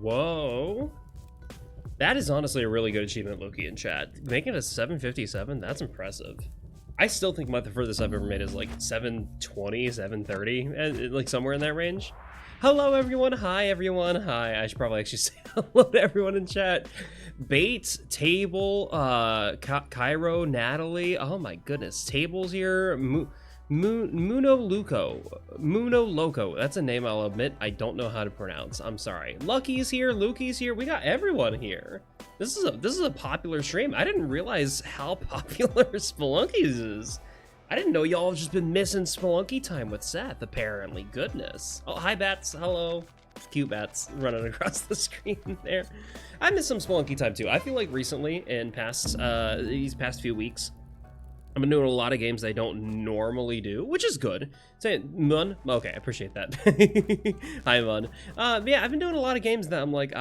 Whoa. That is honestly a really good achievement, Loki, in chat. Making it a 757, that's impressive. I still think the furthest I've ever made is like 720, 730, like somewhere in that range. Hello, everyone. Hi, everyone. Hi. I should probably actually say hello to everyone in chat. Bates, Table, Cairo, Natalie. Oh my goodness. Table's here. Muno Loco. That's a name I'll admit I don't know how to pronounce. I'm sorry. Lucky's here. Lukey's here. We got everyone here. This is a popular stream. I didn't realize how popular Spelunky's is. I didn't know y'all have just been missing Spelunky time with Seth, apparently. Goodness. Oh, hi, Bats. Hello. Cute Bats running across the screen there. I miss some Spelunky time, too. I feel like recently, in these past few weeks, I've been doing a lot of games I don't normally do, which is good. Say, Mun? Okay, I appreciate that. Hi, Mun. Yeah, I've been doing a lot of games that I'm like,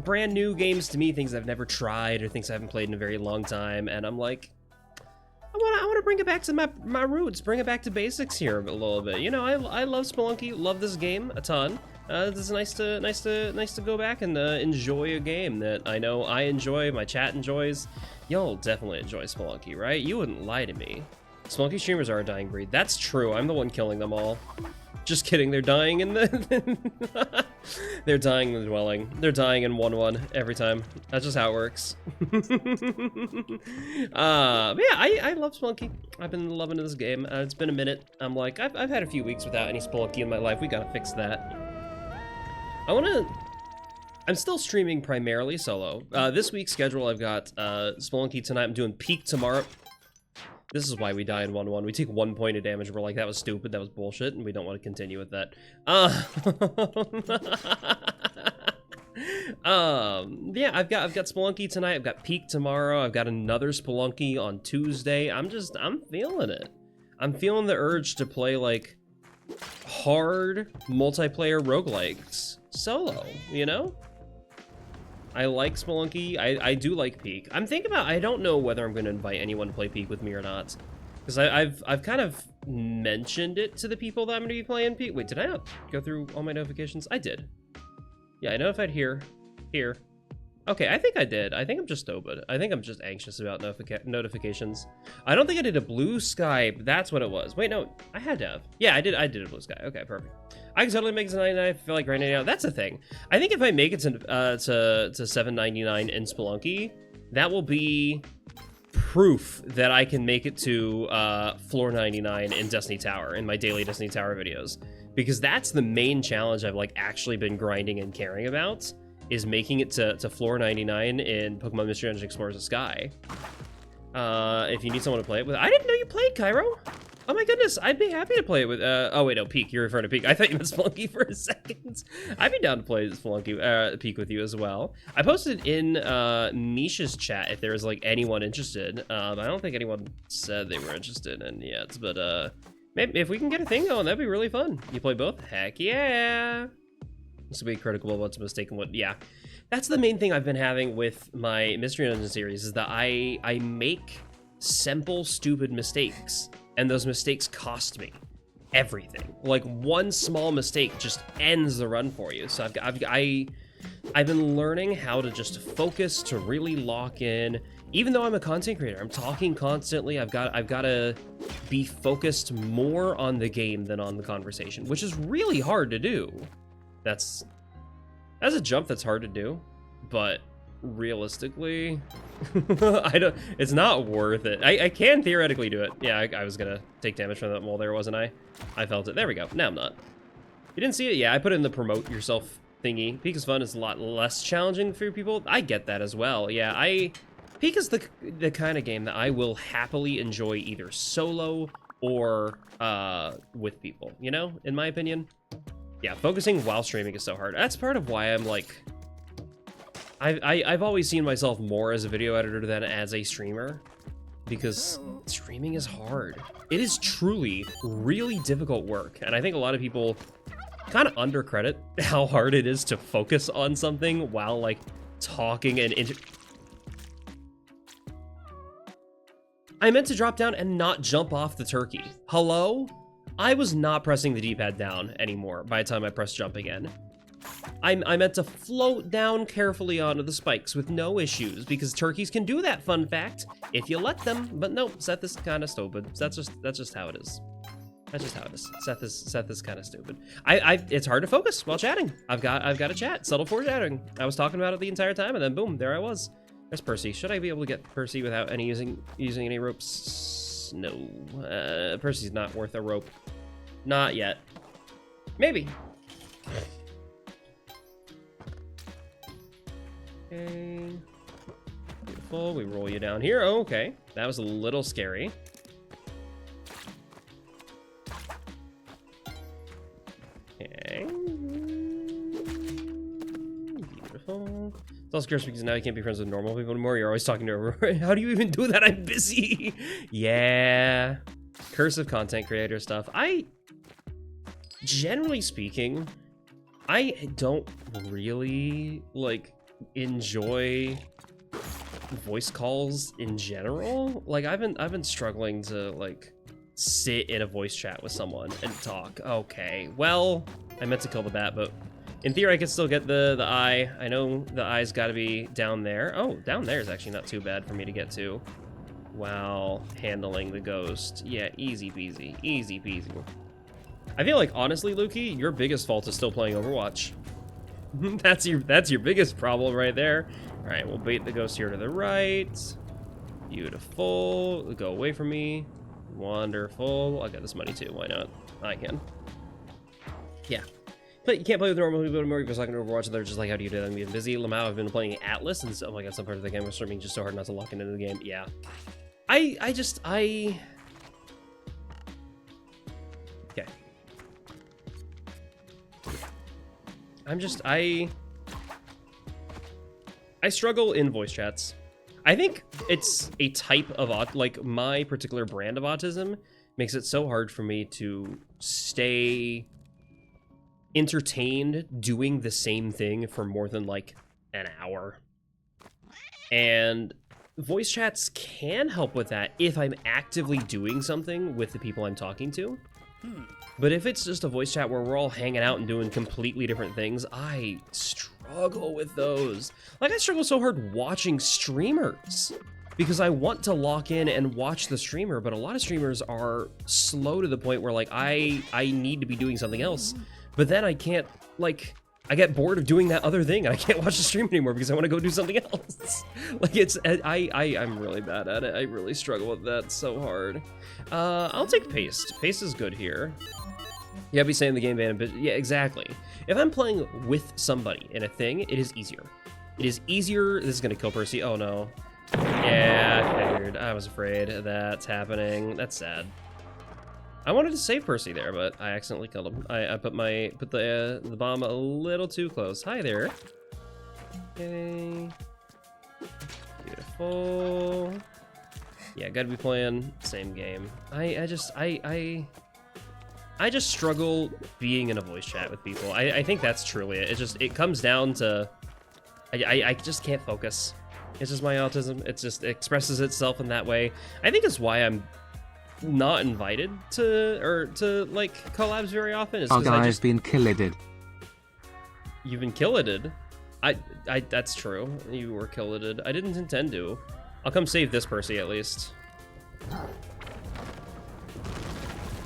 brand new games to me, things I've never tried or things I haven't played in a very long time, and I'm like, I want to bring it back to my roots, bring it back to basics here a little bit. You know, I love Spelunky, love this game a ton. It's nice to go back and enjoy a game that I know I enjoy, my chat enjoys. Y'all definitely enjoy Spelunky, right? You wouldn't lie to me. Spelunky streamers are a dying breed. That's true. I'm the one killing them all. Just kidding. They're dying in the... They're dying in the dwelling. They're dying in 1-1 every time. That's just how it works. But yeah, I love Spelunky. I've been loving this game. It's been a minute. I'm like, I've had a few weeks without any Spelunky in my life. We gotta fix that. I'm still streaming primarily solo. This week's schedule, I've got Spelunky tonight. I'm doing Peak tomorrow. This is why we die in 1-1. We take 1 point of damage. We're like, that was stupid. That was bullshit, and we don't want to continue with that. Yeah, I've got Spelunky tonight. I've got Peak tomorrow. I've got another Spelunky on Tuesday. I'm feeling it. I'm feeling the urge to play like hard multiplayer roguelikes solo, you know? I like Spelunky. I do like Peak. I'm thinking about, I don't know whether I'm going to invite anyone to play Peak with me or not. Because I've kind of mentioned it to the people that I'm going to be playing Peak. Wait, did I not go through all my notifications? I did. Yeah, I notified here. Okay, I think I did. I think I'm just stupid. I think I'm just anxious about notifications. I don't think I did a blue sky. That's what it was. Wait, no, I had to have. Yeah, I did a blue sky. Okay, perfect. I can totally make it to 99. I feel like right now. That's the thing. I think if I make it to 799 in Spelunky, that will be proof that I can make it to floor 99 in Destiny Tower, in my daily Destiny Tower videos. Because that's the main challenge I've like actually been grinding and caring about, is making it to floor 99 in Pokemon Mystery Dungeon Explorers of Sky. If you need someone to play it with. I didn't know you played, Cairo. Oh my goodness, I'd be happy to play it with, oh wait, no, Peak, you're referring to Peak. I thought you meant Spelunky for a second. I'd be down to play Spelunky, Peak with you as well. I posted in Misha's chat if there was like anyone interested. I don't think anyone said they were interested in yet, but maybe if we can get a thing going, that'd be really fun. You play both? Heck yeah. This will be critical of what's a mistake and what, yeah. That's the main thing I've been having with my Mystery Dungeon series, is that I make simple, stupid mistakes. And those mistakes cost me everything. Like one small mistake just ends the run for you. So I've been learning how to just focus, to really lock in. Even though I'm a content creator, I'm talking constantly. I've got to be focused more on the game than on the conversation, which is really hard to do. That's a jump that's hard to do, but realistically, it's not worth it. I can theoretically do it. Yeah, I was gonna take damage from that mole there, wasn't I? I felt it. There we go. Now I'm not. You didn't see it? Yeah, I put it in the promote yourself thingy. Peak is fun. It's a lot less challenging for people. I get that as well. Yeah, Peak is the kind of game that I will happily enjoy either solo or with people, you know, in my opinion. Yeah, focusing while streaming is so hard. That's part of why I'm like, I've always seen myself more as a video editor than as a streamer, because streaming is hard. It is truly really difficult work, and I think a lot of people kind of undercredit how hard it is to focus on something while like talking and I meant to drop down and not jump off the turkey. Hello? I was not pressing the D-pad down anymore by the time I pressed jump again. I meant to float down carefully onto the spikes with no issues, because turkeys can do that, fun fact, if you let them. But nope, Seth is kind of stupid. That's just how it is. That's just how it is. Seth is kind of stupid. It's hard to focus while chatting. I've got to chat. Subtle foreshadowing. I was talking about it the entire time, and then boom, there I was. There's Percy. Should I be able to get Percy without any using any ropes? No. Percy's not worth a rope. Not yet. Maybe. Okay. Beautiful. We roll you down here. Oh, okay. That was a little scary. Okay. Beautiful. It's also scarce because now you can't be friends with normal people anymore. You're always talking to everyone. How do you even do that? I'm busy. Yeah. Curse of content creator stuff. Generally speaking, I don't really, like, enjoy voice calls in general. Like, I've been struggling to, like, sit in a voice chat with someone and talk. Okay, well, I meant to kill the bat, but in theory I could still get the eye. I know the eye's got to be down there. Oh, down there is actually not too bad for me to get to while handling the ghost. Yeah, easy peasy, easy peasy. I feel like, honestly, Lukey, your biggest fault is still playing Overwatch. That's your biggest problem right there. All right, we'll bait the ghost here to the right. Beautiful. Go away from me. Wonderful. I got this money too. Why not? I can. Yeah. But you can't play with normal people anymore because I can Overwatch. They're just like, how do you do that? I'm being busy. Lamau, I've been playing Atlas, and so, oh my god, some part of the game was streaming just so hard not to lock into the game. Yeah. Okay. I struggle in voice chats. I think it's a type of, like, my particular brand of autism makes it so hard for me to stay entertained doing the same thing for more than, like, an hour. And voice chats can help with that if I'm actively doing something with the people I'm talking to. But if it's just a voice chat where we're all hanging out and doing completely different things, I struggle with those. Like, I struggle so hard watching streamers because I want to lock in and watch the streamer, but a lot of streamers are slow to the point where, like, I need to be doing something else, but then I can't, like, I get bored of doing that other thing and I can't watch the stream anymore because I want to go do something else. Like, I'm really bad at it. I really struggle with that so hard. I'll take Paste. Paste is good here. Yeah, I'd be saying the game ban, but yeah, exactly. If I'm playing with somebody in a thing, it is easier. It is easier. This is gonna kill Percy. Oh no. Yeah, I figured. I was afraid that's happening. That's sad. I wanted to save Percy there, but I accidentally killed him. I put the bomb a little too close. Hi there. Okay. Beautiful. Yeah, gotta be playing same game. I just struggle being in a voice chat with people. I think that's truly it. It comes down to I just can't focus. It's just my autism. It expresses itself in that way. I think it's why I'm not invited to like collabs very often. Is I've been killed. You've been killed. That's true. You were killed. I didn't intend to. I'll come save this Percy at least.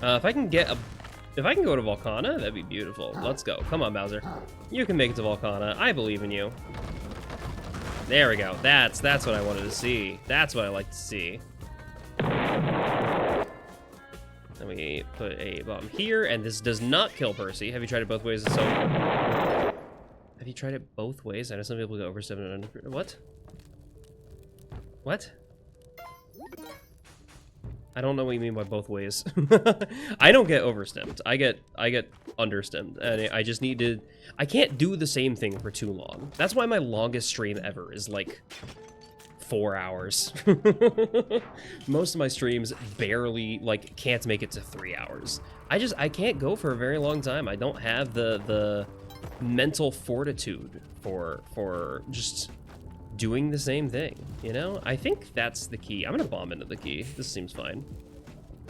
If I can go to Volcana, that'd be beautiful. Let's go. Come on, Bowser. You can make it to Volcana. I believe in you. There we go. That's what I wanted to see. That's what I like to see. Let me put a bomb here, and this does not kill Percy. Have you tried it both ways? Have you tried it both ways? I know some people go over 700. What? What? I don't know what you mean by both ways. I don't get overstimmed. I get understimmed, and I just need to. I can't do the same thing for too long. That's why my longest stream ever is like 4 hours. Most of my streams barely, like, can't make it to 3 hours. I can't go for a very long time. I don't have the mental fortitude for just doing the same thing, you know? I think that's the key. I'm gonna bomb into the key. This seems fine.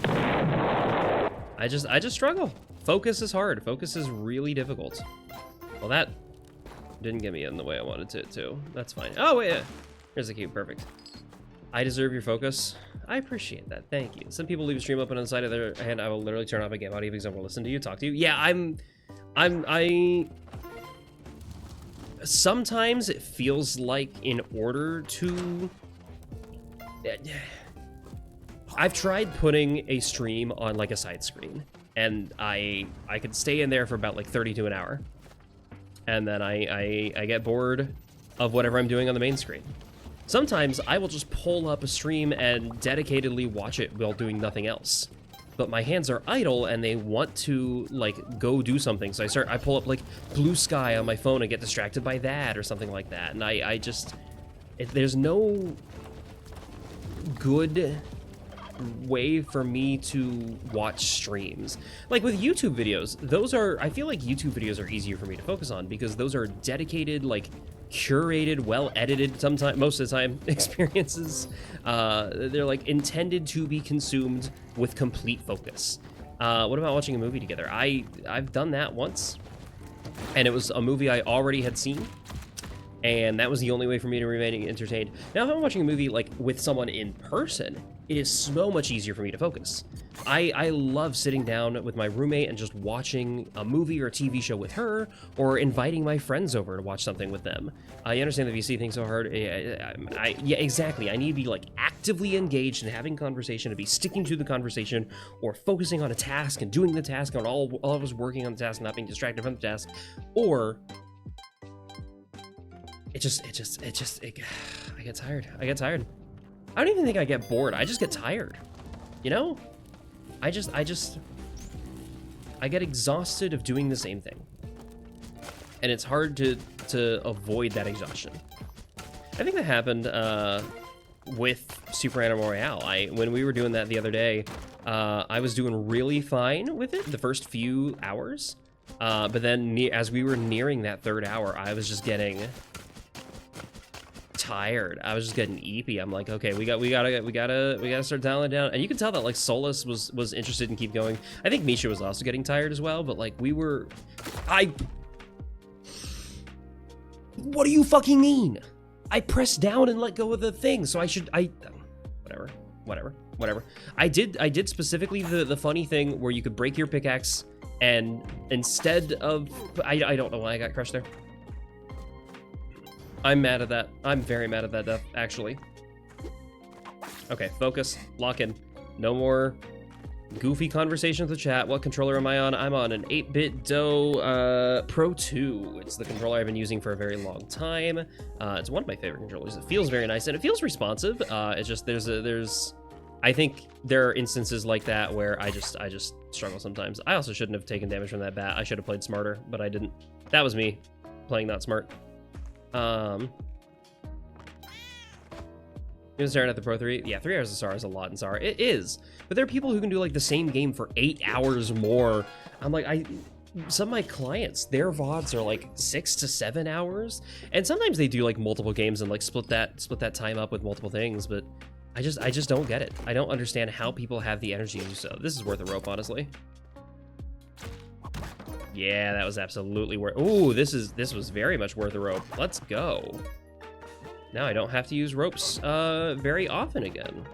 I just struggle. Focus is hard. Focus is really difficult. Well, Didn't get me in the way I wanted to, too. That's fine. Oh, wait. Here's the cube. Perfect. I deserve your focus. I appreciate that. Thank you. Some people leave a stream open on the side of their hand. I will literally turn off a game audio because I will listen to you, talk to you. Yeah, I sometimes it feels like in order to... I've tried putting a stream on like a side screen, and I could stay in there for about like 30 to an hour. And then I get bored of whatever I'm doing on the main screen. Sometimes I will just pull up a stream and dedicatedly watch it while doing nothing else. But my hands are idle and they want to like go do something. So I pull up like Blue Sky on my phone and get distracted by that or something like that. And I just, there's no good way for me to watch streams. Like with YouTube videos, those are, I feel like YouTube videos are easier for me to focus on because those are dedicated, like curated, well edited, sometimes, most of the time, experiences. They're like intended to be consumed with complete focus. What about watching a movie together? I've done that once, and it was a movie I already had seen, and that was the only way for me to remain entertained. Now, if I'm watching a movie like with someone in person, it is so much easier for me to focus. I love sitting down with my roommate and just watching a movie or a TV show with her, or inviting my friends over to watch something with them. I understand the VC thing so hard. Yeah, exactly. I need to be like actively engaged in having conversation, to be sticking to the conversation, or focusing on a task and doing the task, and all of us working on the task and not being distracted from the task, or I get tired. I get tired. I don't even think I get bored. I just get tired. You know? I get exhausted of doing the same thing. And it's hard to avoid that exhaustion. I think that happened with Super Animal Royale. When we were doing that the other day, I was doing really fine with it the first few hours. But then as we were nearing that third hour, I was just getting tired. I was just getting eepy. I'm like, okay, we gotta start dialing it down. And you can tell that like Solus was interested in keep going. I think Misha was also getting tired as well, but like what do you fucking mean? I pressed down and let go of the thing, so whatever. I did specifically the funny thing where you could break your pickaxe, and instead of, I don't know why I got crushed there. I'm mad at that. I'm very mad at that death, actually. Okay, focus, lock in. No more goofy conversations with chat. What controller am I on? I'm on an 8-bit DO Pro 2. It's the controller I've been using for a very long time. It's one of my favorite controllers. It feels very nice, and it feels responsive. It's just, I think there are instances like that where I just struggle sometimes. I also shouldn't have taken damage from that bat. I should have played smarter, but I didn't. That was me playing not smart. You're staring at the Pro 3? Yeah, 3 hours of SAR is a lot in SAR. It is. But there are people who can do like the same game for 8 hours more. I'm like, some of my clients, their VODs are like 6 to 7 hours. And sometimes they do like multiple games and like split that time up with multiple things, but I just don't get it. I don't understand how people have the energy to do so. This is worth a rope, honestly. Yeah, that was absolutely worth. Ooh, this was very much worth a rope. Let's go. Now I don't have to use ropes very often again.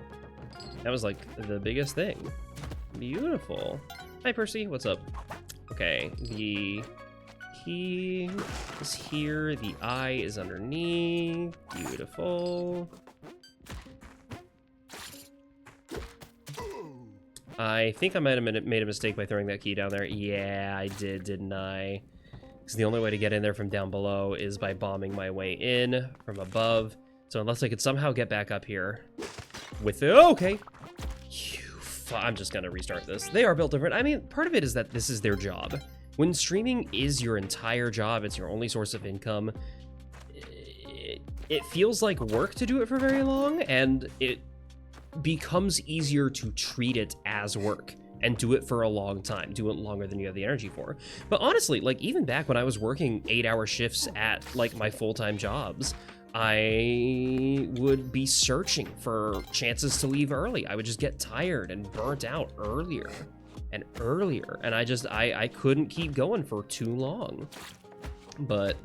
That was like the biggest thing. Beautiful. Hi, Percy. What's up? Okay, the key is here. The eye is underneath. Beautiful. I think I might have made a mistake by throwing that key down there. Yeah, I did, didn't I? Because the only way to get in there from down below is by bombing my way in from above. So unless I could somehow get back up here with the... Oh, okay. I'm just going to restart this. They are built different. I mean, part of it is that this is their job. When streaming is your entire job, it's your only source of income, it feels like work to do it for very long, and it becomes easier to treat it as work and do it for a long time, do it longer than you have the energy for. But honestly, like even back when I was working 8-hour shifts at like my full-time jobs, I would be searching for chances to leave early. I would just get tired and burnt out earlier and earlier, and I couldn't keep going for too long. But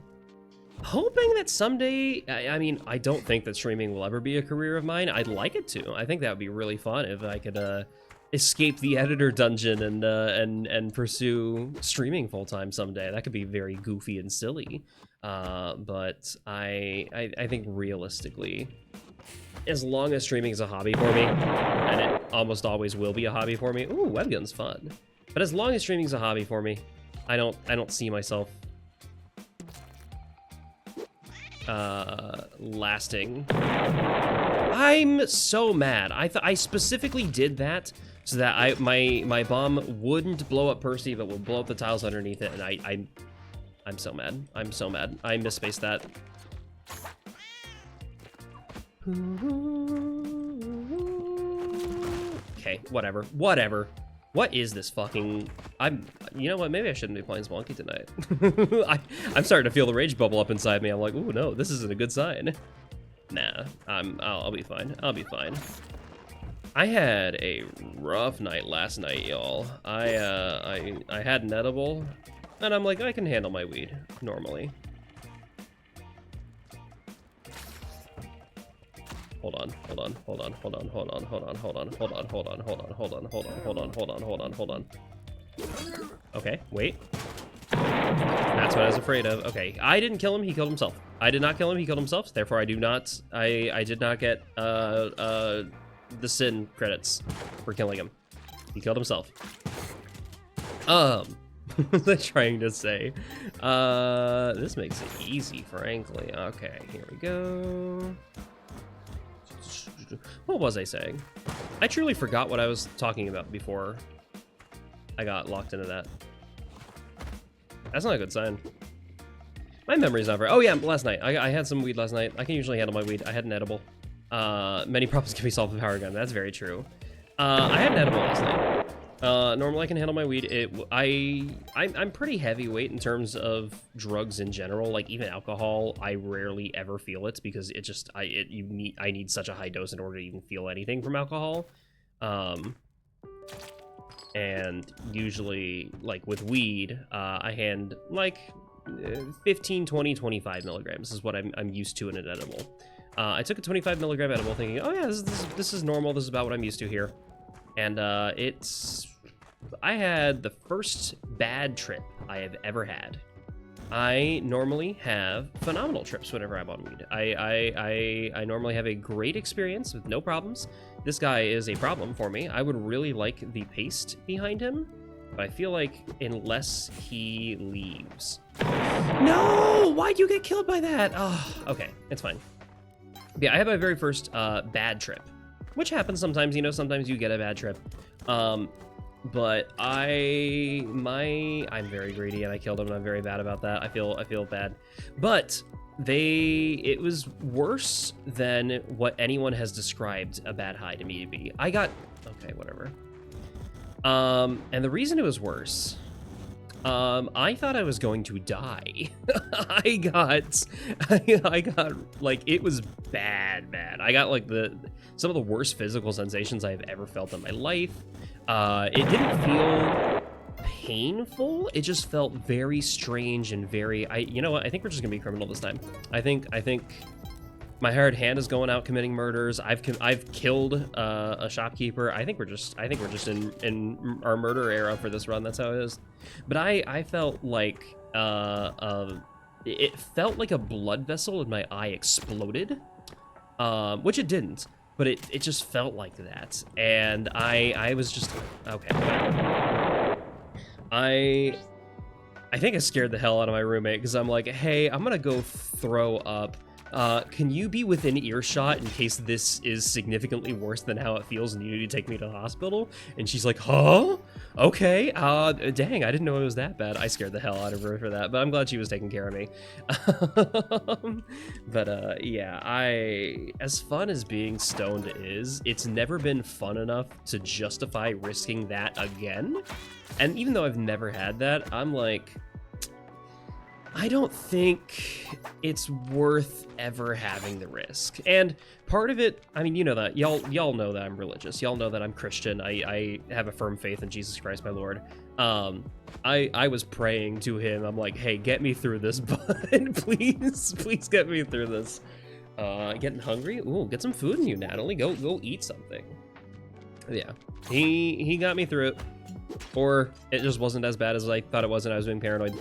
hoping that someday, I mean, I don't think that streaming will ever be a career of mine. I'd like it to. I think that would be really fun if I could escape the editor dungeon and pursue streaming full time someday. That could be very goofy and silly. But I think realistically, as long as streaming is a hobby for me, and it almost always will be a hobby for me. Ooh, webgun's fun. But as long as streaming's a hobby for me, I don't see myself lasting. I'm so mad. I specifically did that so that my bomb wouldn't blow up Percy, but would blow up the tiles underneath it, and I'm so mad. I'm so mad. I misspaced that. Okay, whatever. Whatever. What is this fucking... You know what? Maybe I shouldn't be playing Spelunky tonight. I'm starting to feel the rage bubble up inside me. I'm like, ooh, no, this isn't a good sign. Nah, I'll be fine. I'll be fine. I had a rough night last night, y'all. I had an edible, and I'm like, I can handle my weed normally. Hold on. Okay, wait. That's what I was afraid of. Okay, I didn't kill him, he killed himself. I did not kill him, he killed himself. Therefore, I did not get the sin credits for killing him. He killed himself. They're trying to say. This makes it easy, frankly. Okay, here we go. What was I saying? I truly forgot what I was talking about before I got locked into that. That's not a good sign. My memory's not very... Oh yeah, last night. I had some weed last night. I can usually handle my weed. I had an edible. Many problems can be solved with a power gun. That's very true. I had an edible last night. Normally I can handle my weed. I'm pretty heavyweight in terms of drugs in general. Like even alcohol, I rarely ever feel it because it just I need such a high dose in order to even feel anything from alcohol. And usually like with weed, I hand like 15, 20, 25 milligrams is what I'm used to in an edible. I took a 25 milligram edible thinking, oh yeah, this is normal. This is about what I'm used to here. And I had the first bad trip I have ever had. I normally have phenomenal trips whenever I'm on weed. I normally have a great experience with no problems. This guy is a problem for me. I would really like the paste behind him, but I feel like unless he leaves. No! Why'd you get killed by that? Oh, okay, it's fine. Yeah, I had my very first bad trip, which happens sometimes, you know, sometimes you get a bad trip. But I'm very greedy and I killed him and I'm very bad about that. I feel bad. But it was worse than what anyone has described a bad high to me to be. Okay, whatever. And the reason it was worse, I thought I was going to die. I got like, it was bad. I got like some of the worst physical sensations I've ever felt in my life. It didn't feel painful. It just felt very strange and very, you know what? I think we're just gonna be criminal this time. I think my hired hand is going out committing murders. I've killed a shopkeeper. I think we're just in our murder era for this run. That's how it is. But I felt like it felt like a blood vessel in my eye exploded, which it didn't, but it just felt like that. And I was just okay. Whatever. I think I scared the hell out of my roommate because I'm like, hey, I'm gonna go throw up. Can you be within earshot in case this is significantly worse than how it feels and you need to take me to the hospital? And she's like, huh? Okay, dang, I didn't know it was that bad. I scared the hell out of her for that, but I'm glad she was taking care of me. But yeah, as fun as being stoned is, it's never been fun enough to justify risking that again. And even though I've never had that, I'm like, I don't think it's worth ever having the risk. And part of it, I mean, you know that, y'all know that I'm religious. Y'all know that I'm Christian. I have a firm faith in Jesus Christ, my Lord. I was praying to him. I'm like, hey, get me through this, bud. Please get me through this. Getting hungry? Ooh, get some food in you, Natalie. Go eat something. Yeah, he got me through it. Or it just wasn't as bad as I thought it was and I was being paranoid.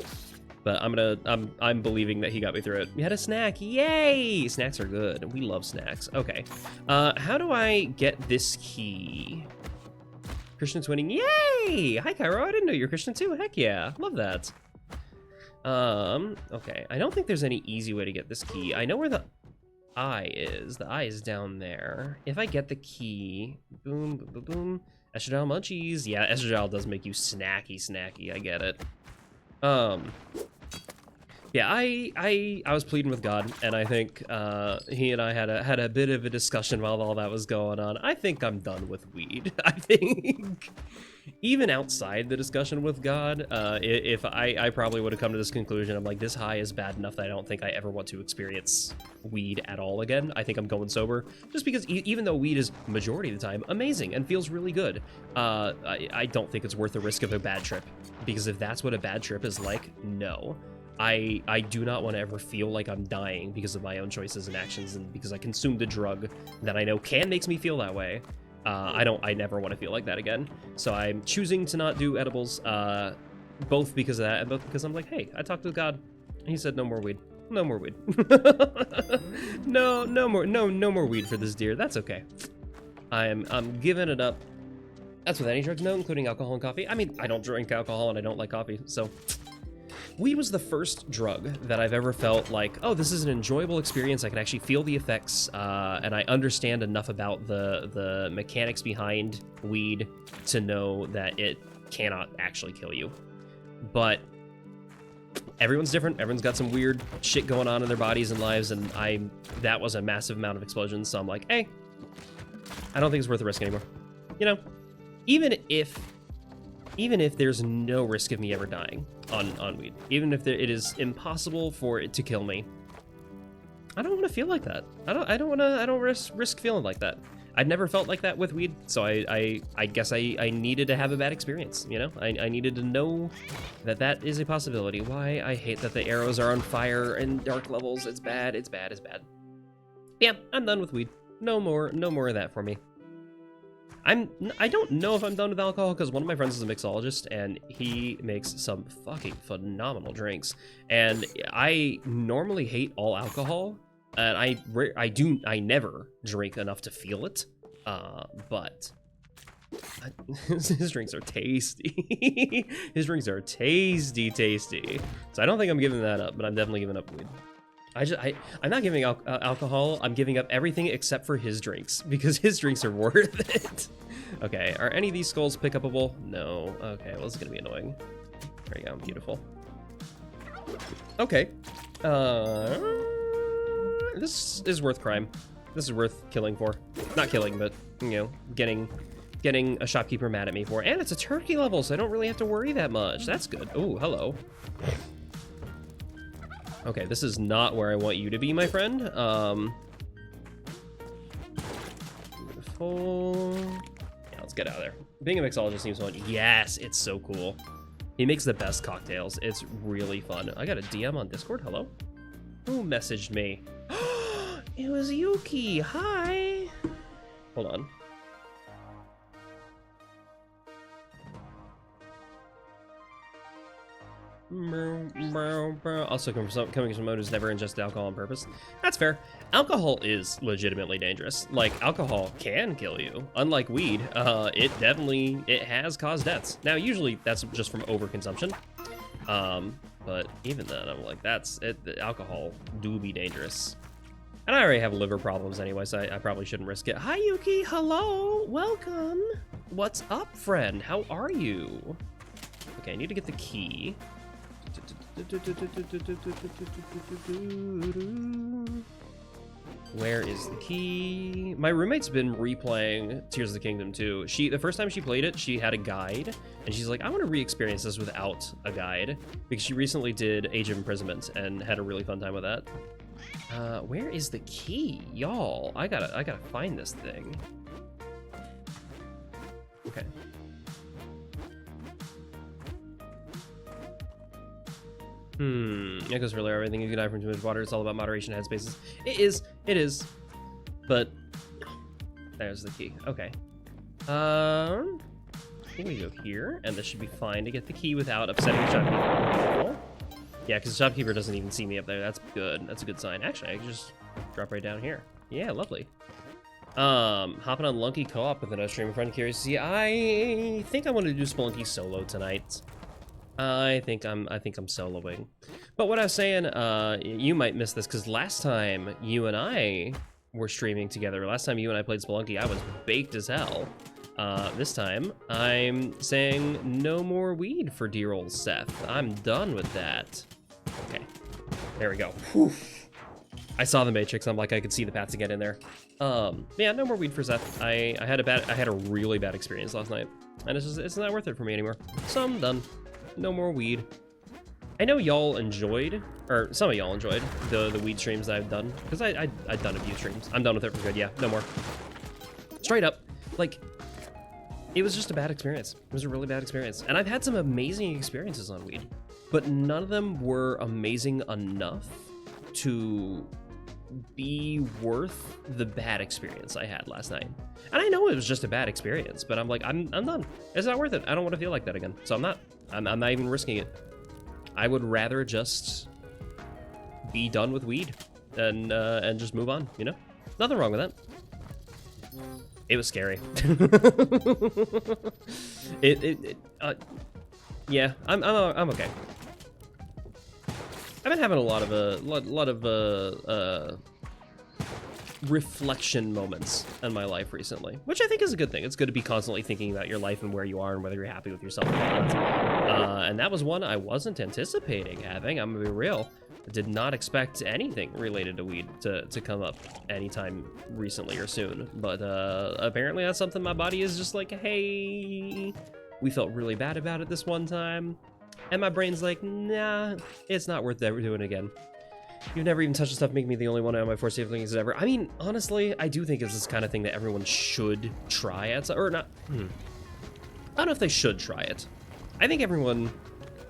But I'm believing that he got me through it. We had a snack. Yay! Snacks are good. We love snacks. Okay. How do I get this key? Christian twinning. Yay! Hi, Cairo. I didn't know you're Christian too. Heck yeah. Love that. Okay. I don't think there's any easy way to get this key. I know where the eye is. The eye is down there. If I get the key, boom, boom, boom, boom. Estradiol munchies. Yeah, estradiol does make you snacky. I get it. Yeah, I was pleading with God, and I think he and I had a bit of a discussion while all that was going on. I think I'm done with weed. I think even outside the discussion with God, if I probably would have come to this conclusion. I'm like, this high is bad enough that I don't think I ever want to experience weed at all again. I think I'm going sober, just because even though weed is majority of the time amazing and feels really good, I don't think it's worth the risk of a bad trip, because if that's what a bad trip is like, no. I do not want to ever feel like I'm dying because of my own choices and actions, and because I consumed a drug that I know makes me feel that way. I never want to feel like that again. So I'm choosing to not do edibles, both because of that, and both because I'm like, hey, I talked to God, and he said no more weed. No more weed. no more weed for this deer. That's okay. I'm giving it up. That's with any drugs, no, including alcohol and coffee. I mean, I don't drink alcohol and I don't like coffee, so weed was the first drug that I've ever felt like, oh, this is an enjoyable experience. I can actually feel the effects, and I understand enough about the mechanics behind weed to know that it cannot actually kill you. But everyone's different. Everyone's got some weird shit going on in their bodies and lives, and that was a massive amount of explosions. So I'm like, hey, I don't think it's worth the risk anymore. You know, even if there's no risk of me ever dying on weed, even if it is impossible for it to kill me, I don't want to feel like that. I don't risk feeling like that. I'd never felt like that with weed, so I guess I needed to have a bad experience, you know? I needed to know that is a possibility. Why I hate that the arrows are on fire and dark levels. It's bad, it's bad, it's bad. Yeah, I'm done with weed. No more of that for me. I don't know if I'm done with alcohol, because one of my friends is a mixologist and he makes some fucking phenomenal drinks. And I normally hate all alcohol, and I never drink enough to feel it. But his drinks are tasty. His drinks are tasty. So I don't think I'm giving that up, but I'm definitely giving up weed. I'm not giving alcohol. I'm giving up everything except for his drinks, because his drinks are worth it. Okay, are any of these skulls pick-upable? No. Okay, well, this is gonna be annoying. There you go, beautiful. Okay. This is worth crime. This is worth killing for. Not killing, but, you know, getting a shopkeeper mad at me for. And it's a turkey level, so I don't really have to worry that much. That's good. Oh, hello. Okay, this is not where I want you to be, my friend. Beautiful. Yeah, let's get out of there. Being a mixologist seems fun. Yes, it's so cool. He makes the best cocktails. It's really fun. I got a DM on Discord. Hello? Who messaged me? It was Yuki. Hi. Hold on. Also coming from someone who's never ingested alcohol on purpose. That's fair. Alcohol is legitimately dangerous. Like, alcohol can kill you. Unlike weed, it has caused deaths. Now, usually that's just from overconsumption. But even then, I'm like, alcohol do be dangerous. And I already have liver problems anyway, so I probably shouldn't risk it. Hi, Yuki. Hello. Welcome. What's up, friend? How are you? Okay, I need to get the key. Where is the key? My roommate's been replaying Tears of the Kingdom 2. The first time she played it, she had a guide, and she's like, I want to re-experience this without a guide, because she recently did Age of Imprisonment and had a really fun time with that. Where is the key? Y'all, I gotta find this thing. Okay. It goes really everything. You can dive from too much water. It's all about moderation, headspaces. It is. It is. But there's the key. Okay. I think we go here, and this should be fine to get the key without upsetting the shopkeeper. Yeah, because the shopkeeper doesn't even see me up there. That's good. That's a good sign. Actually, I can just drop right down here. Yeah, lovely. Hopping on Lunky co-op with another streamer friend. Curious to see. I think I want to do Spelunky solo tonight. I think I'm soloing. But what I was saying, you might miss this because last time you and I were streaming together, last time you and I played Spelunky, I was baked as hell. This time, I'm saying no more weed for dear old Seth. I'm done with that. Okay, there we go. Whew. I saw the Matrix. I'm like, I could see the path to get in there. Yeah, no more weed for Seth. I had a really bad experience last night, and it's not worth it for me anymore. So I'm done. No more weed. I know y'all enjoyed, or some of y'all enjoyed the weed streams that I've done, because I've done a few streams. I'm done with it for good. Yeah, no more. Straight up, like, it was just a bad experience. It was a really bad experience, and I've had some amazing experiences on weed, but none of them were amazing enough to be worth the bad experience I had last night. And I know it was just a bad experience, but I'm like, I'm done. It's not worth it. I don't want to feel like that again. So I'm not even risking it. I would rather just be done with weed and just move on, you know? Nothing wrong with that. It was scary. Yeah, I'm okay. I've been having a lot of reflection moments in my life recently, which I think is a good thing. It's good to be constantly thinking about your life and where you are and whether you're happy with yourself or not. And that was one I wasn't anticipating having. I'm gonna be real. I did not expect anything related to weed to come up anytime recently or soon. But apparently that's something my body is just like, hey, we felt really bad about it this one time. And my brain's like, nah, it's not worth ever doing it again. You've never even touched the stuff making me the only one out of my 4 safe things ever. I mean, honestly, I do think it's this kind of thing that everyone should try at, or not. I don't know if they should try it. I think everyone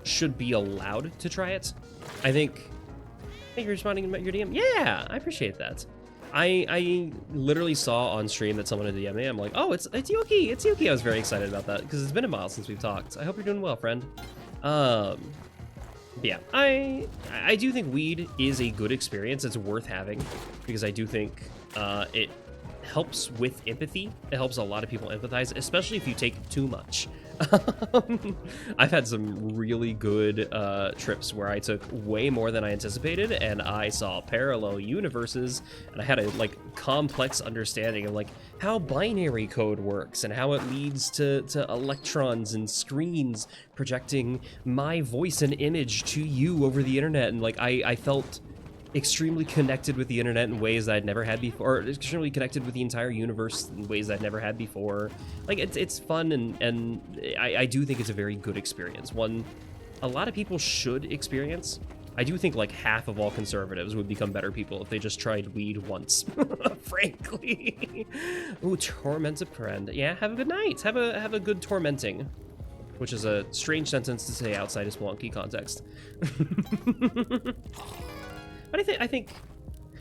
should be allowed to try it. I think you're responding about your DM. Yeah, I appreciate that. I literally saw on stream that someone had DM'd me. I'm like, oh, it's Yuki, it's Yuki. I was very excited about that because it's been a while since we've talked. I hope you're doing well, friend. Yeah, I do think weed is a good experience. It's worth having because I do think it helps with empathy. It helps a lot of people empathize, especially if you take too much. I've had some really good trips where I took way more than I anticipated, and I saw parallel universes, and I had a complex understanding of how binary code works and how it leads to electrons and screens projecting my voice and image to you over the internet, and I felt extremely connected with the internet in ways that I'd never had before, or extremely connected with the entire universe in ways I'd never had before. It's fun, and I do think it's a very good experience. One a lot of people should experience. I do think half of all conservatives would become better people if they just tried weed once, frankly. Ooh, torment a friend. Yeah, have a good night. Have a good tormenting, which is a strange sentence to say outside of Spelunky context. But I think,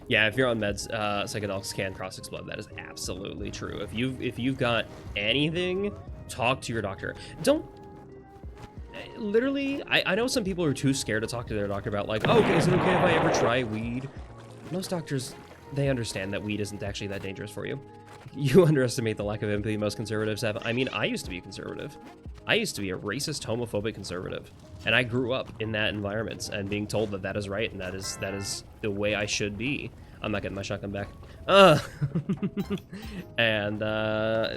yeah, if you're on meds, psychedelics can cross-explode. That is absolutely true. If you've got anything, talk to your doctor. Don't, literally, I know some people are too scared to talk to their doctor about oh, okay, is it okay if I ever try weed? Most doctors, they understand that weed isn't actually that dangerous for you. You underestimate the lack of empathy most conservatives have. I mean, I used to be a conservative. I used to be a racist, homophobic conservative, and I grew up in that environment and being told that that is right and that is the way I should be. I'm not getting my shotgun back. And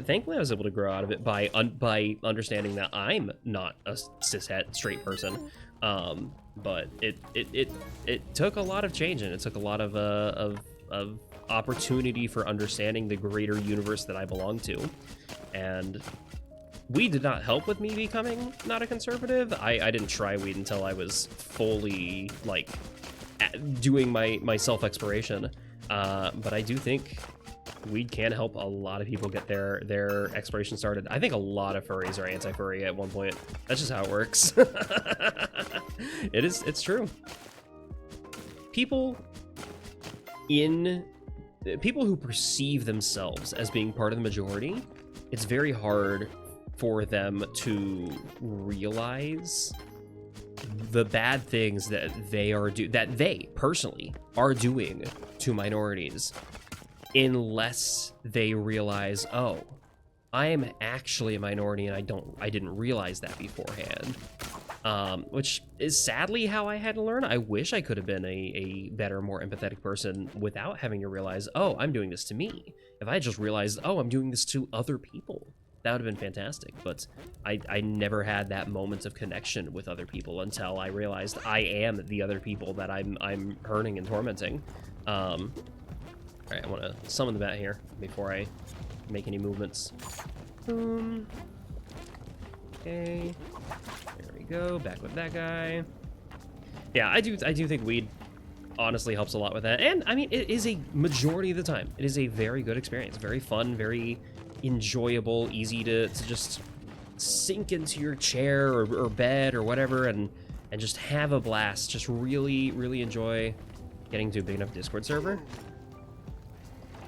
thankfully I was able to grow out of it by understanding that I'm not a cishet straight person. But it took a lot of change, and it took a lot of opportunity for understanding the greater universe that I belong to, and weed did not help with me becoming not a conservative. I didn't try weed until I was fully doing my self-exploration, but I do think weed can help a lot of people get their exploration started. I think a lot of furries are anti-furry at one point. That's just how it works. It's true. People who perceive themselves as being part of the majority, it's very hard for them to realize the bad things that they personally are doing to minorities, unless they realize, oh, I am actually a minority and I didn't realize that beforehand. Which is sadly how I had to learn. I wish I could have been a better, more empathetic person without having to realize, oh, I'm doing this to me. If I just realized, oh, I'm doing this to other people, that would have been fantastic. But I never had that moment of connection with other people until I realized I am the other people that I'm hurting and tormenting. All right, I want to summon the bat here before I make any movements. Boom. Okay. There we go. Back with that guy. Yeah, I do think weed honestly helps a lot with that. And I mean, it is a majority of the time, it is a very good experience. Very fun, very enjoyable, easy to just sink into your chair or bed or whatever and just have a blast. Just really, really enjoy getting to a big enough Discord server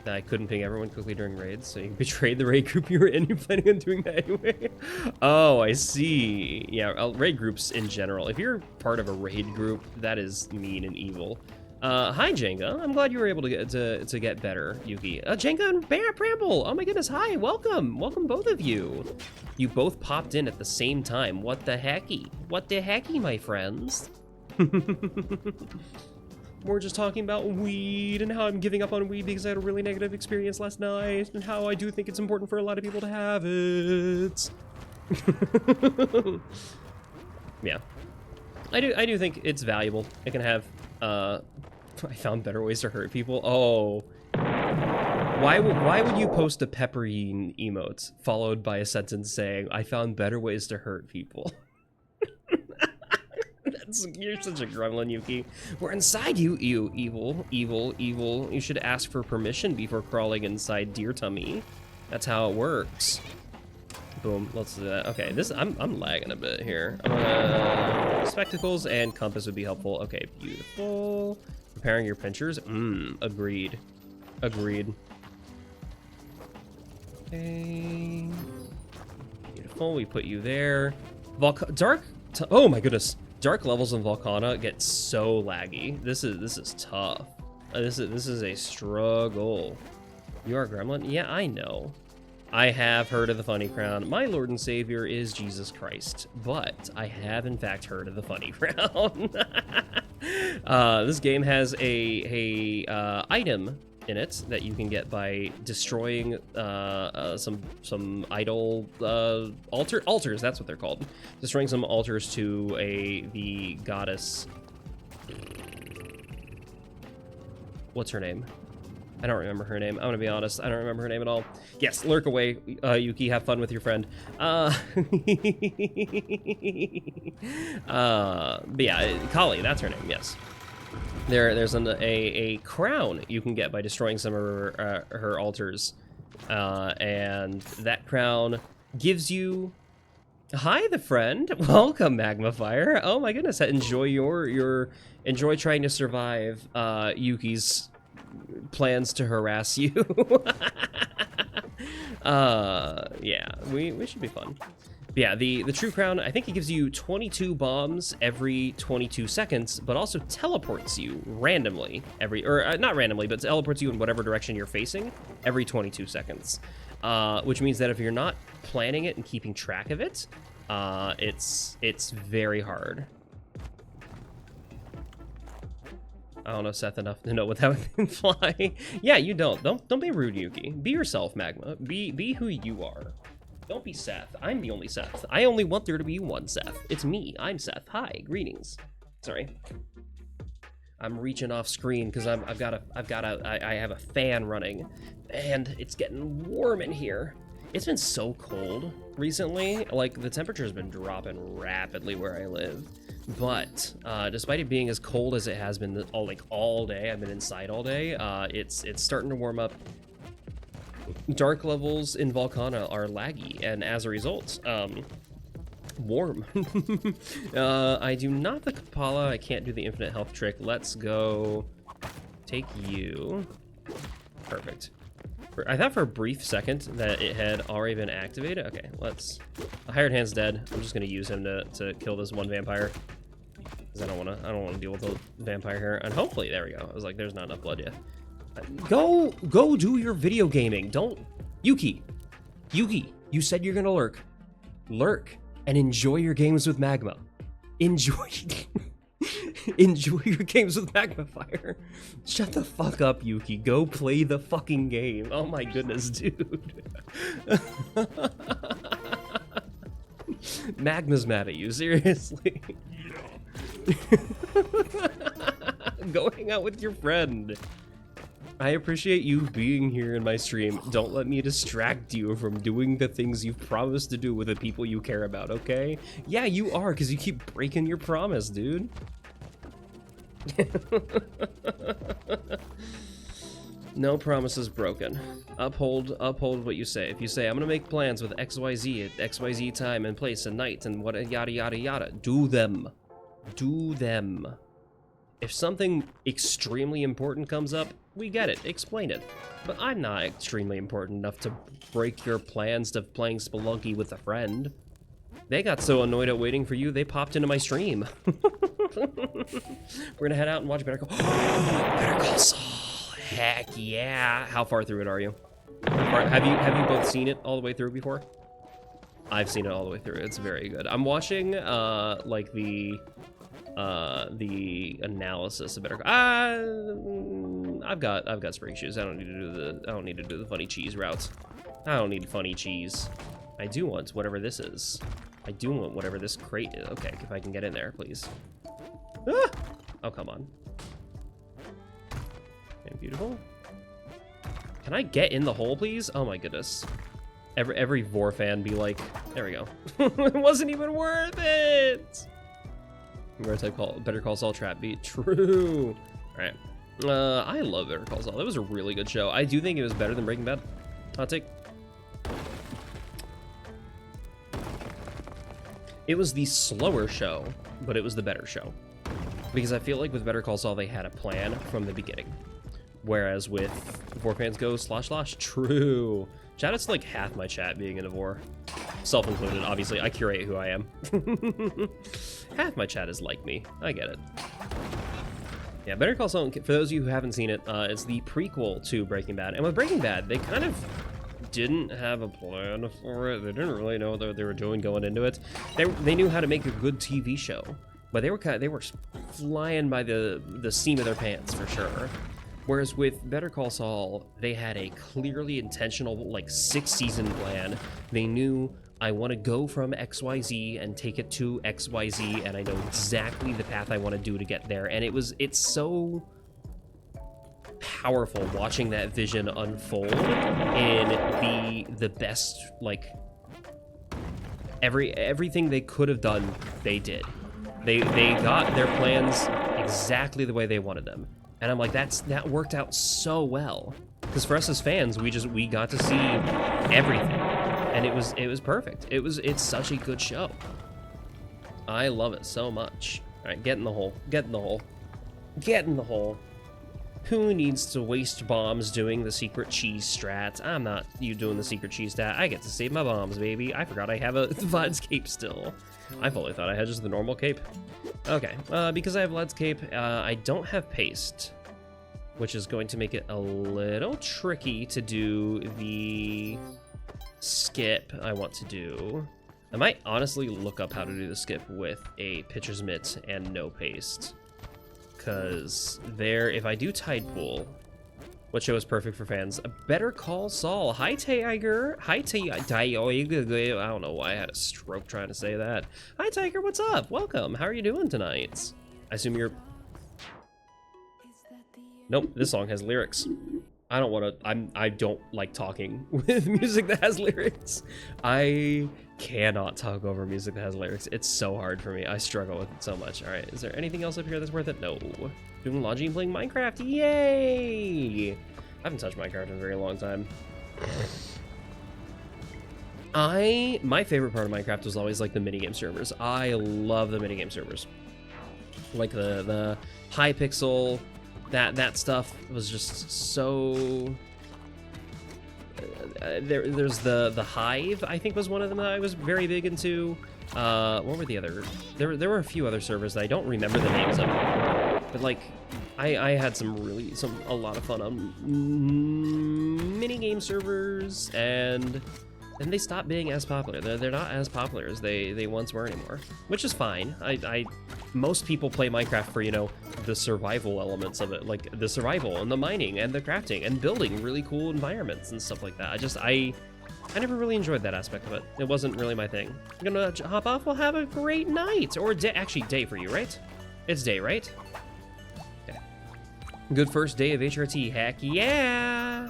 that I couldn't ping everyone quickly during raids, so you betrayed the raid group you were in. You're planning on doing that anyway. Oh, I see. Yeah, raid groups in general. If you're part of a raid group, that is mean and evil. Hi, Jenga. I'm glad you were able to get better, Yuki. Jenga and Bramble. Oh my goodness. Hi, welcome. Welcome, both of you. You both popped in at the same time. What the hecky? What the hecky, my friends? We're just talking about weed and how I'm giving up on weed because I had a really negative experience last night and how I do think it's important for a lot of people to have it. Yeah. I do think it's valuable. It can have, I found better ways to hurt people. Oh. Why would you post a pepperine emote followed by a sentence saying, I found better ways to hurt people? You're such a gremlin, Yuki. We're inside you, you evil. You should ask for permission before crawling inside deer tummy. That's how it works. Boom, let's do that. Okay, I'm lagging a bit here. Spectacles and compass would be helpful. Okay, beautiful. Preparing your pinchers. Agreed. Agreed. Okay. Beautiful, we put you there. Oh my goodness. Dark levels in Volcana get so laggy. This is tough. This is a struggle. You are a gremlin? Yeah, I know. I have heard of the Funny Crown. My Lord and Savior is Jesus Christ, but I have in fact heard of the Funny Crown. This game has a item in it that you can get by destroying some idol altars. That's what they're called. Destroying some altars to the goddess. What's her name? I don't remember her name. I'm gonna be honest. I don't remember her name at all. Yes, lurk away, Yuki. Have fun with your friend. But yeah, Kali. That's her name. Yes. There's a crown you can get by destroying some of her altars, and that crown gives you. Hi, the friend. Welcome, Magma Fire. Oh my goodness, enjoy trying to survive Yuki's plans to harass you. Yeah, we should be fun. But yeah, the True Crown, I think it gives you 22 bombs every 22 seconds, but also teleports you randomly not randomly, but teleports you in whatever direction you're facing every 22 seconds. Which means that if you're not planning it and keeping track of it, it's very hard. I don't know Seth enough to know what that would imply. Yeah, you don't be rude, Yuki. Be yourself, Magma. Be who you are. Don't be Seth. I'm the only Seth. I only want there to be one Seth. It's me. I'm Seth. Hi, greetings. Sorry. I'm reaching off screen because I have a fan running, and it's getting warm in here. It's been so cold recently. Like, the temperature's been dropping rapidly where I live. But despite it being as cold as it has been all day, I've been inside all day. It's starting to warm up. Dark levels in Volcana are laggy, and as a result, Warm. I do not the Kapala. I can't do the infinite health trick. Let's go take you. Perfect. I thought for a brief second that it had already been activated. Okay, let's... The Hired Hand's dead. I'm just gonna use him to kill this one vampire. Because I don't wanna deal with the vampire here. And hopefully, there we go. I was like, there's not enough blood yet. Go do your video gaming. Don't... Yuki, you said you're gonna lurk. Lurk and enjoy your games with Magma. Enjoy your games with Magma Fire. Shut the fuck up, Yuki. Go play the fucking game. Oh my goodness, dude. Magma's mad at you, seriously. Go hang out with your friend. I appreciate you being here in my stream. Don't let me distract you from doing the things you've promised to do with the people you care about, okay? Yeah, you are, because you keep breaking your promise, dude. No promises broken. Uphold what you say. If you say, I'm gonna make plans with XYZ at XYZ time and place and night and what yada yada yada, do them. Do them. If something extremely important comes up, we get it, explain it. But I'm not extremely important enough to break your plans to playing Spelunky with a friend. They got so annoyed at waiting for you, they popped into my stream. We're gonna head out and watch Better Call Better Call Saul. Heck yeah. How far through it are you? Have you both seen it all the way through before? I've seen it all the way through. It's very good. I'm watching like the analysis of Better. I've got spring shoes. I don't need to do the funny cheese routes. I don't need funny cheese. I do want whatever this is. I do want whatever this crate is. Okay, if I can get in there, please. Ah! Oh, come on. Okay, beautiful. Can I get in the hole, please? Oh my goodness. Every Vor fan be like, there we go. It wasn't even worth it. Where type Better Call Saul trap beat. True. All right. I love Better Call Saul. That was a really good show. I do think it was better than Breaking Bad. Hot take. It was the slower show, but it was the better show. Because I feel like with Better Call Saul, they had a plan from the beginning. Whereas with Vor fans go // true. Chat, it's like half my chat being in a Vor. Self-included, obviously. I curate who I am. Half my chat is like me. I get it. Yeah, Better Call Saul, for those of you who haven't seen it, it's the prequel to Breaking Bad. And with Breaking Bad, they kind of didn't have a plan for it. They didn't really know what they were doing going into it. They knew how to make a good TV show, but they were flying by the seam of their pants for sure. Whereas with Better Call Saul, they had a clearly intentional, like, 6-season plan. They knew, I want to go from XYZ and take it to XYZ, and I know exactly the path I want to do to get there. And it's so powerful watching that vision unfold in the best, like, everything they could have done, they did. They got their plans exactly the way they wanted them. And I'm like, that worked out so well. Because for us as fans, we got to see everything. And it was perfect. It's such a good show. I love it so much. All right, get in the hole. Get in the hole. Get in the hole. Who needs to waste bombs doing the secret cheese strat? I'm not you doing the secret cheese stat. I get to save my bombs, baby. I forgot I have a Vlad's cape still. I fully thought I had just the normal cape. Okay, because I have Vlad's cape, I don't have paste, which is going to make it a little tricky to do the skip I want to do. I might honestly look up how to do the skip with a pitcher's mitt and no paste. Because if I do Tide Pool, what show is perfect for fans? Better Call Saul. Hi, Tiger. Hi, Tiger. I don't know why I had a stroke trying to say that. Hi, Tiger. What's up? Welcome. How are you doing tonight? I assume you're... Nope, this song has lyrics. I don't want to... I don't like talking with music that has lyrics. I cannot talk over music that has lyrics. It's so hard for me. I struggle with it so much. All right, is there anything else up here that's worth it? No. Doing laundry and playing Minecraft. Yay! I haven't touched Minecraft in a very long time. My favorite part of Minecraft was always like the minigame servers. I love the minigame servers. Like the high pixel, that stuff was just so. There's the Hive, I think, was one of them that I was very big into. What were the other? There were a few other servers that I don't remember the names of, but like I had a lot of fun on minigame servers, and they stopped being as popular. They're not as popular as they once were anymore, which is fine. Most people play Minecraft for, you know, the survival elements of it, like the survival and the mining and the crafting and building really cool environments and stuff like that. I never really enjoyed that aspect of it. It wasn't really my thing. I'm gonna hop off. We'll have a great night, or day. Actually, day for you, right? It's day, right? Okay. Good first day of HRT. Heck yeah!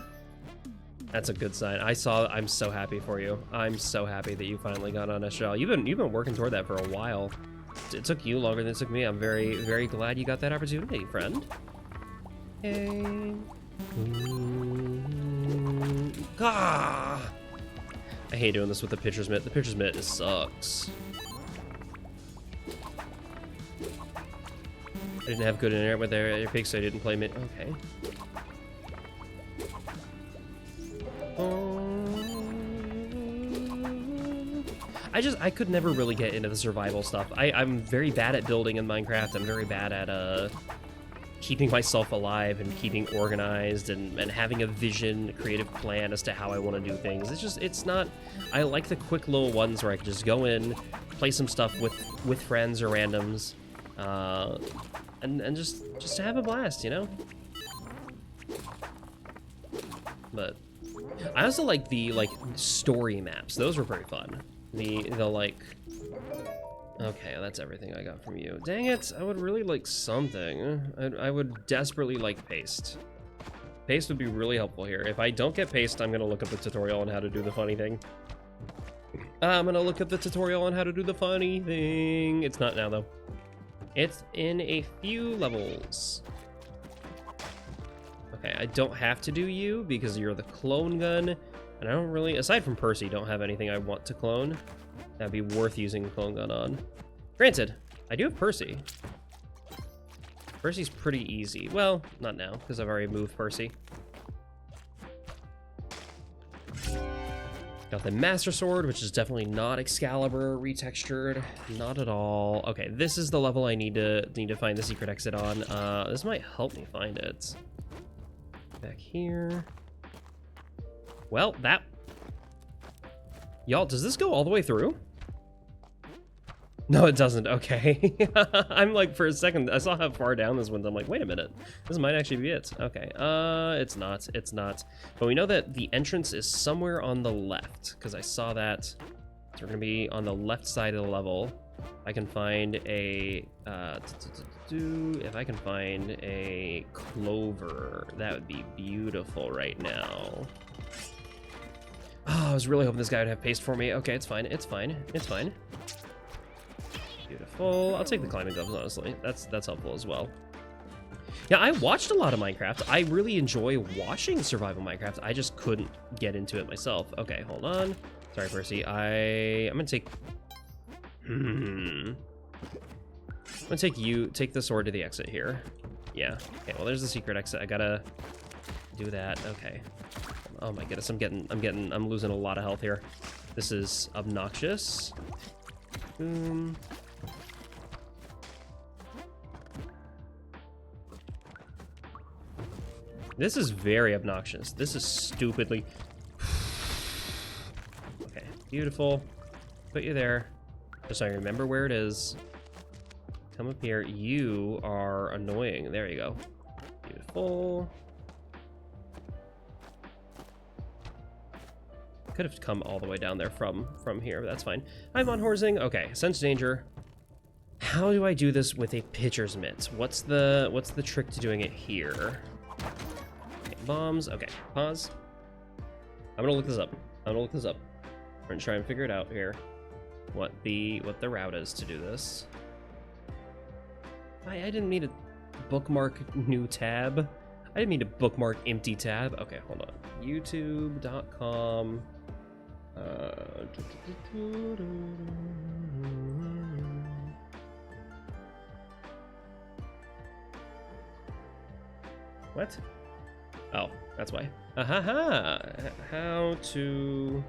That's a good sign. I'm so happy for you. I'm so happy that you finally got on SRL. You've been working toward that for a while. It took you longer than it took me. I'm very, very glad you got that opportunity, friend. Hey. Ah! I hate doing this with the pitcher's mitt. The pitcher's mitt sucks. I didn't have good internet with their pig, so I didn't play mitt. Okay. I could never really get into the survival stuff. I'm very bad at building in Minecraft. I'm very bad at keeping myself alive and keeping organized and having a vision, a creative plan as to how I want to do things. It's not, I like the quick little ones where I can just go in, play some stuff with friends or randoms, and just have a blast, you know? But I also like the story maps. Those were pretty fun. The okay, that's everything I got from you. Dang it, I would really like something. I would desperately like paste. Paste would be really helpful here. If I don't get paste, I'm gonna look up the tutorial on how to do the funny thing. I'm gonna look up the tutorial on how to do the funny thing. It's not now though. It's in a few levels. Okay, I don't have to do you because you're the clone gun. And I don't really, aside from Percy, don't have anything I want to clone. That'd be worth using the clone gun on. Granted, I do have Percy. Percy's pretty easy. Well, not now, because I've already moved Percy. Got the Master Sword, which is definitely not Excalibur retextured. Not at all. Okay, this is the level I need to find the secret exit on. This might help me find it. Back here. Well, that... Y'all, does this go all the way through? No, it doesn't. Okay. I'm like, for a second, I saw how far down this went. I'm like, wait a minute. This might actually be it. Okay. It's not. It's not. But we know that the entrance is somewhere on the left, because I saw that. So we're going to be on the left side of the level. I can find a... if I can find a clover, that would be beautiful right now. Oh, I was really hoping this guy would have paste for me. Okay, it's fine. It's fine. It's fine. Beautiful. I'll take the climbing gloves, honestly. That's helpful as well. Yeah, I watched a lot of Minecraft. I really enjoy watching survival Minecraft. I just couldn't get into it myself. Okay, hold on. Sorry, Percy. I'm gonna take... I'm gonna take the sword to the exit here. Yeah. Okay, well, there's the secret exit. I gotta do that. Okay. Oh my goodness, I'm losing a lot of health here. This is obnoxious. Boom. This is very obnoxious. This is stupidly... Okay, beautiful. Put you there. Just so I remember where it is. Come up here. You are annoying. There you go. Beautiful. Could have come all the way down there from here, but that's fine. I'm on horsing. Okay, sense danger. How do I do this with a pitcher's mitt? What's the trick to doing it here? Okay, bombs. Okay, pause. I'm gonna look this up. We're gonna try and figure it out here. What the route is to do this. I didn't mean to bookmark new tab. I didn't mean to bookmark empty tab. Okay, hold on. YouTube.com. What? Oh, that's why. How to...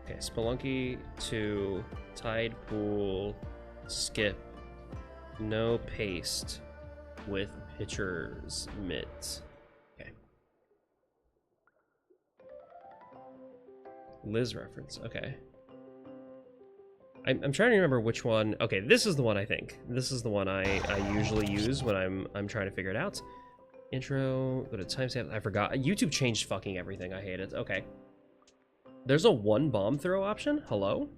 Okay, Spelunky to Tide Pool, skip, no paste with pitcher's mitt. Okay. Liz reference, okay. I'm trying to remember which one. Okay, this is the one I think. This is the one I usually use when I'm trying to figure it out. Intro, go to timestamp. I forgot. YouTube changed fucking everything. I hate it. Okay. There's a one bomb throw option? Hello?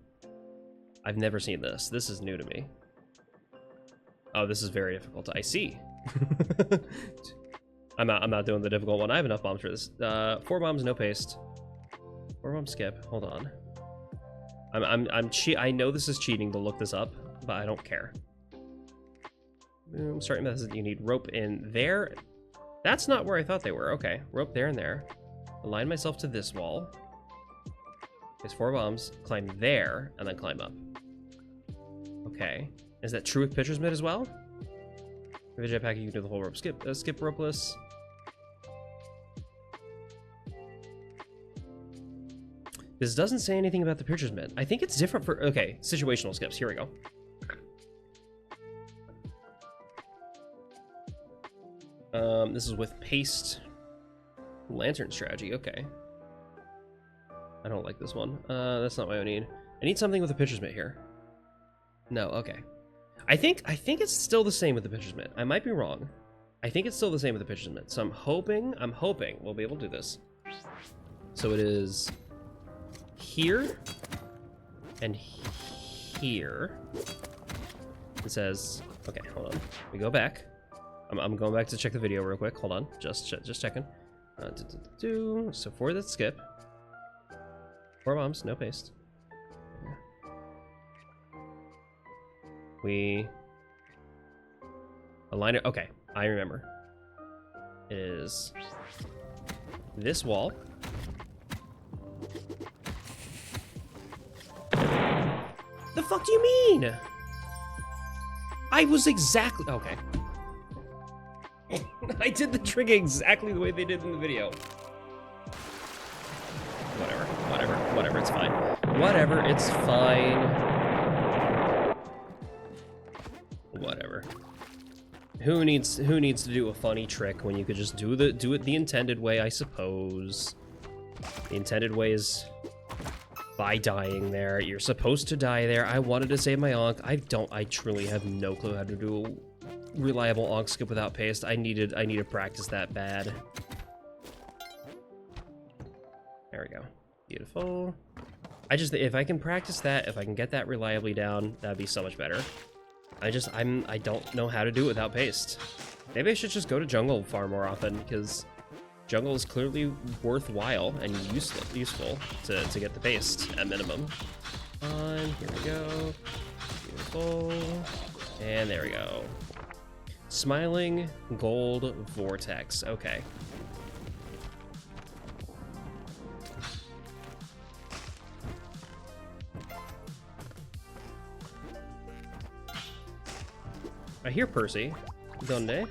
I've never seen this. This is new to me. Oh, this is very difficult. I see. I'm not doing the difficult one. I have enough bombs for this. 4 bombs, no paste. 4 bomb skip. Hold on. I know this is cheating to look this up, but I don't care. Boom. Starting method. You need rope in there. That's not where I thought they were. Okay, rope there and there. Align myself to this wall. There's 4 bombs. Climb there and then climb up. Okay. Is that true with pitcher's mitt as well? With a jetpack, you can do the whole rope. Skip ropeless. This doesn't say anything about the pitcher's mitt. I think it's different for... Okay, situational skips. Here we go. This is with paste lantern strategy. Okay. I don't like this one. That's not what I need. I need something with a pitcher's mitt here. No, okay. I think it's still the same with the pitcher's mitt. I might be wrong. I think it's still the same with the pitcher's mitt. So I'm hoping we'll be able to do this. So it is here and here. It says, okay, hold on. We go back. I'm going back to check the video real quick. Hold on, just checking. So for that skip, 4 bombs, no paste. We align it. Okay, I remember. It is this wall. The fuck do you mean? I was exactly okay. I did the trick exactly the way they did in the video. Whatever, it's fine. Whatever, it's fine. Whatever. Who needs to do a funny trick when you could just do it the intended way, I suppose. The intended way is by dying there. You're supposed to die there. I wanted to save my Onk. I truly have no clue how to do a reliable Onk skip without paste. I need to practice that bad. There we go. Beautiful. If I can practice that, if I can get that reliably down, that'd be so much better. I don't know how to do it without paste. Maybe I should just go to jungle far more often, because jungle is clearly worthwhile and useful to get the paste at minimum. Here we go. Beautiful. And there we go. Smiling gold vortex. Okay. I hear Percy. Donde?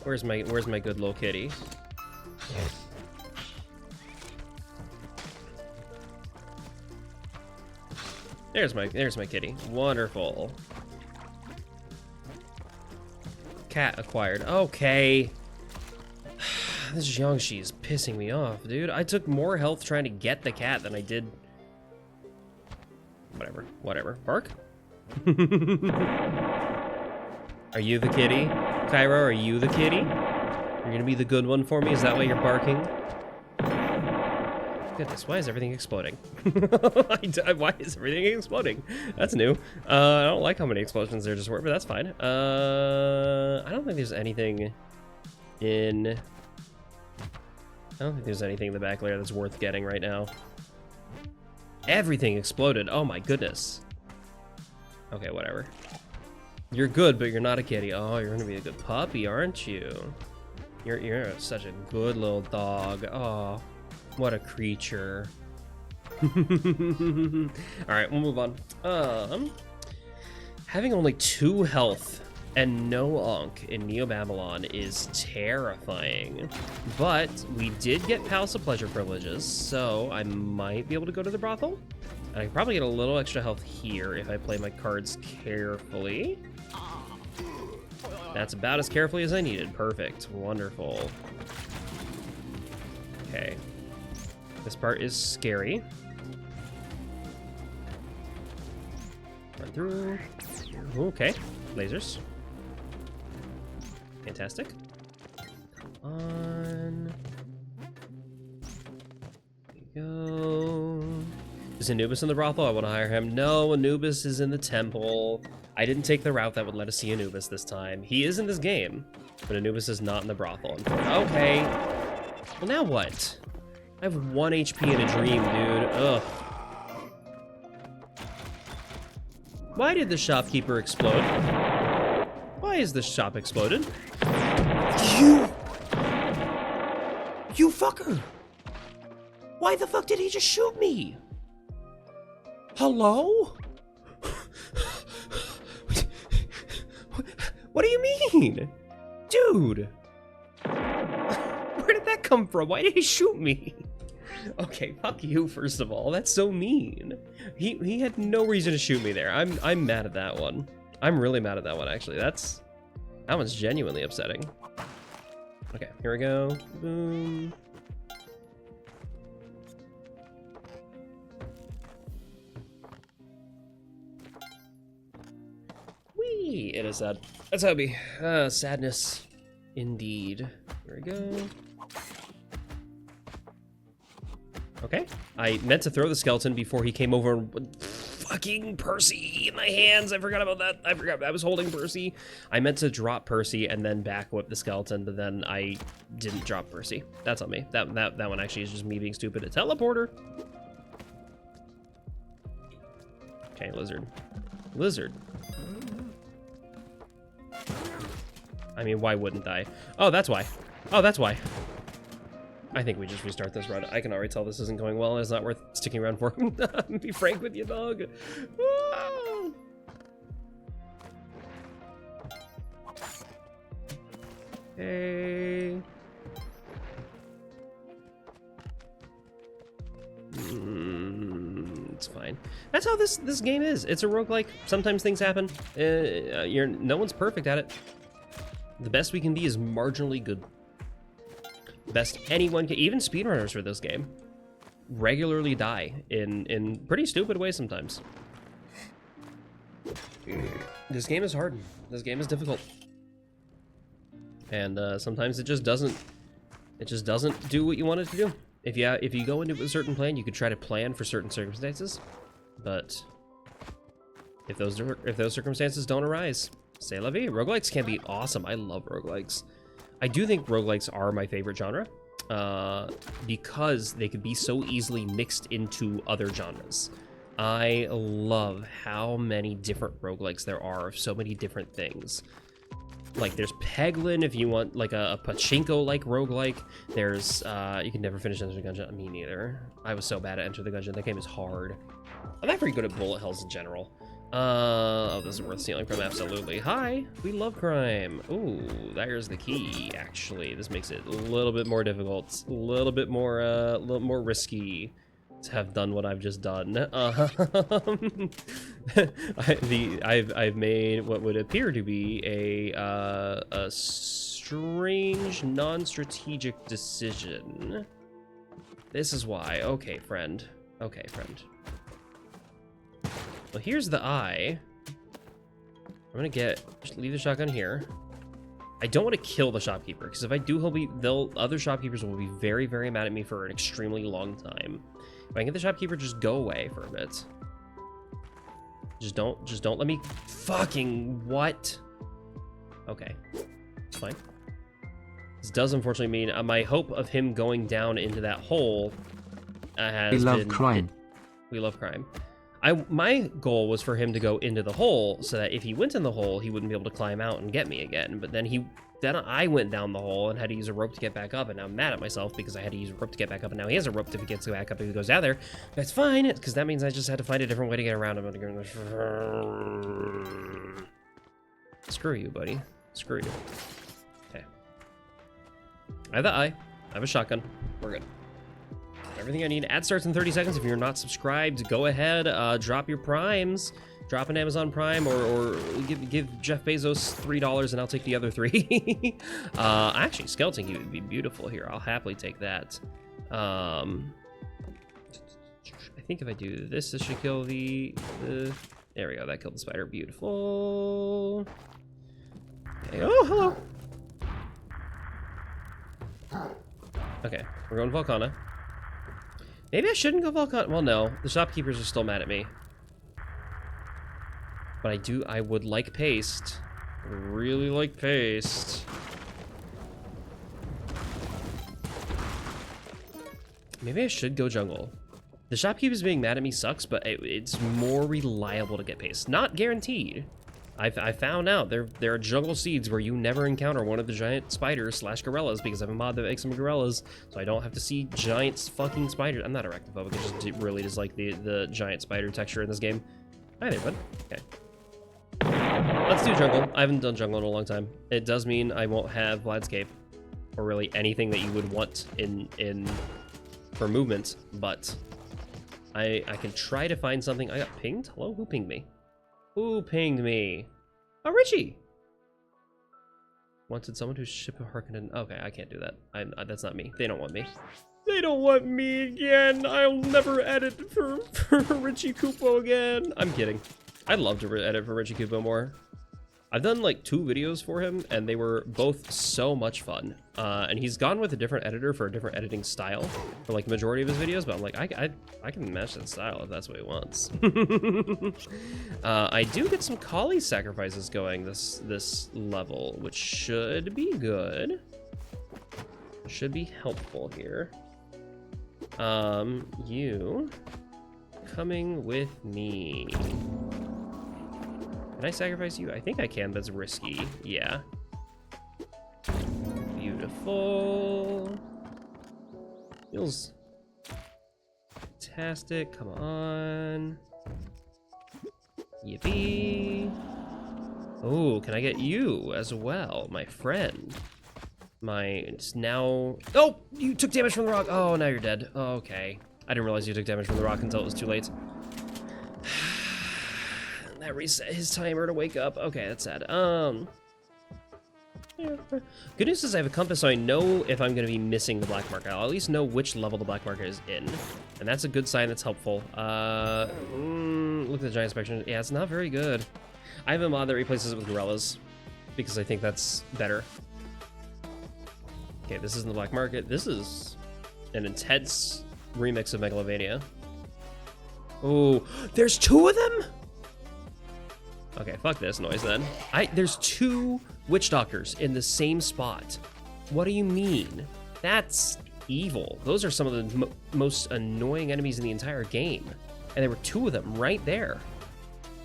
Where's my good little kitty? There's my kitty. Wonderful. Cat acquired. Okay. This Jiangxi is pissing me off, dude. I took more health trying to get the cat than I did. Whatever. Bark? Are you the kitty? Cairo, are you the kitty? You're gonna be the good one for me? Is that why you're barking? Goodness, why is everything exploding? Why is everything exploding? That's new. I don't like how many explosions there just were, but that's fine. I don't think there's anything in... I don't think there's anything in the back layer that's worth getting right now. Everything exploded. Oh my goodness. Okay, whatever. You're good, but you're not a kitty. Oh, you're gonna be a good puppy, aren't you? You're such a good little dog. Oh, what a creature. Alright, we'll move on. Having only 2 health and no Ankh in Neo Babylon is terrifying. But we did get Palace of Pleasure privileges, so I might be able to go to the brothel. And I can probably get a little extra health here if I play my cards carefully. That's about as carefully as I needed. Perfect. Wonderful. Okay. This part is scary. Run through. Okay. Lasers. Fantastic. Come on. There we go. Is Anubis in the brothel? I want to hire him. No, Anubis is in the temple. I didn't take the route that would let us see Anubis this time. He is in this game, but Anubis is not in the brothel. Okay. Well, now what? I have 1 HP in a dream, dude. Ugh. Why did the shopkeeper explode? Why is the shop exploded? You fucker! Why the fuck did he just shoot me? Hello? What do you mean? Dude! Where did that come from? Why did he shoot me? Okay, fuck you, first of all. That's so mean. He had no reason to shoot me there. I'm mad at that one. I'm really mad at that one, actually. That one's genuinely upsetting. Okay, here we go. Boom. Whee! It is sad. That's how it be. Sadness. Indeed. Here we go. Okay. I meant to throw the skeleton before he came over and fucking Percy in my hands. I forgot about that. I forgot I was holding Percy. I meant to drop Percy and then back whip the skeleton, but then I didn't drop Percy. That's on me. That one actually is just me being stupid. A teleporter. Okay, lizard. Lizard. I mean, why wouldn't I? Oh, that's why. Oh, that's why. I think we just restart this run. I can already tell this isn't going well, and it's not worth sticking around for. Be frank with you, dog. Ah! Hey. It's fine. That's how this game is. It's a roguelike. Sometimes things happen. No one's perfect at it. The best we can be is marginally good. Best anyone can, even speedrunners for this game, regularly die in pretty stupid ways sometimes. This game is hard. This game is difficult. And sometimes it just doesn't do what you want it to do. If you go into a certain plan, you could try to plan for certain circumstances, but if those circumstances don't arise, c'est la vie. Roguelikes can be awesome. I love roguelikes. I do think roguelikes are my favorite genre, because they could be so easily mixed into other genres. I love how many different roguelikes there are of so many different things. Like, there's Peglin if you want, like, a pachinko-like roguelike. There's, you can never finish Enter the Gungeon. Me neither. I was so bad at Enter the Gungeon. That game is hard. I'm not very good at bullet hells in general. Oh, this is worth stealing from, absolutely. Hi, we love crime. Ooh, there's the key, actually. This makes it a little bit more difficult, a little bit more risky to have done what I've just done. I've made what would appear to be a strange, non-strategic decision. This is why. Okay, friend. Okay, friend. Well, here's the eye. I'm gonna just leave the shotgun here. I don't want to kill the shopkeeper, because if I do, other shopkeepers will be very, very mad at me for an extremely long time. If I can get the shopkeeper just go away for a bit. Just don't let me fucking what? Okay, it's fine. This does unfortunately mean my hope of him going down into that hole has been... We love crime. We love crime. My goal was for him to go into the hole so that if he went in the hole, he wouldn't be able to climb out and get me again. But then he then I went down the hole and had to use a rope to get back up, and now I'm mad at myself because I had to use a rope to get back up, and now he has a rope to get back up if he goes down there. That's fine, because that means I just had to find a different way to get around him. Screw you, buddy. Screw you. Okay. I have the eye. I have a shotgun. We're good. Everything I need. Ad starts in 30 seconds. If you're not subscribed, go ahead, drop your primes. Drop an Amazon Prime or give Jeff Bezos $3 and I'll take the other 3. Actually, Skeleton Key would be beautiful here. I'll happily take that. I think if I do this, this should kill the there we go. That killed the spider. Beautiful. Okay. Oh, hello. Okay, we're going Volcana. Maybe I shouldn't go Volcana. Well, no. The shopkeepers are still mad at me. But I would like paste. Really like paste. Maybe I should go jungle. The shopkeepers being mad at me sucks, but it's more reliable to get paste. Not guaranteed. I found out there are jungle seeds where you never encounter one of the giant spiders / gorillas because I have a mod that makes them gorillas, so I don't have to see giant fucking spiders. I'm not arachnophobic, I just really dislike the giant spider texture in this game. Hi there, bud. Okay. Let's do jungle. I haven't done jungle in a long time. It does mean I won't have Vlad's Cape, or really anything that you would want in for movement, but I can try to find something. I got pinged? Hello? Who pinged me? Who pinged me? Oh, Richie! Wanted someone who ship a Harkonnen. Okay, I can't do that. That's not me. They don't want me. They don't want me again. I'll never edit for Richie Kupo again. I'm kidding. I'd love to edit for Richie Kupo more. I've done like 2 videos for him, and they were both so much fun. And he's gone with a different editor for a different editing style for like the majority of his videos, but I'm like, I can match that style if that's what he wants. I do get some collie sacrifices going this level, which should be good. Should be helpful here. You coming with me. Can I sacrifice you? I think I can, but it's risky. Yeah. Beautiful. Feels fantastic. Come on. Yippee. Oh, can I get you as well, my friend? It's now... Oh, you took damage from the rock. Oh, now you're dead. Oh, okay. I didn't realize you took damage from the rock until it was too late. That reset his timer to wake up. Okay, that's sad. Good news is I have a compass, so I know if I'm going to be missing the black market. I'll at least know which level the black market is in, and that's a good sign. That's helpful. Look at the giant spectrum. Yeah, it's not very good. I have a mod that replaces it with gorillas because I think that's better. Okay, this isn't the black market. This is an intense remix of Megalovania. Oh, there's 2 of them? Okay, fuck this noise then. There's 2 witch doctors in the same spot. What do you mean? That's evil. Those are some of the most annoying enemies in the entire game. And there were 2 of them right there.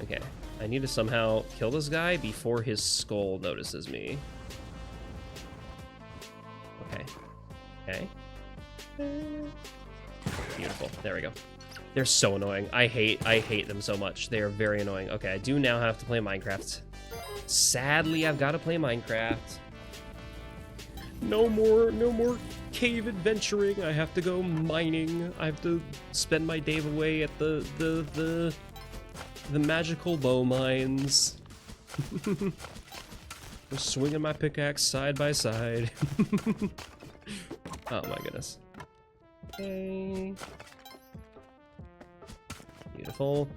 Okay, I need to somehow kill this guy before his skull notices me. Okay. Okay. Beautiful. There we go. They're so annoying. I hate them so much. They are very annoying. Okay, I do now have to play Minecraft. Sadly, I've got to play Minecraft. No more cave adventuring. I have to go mining. I have to spend my day away at the magical bow mines. I'm swinging my pickaxe side by side. Oh my goodness. Okay. Beautiful.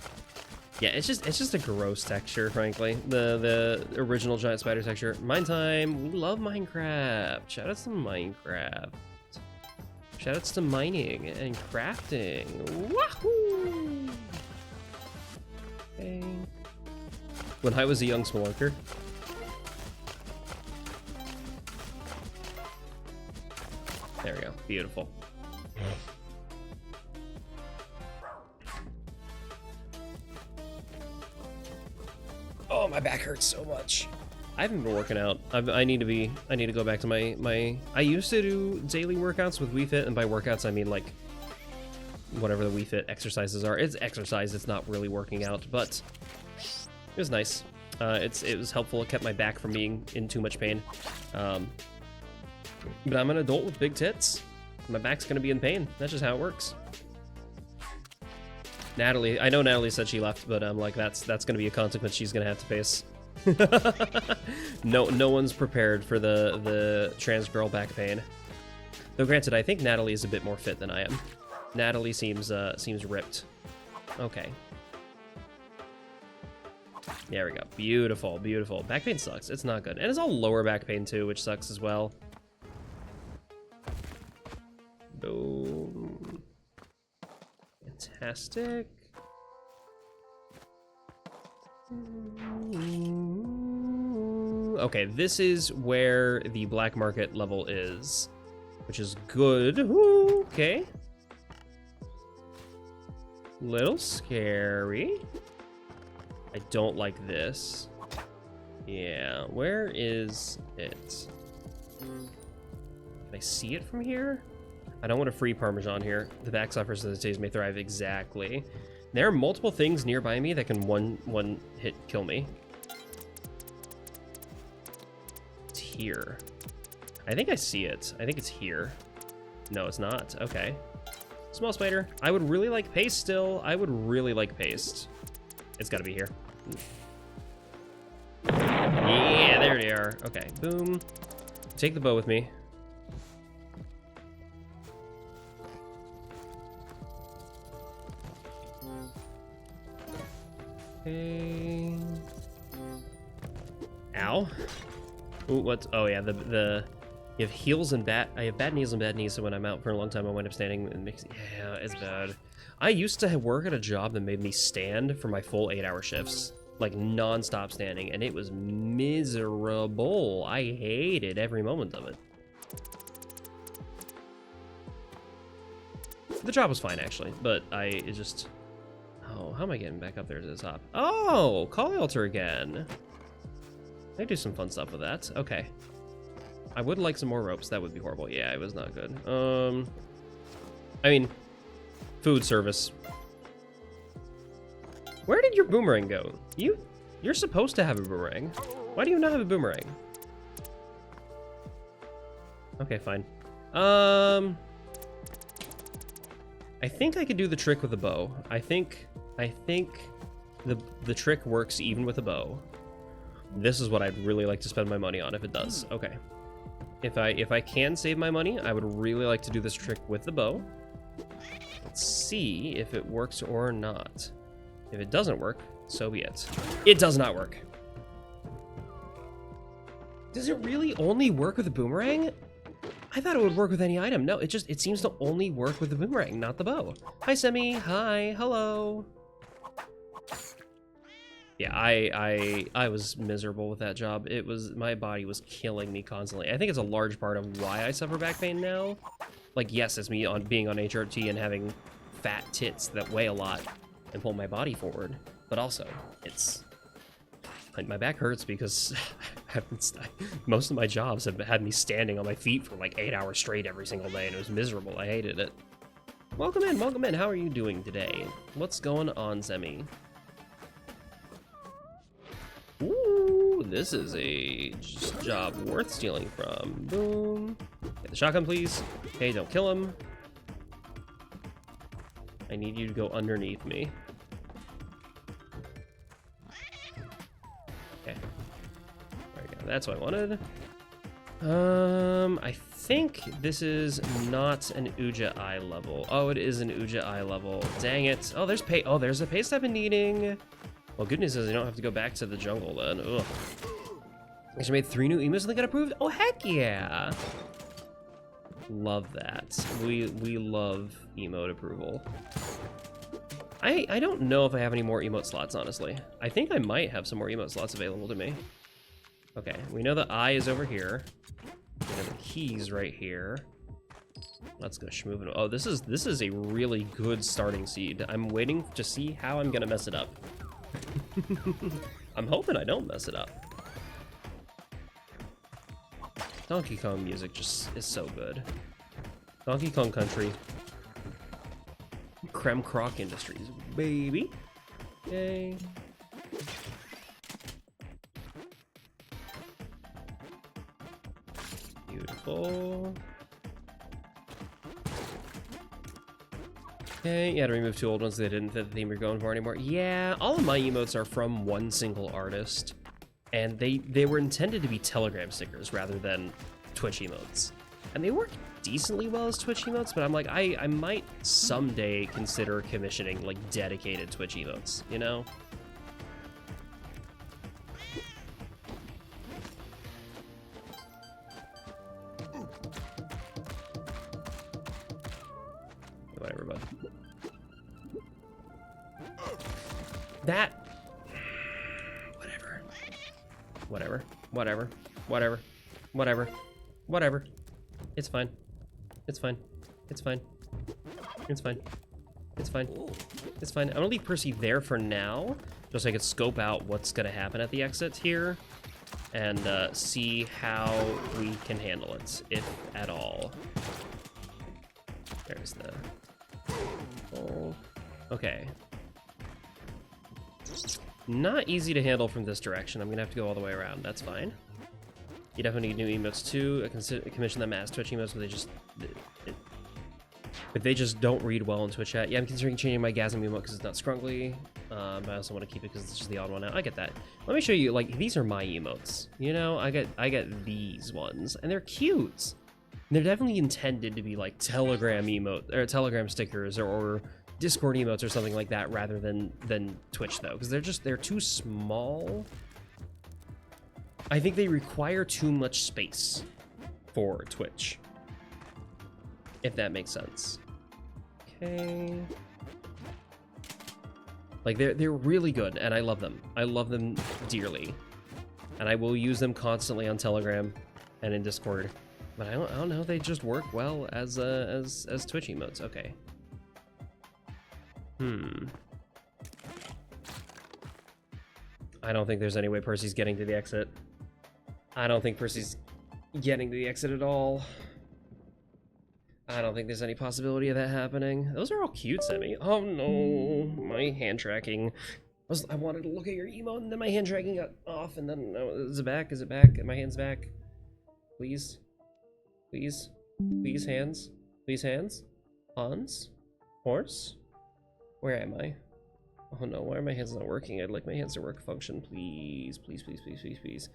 Yeah, it's just a gross texture, frankly. The original giant spider texture. Mine time. We love Minecraft. Shoutouts to Minecraft. Shoutouts to mining and crafting. Wahoo! Okay. When I was a young spelunker. There we go. Beautiful. Oh, my back hurts so much. I haven't been working out. I need to go back to my I used to do daily workouts with Wii Fit, and by workouts I mean like whatever the Wii Fit exercises are. It's exercise, it's not really working out, but it was nice. It was helpful. It kept my back from being in too much pain. But I'm an adult with big tits. My back's gonna be in pain. That's just how it works. Natalie, I know Natalie said she left, but I'm like, that's gonna be a consequence she's gonna have to face. No one's prepared for the trans girl back pain. Though granted, I think Natalie is a bit more fit than I am. Natalie seems ripped. Okay. There we go. Beautiful, beautiful. Back pain sucks. It's not good. And it's all lower back pain too, which sucks as well. Boom. Fantastic. Okay, this is where the black market level is, which is good. Ooh, okay. Little scary. I don't like this. Yeah, where is it? Can I see it from here? I don't want a free Parmesan here. The back suffers and the taste may thrive. Exactly. There are multiple things nearby me that can one hit kill me. It's here. I think I see it. I think it's here. No, it's not. Okay. Small spider. I would really like paste still. I would really like paste. It's gotta be here. Yeah, there they are. Okay, boom. Take the bow with me. Okay. Ow. Ooh, what's... Oh, yeah, the... You have heels and I have bad knees, so when I'm out for a long time, I wind up standing and makes... Yeah, it's bad. I used to work at a job that made me stand for my full 8-hour shifts. Like, non-stop standing, and it was miserable. I hated every moment of it. The job was fine, actually, but it just... Oh, how am I getting back up there to the top? Oh, call altar again. I do some fun stuff with that. Okay. I would like some more ropes. That would be horrible. Yeah, it was not good. I mean, food service. Where did your boomerang go? You're supposed to have a boomerang. Why do you not have a boomerang? Okay, fine. I think I could do the trick with a bow. I think the trick works even with a bow. This is what I'd really like to spend my money on if it does. Okay. If I can save my money, I would really like to do this trick with the bow. Let's see if it works or not. If it doesn't work, so be it. It does not work. Does it really only work with a boomerang? I thought it would work with any item. No, it seems to only work with the boomerang, not the bow. Hi, Semi. Hi. Hello. Yeah, I was miserable with that job. My body was killing me constantly. I think it's a large part of why I suffer back pain now. Like, yes, it's me being on HRT and having fat tits that weigh a lot and pull my body forward, but also it's like my back hurts because most of my jobs have had me standing on my feet for like 8 hours straight every single day, and it was miserable. I hated it. Welcome in, welcome in. How are you doing today? What's going on, Semi? Ooh, this is a job worth stealing from. Boom. Get the shotgun, please. Okay, don't kill him. I need you to go underneath me. Okay. There we go. That's what I wanted. I think this is not an Uja Eye level. Oh, it is an Uja Eye level. Dang it. Oh, there's a paste I've been needing. Well, good news is I don't have to go back to the jungle then. Ugh. Actually made 3 new emos and they got approved. Oh, heck yeah. Love that. We love emote approval. I don't know if I have any more emote slots, honestly. I think I might have some more emote slots available to me. Okay, we know the eye is over here. We know the key's right here. Let's go schmoove it. Oh, this is a really good starting seed. I'm waiting to see how I'm gonna mess it up. I'm hoping I don't mess it up. Donkey Kong music just is so good. Donkey Kong Country. Creme Croc Industries, baby. Yay. Beautiful. Okay, you had to remove 2 old ones that didn't fit the theme you're going for anymore. Yeah, all of my emotes are from one single artist, and they were intended to be Telegram stickers rather than Twitch emotes. And they work decently well as Twitch emotes, but I'm like, I might someday consider commissioning like dedicated Twitch emotes, you know? Whatever, bud. That. Whatever. It's fine. It's fine. It's fine. It's fine. It's fine. It's fine. I'm gonna leave Percy there for now, just so I can scope out what's gonna happen at the exit here, and see how we can handle it, if at all. There's the... Oh. Okay. Not easy to handle from this direction. I'm gonna have to go all the way around. That's fine. You definitely need new emotes too. I commission them as Twitch emotes, but they just don't read well in Twitch chat. Yeah, I'm considering changing my Gasm emote because it's not scrunkly, but I also want to keep it because it's just the odd one out. I get that. Let me show you. Like, these are my emotes. You know, I get these ones, and they're cute. They're definitely intended to be like Telegram emote or Telegram stickers or Discord emotes or something like that, rather than Twitch though, because they're too small. I think they require too much space for Twitch, if that makes sense. Okay. Like, they're really good, and I love them. I love them dearly, and I will use them constantly on Telegram and in Discord. But I don't know. They just work well as Twitch emotes. Okay. I don't think there's any way Percy's getting to the exit. I don't think Percy's getting to the exit at all. I don't think there's any possibility of that happening. Those are all cute, Sammy. Oh no, my hand tracking. I wanted to look at your emote, and then my hand tracking got off, and then, oh, is it back? Is it back? My hand's back. Please. Please. Please, hands. Please, hands. Hans? Horse? Where am I? Oh no, why are my hands not working? I'd like my hands to work function, please. Please, please, please, please, please.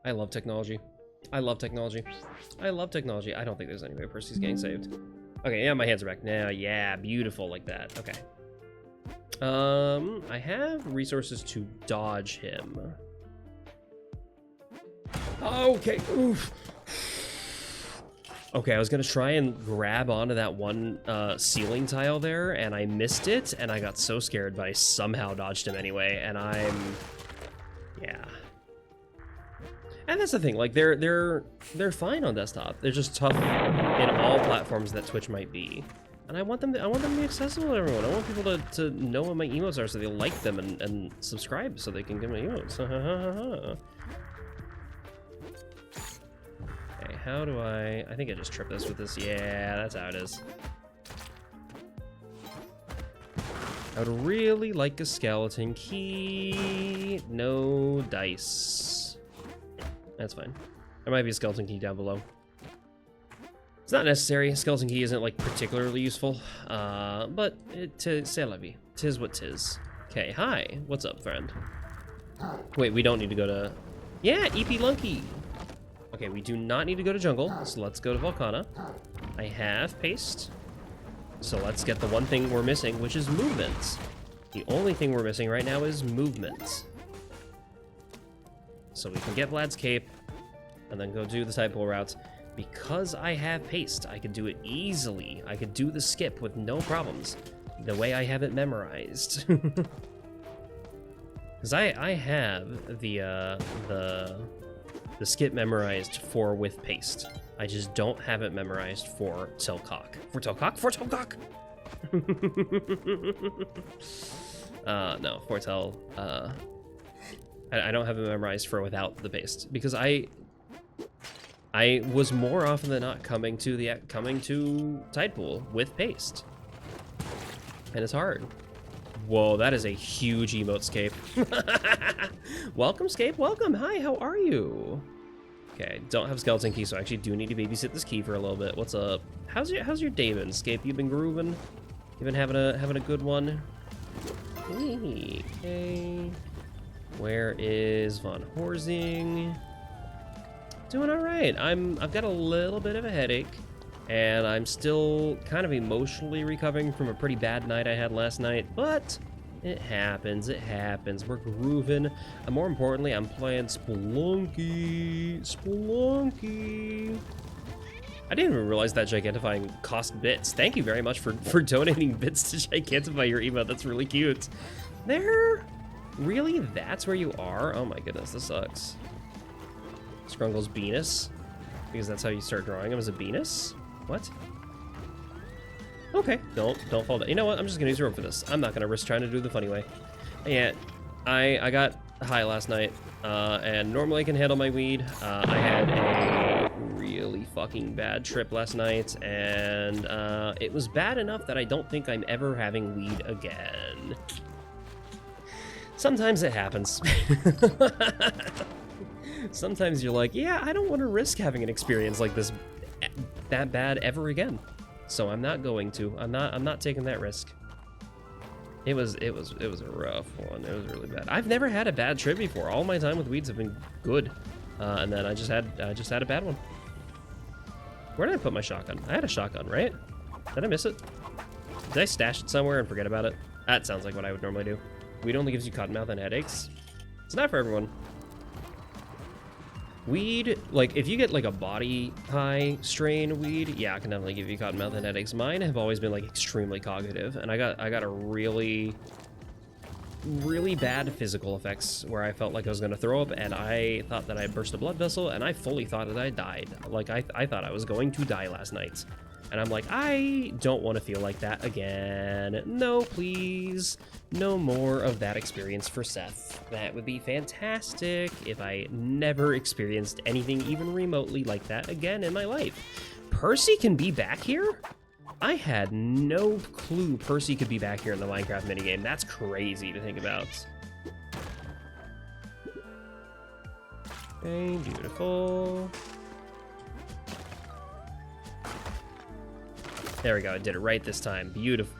I love technology. I love technology. I love technology. I don't think there's any way Percy's getting saved. Okay, yeah, my hands are back now. Yeah, beautiful like that. Okay. I have resources to dodge him. Okay, oof. Okay, I was gonna try and grab onto that one ceiling tile there, and I missed it, and I got so scared, but I somehow dodged him anyway, and yeah. And that's the thing, like, they're fine on desktop. They're just tough in all platforms that Twitch might be. And I want them to be accessible to everyone. I want people to know what my emotes are so they like them and subscribe so they can get my emotes. Okay, how do I think I just tripped this with this. Yeah, that's how it is. I would really like a skeleton key. No dice. That's fine. There might be a skeleton key down below. It's not necessary. Skeleton key isn't like particularly useful, but c'est la vie. Tis what tis. Okay, hi. What's up, friend? Wait, we don't need to go to... Yeah, Spelunky. Okay, we do not need to go to jungle, so let's go to Volcana. I have paste, so let's get the one thing we're missing, which is movement. The only thing we're missing right now is movement. So we can get Vlad's cape, and then go do the side pull routes. Because I have paste, I could do it easily. I could do the skip with no problems, the way I have it memorized. Because I have the skip memorized for with paste. I just don't have it memorized for Tilcock. For Tilcock? For Tilcock! No, for I don't have it memorized for without the paste, because I was more often than not coming to Tide Pool with paste, and it's hard. Whoa, that is a huge emote, Scape. Welcome, Scape. Welcome. Hi, how are you? Okay, don't have skeleton key, so I actually do need to babysit this key for a little bit. What's up? How's your day been, Scape? You been grooving? You been having a good one? Okay. Where is Von Horsing? Doing all right. I've got a little bit of a headache, and I'm still kind of emotionally recovering from a pretty bad night I had last night, but it happens. It happens. We're grooving. And more importantly, I'm playing Spelunky. Spelunky. I didn't even realize that Gigantifying cost bits. Thank you very much for donating bits to Gigantify your emote. That's really cute. There? Really? That's where you are? Oh my goodness, this sucks. Scrungle's Venus. Because that's how you start drawing him, as a Venus? What? Okay, don't fall down. You know what? I'm just gonna use room for this. I'm not gonna risk trying to do the funny way. Yeah, I got high last night, and normally I can handle my weed. I had a really fucking bad trip last night, and it was bad enough that I don't think I'm ever having weed again. Sometimes it happens. Sometimes you're like, yeah, I don't want to risk having an experience like this that bad ever again. So I'm not going to. I'm not taking that risk. It was a rough one. It was really bad. I've never had a bad trip before. All my time with weeds have been good. And then I just had a bad one. Where did I put my shotgun? I had a shotgun, right? Did I miss it? Did I stash it somewhere and forget about it? That sounds like what I would normally do. Weed only gives you cottonmouth and headaches. It's not for everyone. Weed, like, if you get, like, a body high strain weed, yeah, it can definitely give you cottonmouth and headaches. Mine have always been, like, extremely cognitive, and I got a really bad physical effects where I felt like I was going to throw up, and I thought that I burst a blood vessel, and I fully thought that I died. Like, I thought I was going to die last night. And I'm like, I don't want to feel like that again. No, please. No more of that experience for Seth. That would be fantastic if I never experienced anything even remotely like that again in my life. Percy can be back here? I had no clue Percy could be back here in the Minecraft minigame. That's crazy to think about. Okay, beautiful. There we go, I did it right this time. Beautiful.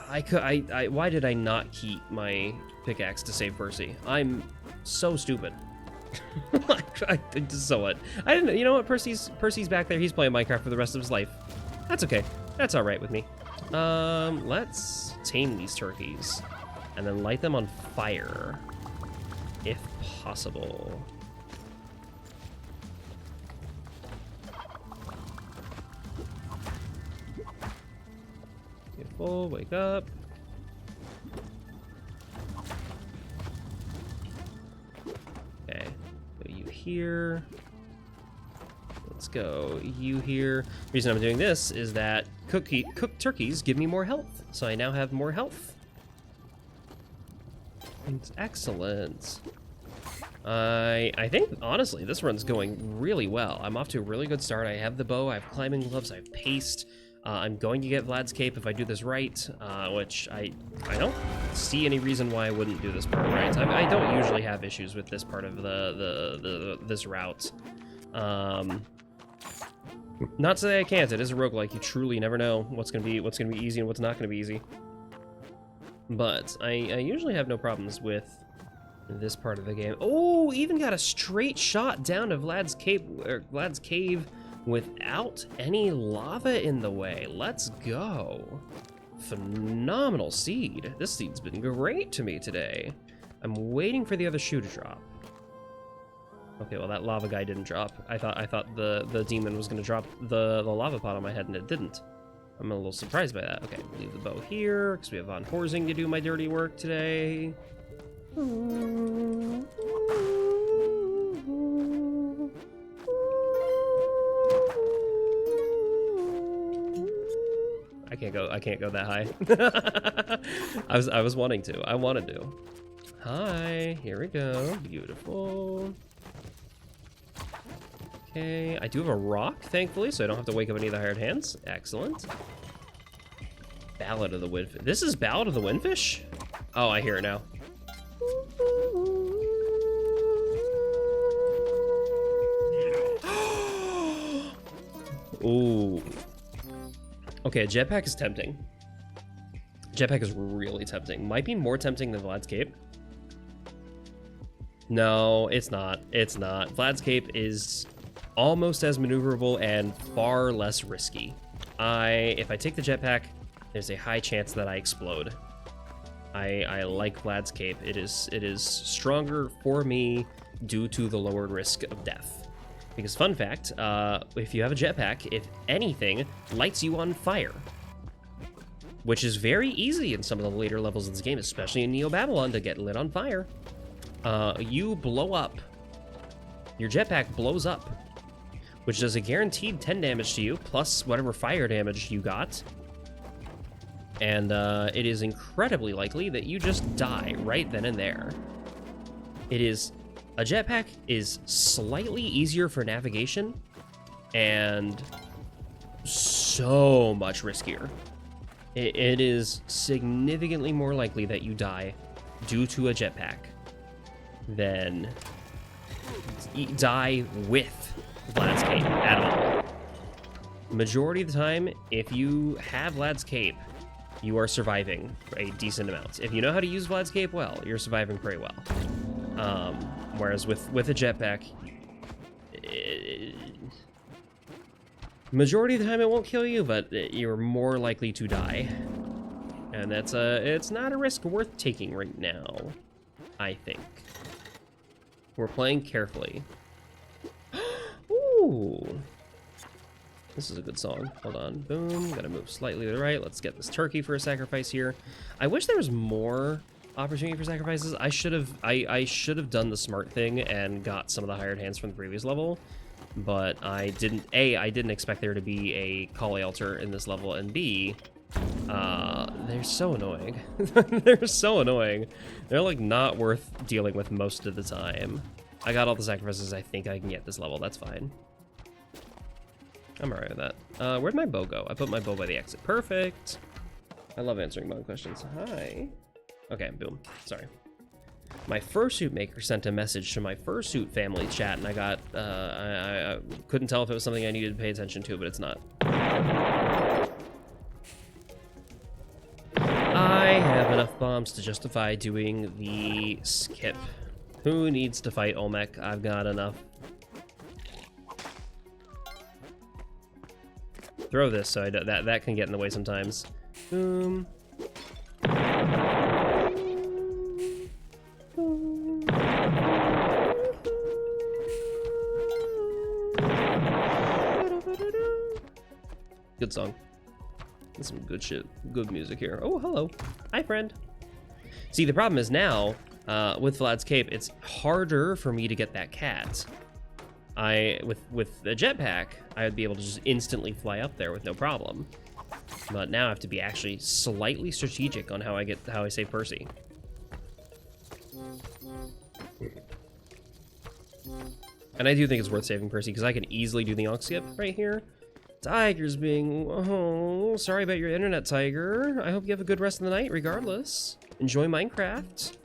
Why did I not keep my pickaxe to save Percy? I'm so stupid. So what? I didn't, you know what, Percy's back there, he's playing Minecraft for the rest of his life. That's okay, that's all right with me. Let's tame these turkeys and then light them on fire, if possible. Beautiful, wake up. Okay, put you here. Let's go you here. The reason I'm doing this is that cooked turkeys give me more health, so I now have more health. It's excellent. I think, honestly, this run's going really well. I'm off to a really good start. I have the bow, I have climbing gloves, I have paste. I'm going to get Vlad's cape if I do this right, which I don't see any reason why I wouldn't do this part right. I don't usually have issues with this part of this route. Not to say I can't. It is a roguelike. You truly never know what's gonna be easy and what's not gonna be easy. But I usually have no problems with this part of the game. Oh, even got a straight shot down to Vlad's cave without any lava in the way. Let's go. Phenomenal seed. This seed's been great to me today. I'm waiting for the other shoe to drop. Okay, well, that lava guy didn't drop. I thought the demon was gonna drop the lava pot on my head, and it didn't. I'm a little surprised by that. Okay, leave the bow here, because we have Von Horsing to do my dirty work today. I can't go that high. I was wanting to. I wanted to. Hi, here we go. Beautiful. Okay, I do have a rock, thankfully, so I don't have to wake up any of the hired hands. Excellent. Ballad of the Windfish. This is Ballad of the Windfish? Oh, I hear it now. Ooh. Okay, a jetpack is tempting. Jetpack is really tempting. Might be more tempting than Vlad's Cape. No, it's not. It's not. Vlad's Cape is almost as maneuverable and far less risky. If I take the jetpack, there's a high chance that I explode. I like Vlad's Cape. It is stronger for me due to the lower risk of death. Because fun fact, if you have a jetpack, if anything, lights you on fire. Which is very easy in some of the later levels of this game, especially in Neo Babylon, to get lit on fire. You blow up. Your jetpack blows up, which does a guaranteed 10 damage to you, plus whatever fire damage you got. And it is incredibly likely that you just die right then and there. A jetpack is slightly easier for navigation and so much riskier. It is significantly more likely that you die due to a jetpack than die with Vlad's Cape at all. Majority of the time, if you have Vlad's Cape, you are surviving a decent amount. If you know how to use Vlad's Cape well, you're surviving pretty well. Whereas with a jetpack, majority of the time it won't kill you, but you're more likely to die. And it's not a risk worth taking right now, I think. We're playing carefully. Ooh. This is a good song. Hold on. Boom. Gotta move slightly to the right. Let's get this turkey for a sacrifice here. I wish there was more opportunity for sacrifices. I should have done the smart thing and got some of the hired hands from the previous level, but I didn't. A, I didn't expect there to be a Kali altar in this level, and B, they're so annoying. They're so annoying. They're like not worth dealing with most of the time. I got all the sacrifices I think I can get this level. That's fine. I'm alright with that. Where'd my bow go? I put my bow by the exit. Perfect. I love answering bug questions. Hi. Okay, boom. Sorry. My fursuit maker sent a message to my fursuit family chat, and I got, I couldn't tell if it was something I needed to pay attention to, but it's not. I have enough bombs to justify doing the skip. Who needs to fight Olmec? I've got enough. Throw this so that can get in the way sometimes. Boom. Good song. That's some good shit. Good music here. Oh, hello. Hi, friend. See, the problem is now, with Vlad's Cape, it's harder for me to get that cat. With the jetpack, I would be able to just instantly fly up there with no problem. But now I have to be actually slightly strategic on how I save Percy. And I do think it's worth saving Percy because I can easily do the Onk skip right here. Tiger's being... Oh, sorry about your internet, Tiger. I hope you have a good rest of the night regardless. Enjoy Minecraft.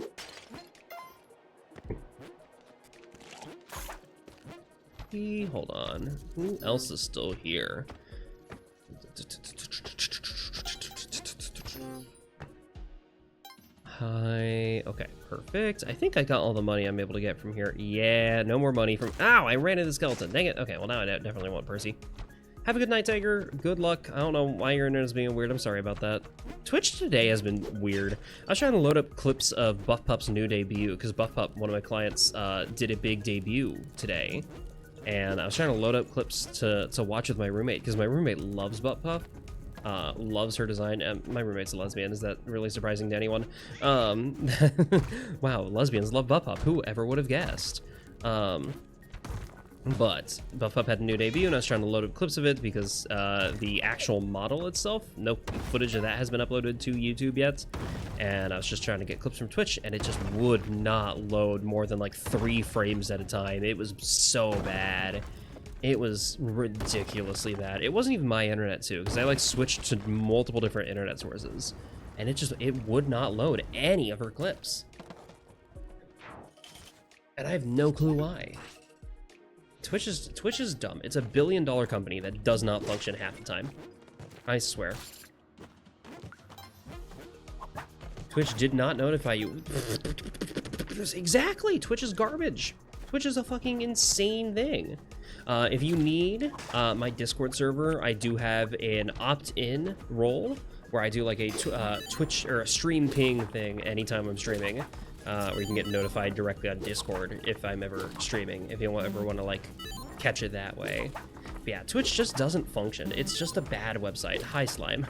Hold on. Who else is still here? Hi. Okay, perfect. I think I got all the money I'm able to get from here. Yeah, no more money from... Ow, I ran into the skeleton. Dang it. Okay, well now I definitely want Percy. Have a good night, Tiger. Good luck. I don't know why your internet is being weird. I'm sorry about that. Twitch today has been weird. I was trying to load up clips of Buff Pup's new debut, because Buff Pup, one of my clients, did a big debut today. And I was trying to load up clips to watch with my roommate, because my roommate loves Buff Pup. Loves her design. My roommate's a lesbian. Is that really surprising to anyone? Wow, lesbians love Buff Pup. Who ever would have guessed? But Buff Up had a new debut, and I was trying to load up clips of it because the actual model itself, no footage of that has been uploaded to YouTube yet. And I was just trying to get clips from Twitch, and it just would not load more than like 3 frames at a time. It was so bad. It was ridiculously bad. It wasn't even my internet too, because I like switched to multiple different internet sources, and it would not load any of her clips. And I have no clue why. Twitch is dumb. It's a $1 billion company that does not function half the time. I swear. Twitch did not notify you. Exactly! Twitch is garbage. Twitch is a fucking insane thing. If you need my Discord server, I do have an opt-in role where I do like a Twitch or a stream ping thing anytime I'm streaming, where you can get notified directly on Discord if I'm ever streaming, if you ever want to like catch it that way. But yeah, Twitch just doesn't function. It's just a bad website. Hi, Slime.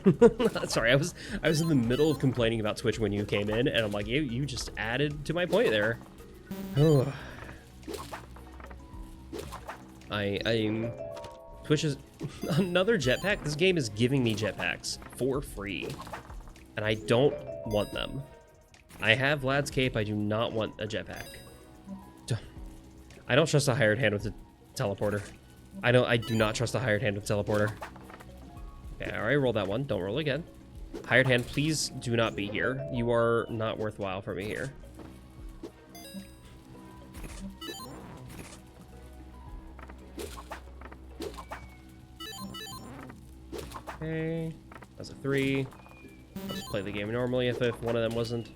Sorry, I was in the middle of complaining about Twitch when you came in, and I'm like, you just added to my point there. Oh. Twitch is another jetpack. This game is giving me jetpacks for free, and I don't want them. I have Vlad's cape. I do not want a jetpack. I don't trust a hired hand with a teleporter. I do not trust a hired hand with a teleporter. Okay, all right, roll that one. Don't roll again. Hired hand, please do not be here. You are not worthwhile for me here. Okay, that's a 3. I'll just play the game normally if one of them wasn't.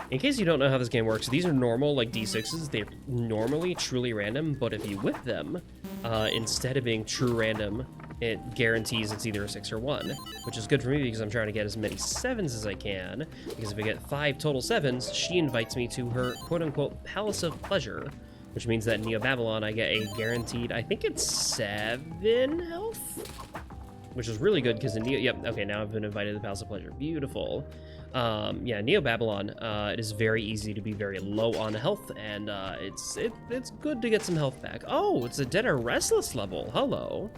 In case you don't know how this game works, these are normal, like, D6s. They're normally truly random, but if you whip them, instead of being true random, it guarantees it's either a 6 or 1, which is good for me because I'm trying to get as many 7s as I can, because if I get 5 total 7s, she invites me to her quote-unquote Palace of Pleasure, which means that in Neo Babylon, I get a guaranteed, I think it's 7 health? Which is really good because in Neo, yep, okay, now I've been invited to the Palace of Pleasure. Beautiful. Yeah, Neo Babylon, it is very easy to be very low on health, and it's good to get some health back. Oh, it's a Dead or Restless level. Hello.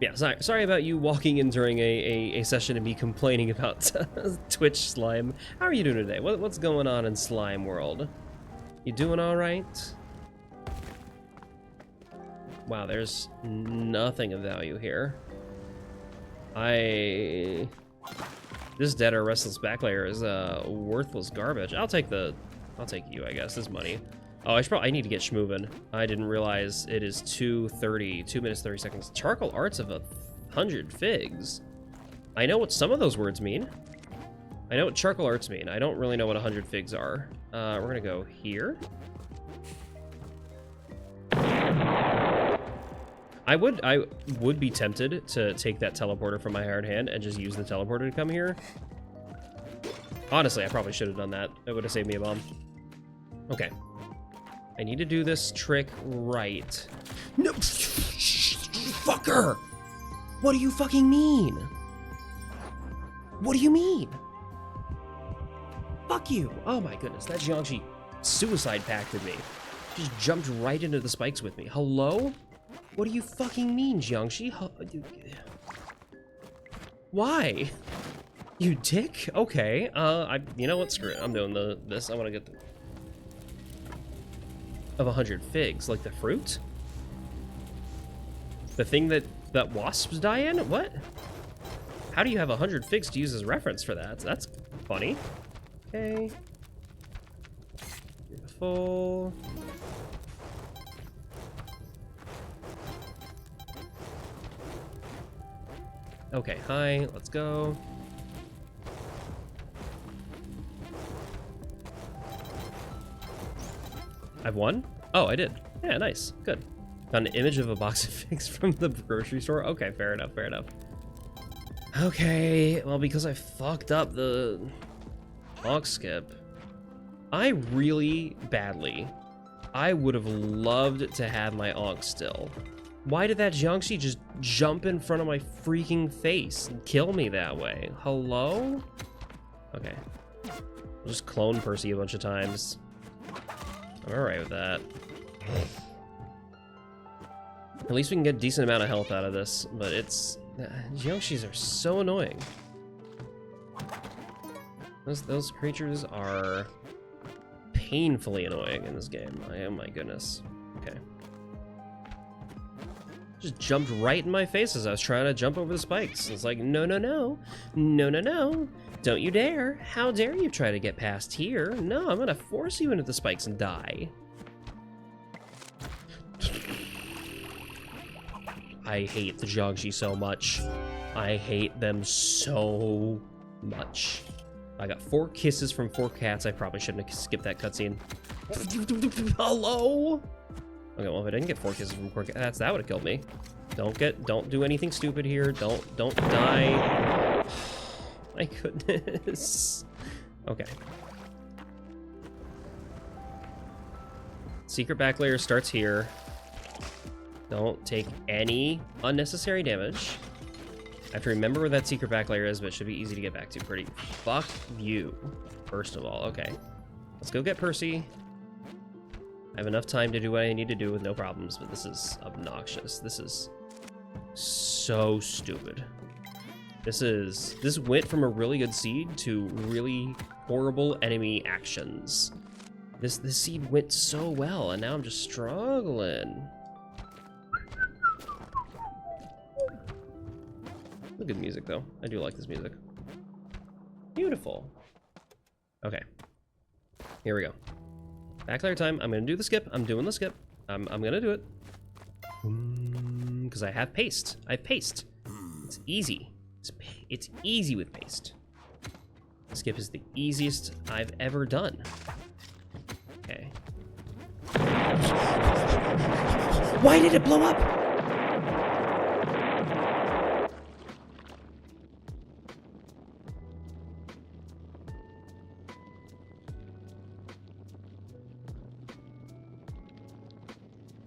Yeah, sorry about you walking in during a session and me complaining about Twitch Slime. How are you doing today? What's going on in Slime World? You doing all right? Wow, there's nothing of value here. This Dead or Restless back layer is worthless garbage. I'll take you, I guess. This is money. Oh, I need to get schmovin'. I didn't realize it is 2:30, 2 minutes 30 seconds. Charcoal Arts of 100 figs. I know what some of those words mean. I know what charcoal arts mean. I don't really know what 100 figs are. We're gonna go here. I would be tempted to take that teleporter from my hired hand and just use the teleporter to come here. Honestly, I probably should have done that. It would have saved me a bomb. Okay. I need to do this trick right. No, fucker! What do you fucking mean? What do you mean? Fuck you! Oh my goodness, that Jiangxi suicide pacted me. Just jumped right into the spikes with me. Hello? What do you fucking mean, Jiangxi? Why? You dick? Okay. You know what? Screw it. I'm doing this. I want to get of 100 figs, like the fruit. The thing that wasps die in. What? How do you have 100 figs to use as reference for that? That's funny. Okay. Beautiful. Okay, hi, let's go. I've won? Oh, I did. Yeah, nice. Good. Got an image of a box of figs from the grocery store. Okay, fair enough, fair enough. Okay, well, because I fucked up the box skip, I really badly, I would have loved to have my Onk still. Why did that Jiangxi just jump in front of my freaking face and kill me that way? Hello? Okay. I'll just clone Percy a bunch of times. I'm alright with that. At least we can get a decent amount of health out of this, but it's... Yoshis are so annoying. Those creatures are painfully annoying in this game. Oh my goodness. Okay. Just jumped right in my face as I was trying to jump over the spikes. It's like, no, no, no. No, no, no. Don't you dare. How dare you try to get past here? No, I'm gonna force you into the spikes and die. I hate the Jiangshi so much. I hate them so much. I got 4 kisses from 4 cats. I probably shouldn't have skipped that cutscene. Hello? Okay, well, if I didn't get 4 kisses from 4 cats, that would have killed me. Don't do anything stupid here. Don't die. My goodness. Okay. Secret back layer starts here. Don't take any unnecessary damage. I have to remember where that secret back layer is, but it should be easy to get back to. Pretty. Fuck you, first of all. Okay. Let's go get Percy. I have enough time to do what I need to do with no problems, but this is obnoxious. This is so stupid. This went from a really good seed to really horrible enemy actions. This seed went so well, and now I'm just struggling. Good music, though. I do like this music. Beautiful. Okay. Here we go. Back layer time. I'm gonna do the skip. I'm doing the skip. I'm gonna do it. Because I have paste. I have paste. It's easy. It's easy with paste. Skip is the easiest I've ever done. Okay. Why did it blow up?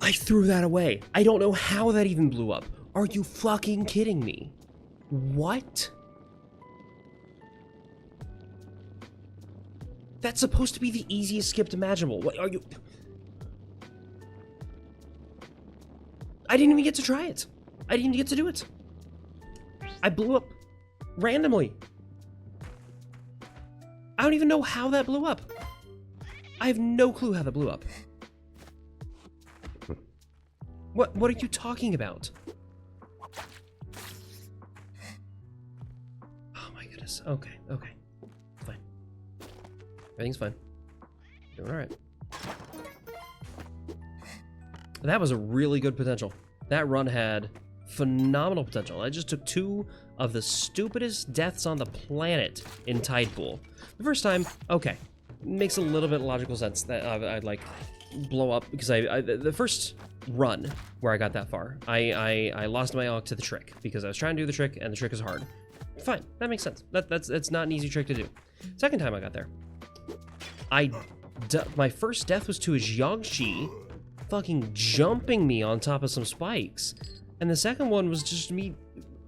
I threw that away. I don't know how that even blew up. Are you fucking kidding me? What? That's supposed to be the easiest skip imaginable. What are you? I didn't even get to try it. I didn't even get to do it. I blew up randomly. I don't even know how that blew up. I have no clue how that blew up. What are you talking about? Oh my goodness. Okay. Fine. Everything's fine. Doing alright. That was a really good potential. That run had phenomenal potential. I just took 2 of the stupidest deaths on the planet in Tide Pool. The first time, okay. Makes a little bit of logical sense that I'd like blow up because the first run where I got that far, I lost my AUG to the trick because I was trying to do the trick and the trick is hard. Fine, that makes sense. That's not an easy trick to do. Second time I got there, my first death was to a Jiangshi fucking jumping me on top of some spikes, and the second one was just me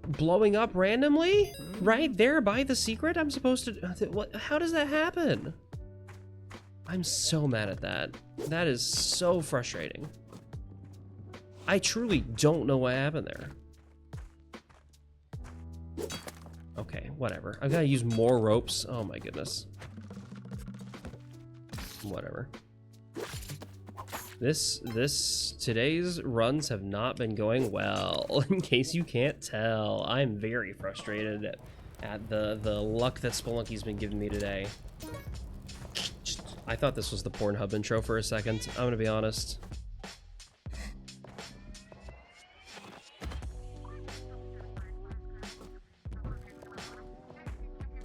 blowing up randomly right there by the secret. I'm supposed to what? How does that happen? I'm so mad at that. That is so frustrating. I truly don't know what happened there. Okay, whatever. I've got to use more ropes. Oh my goodness. Whatever. Today's runs have not been going well, in case you can't tell. I'm very frustrated at the luck that Spelunky's been giving me today. I thought this was the Pornhub intro for a second. I'm gonna be honest.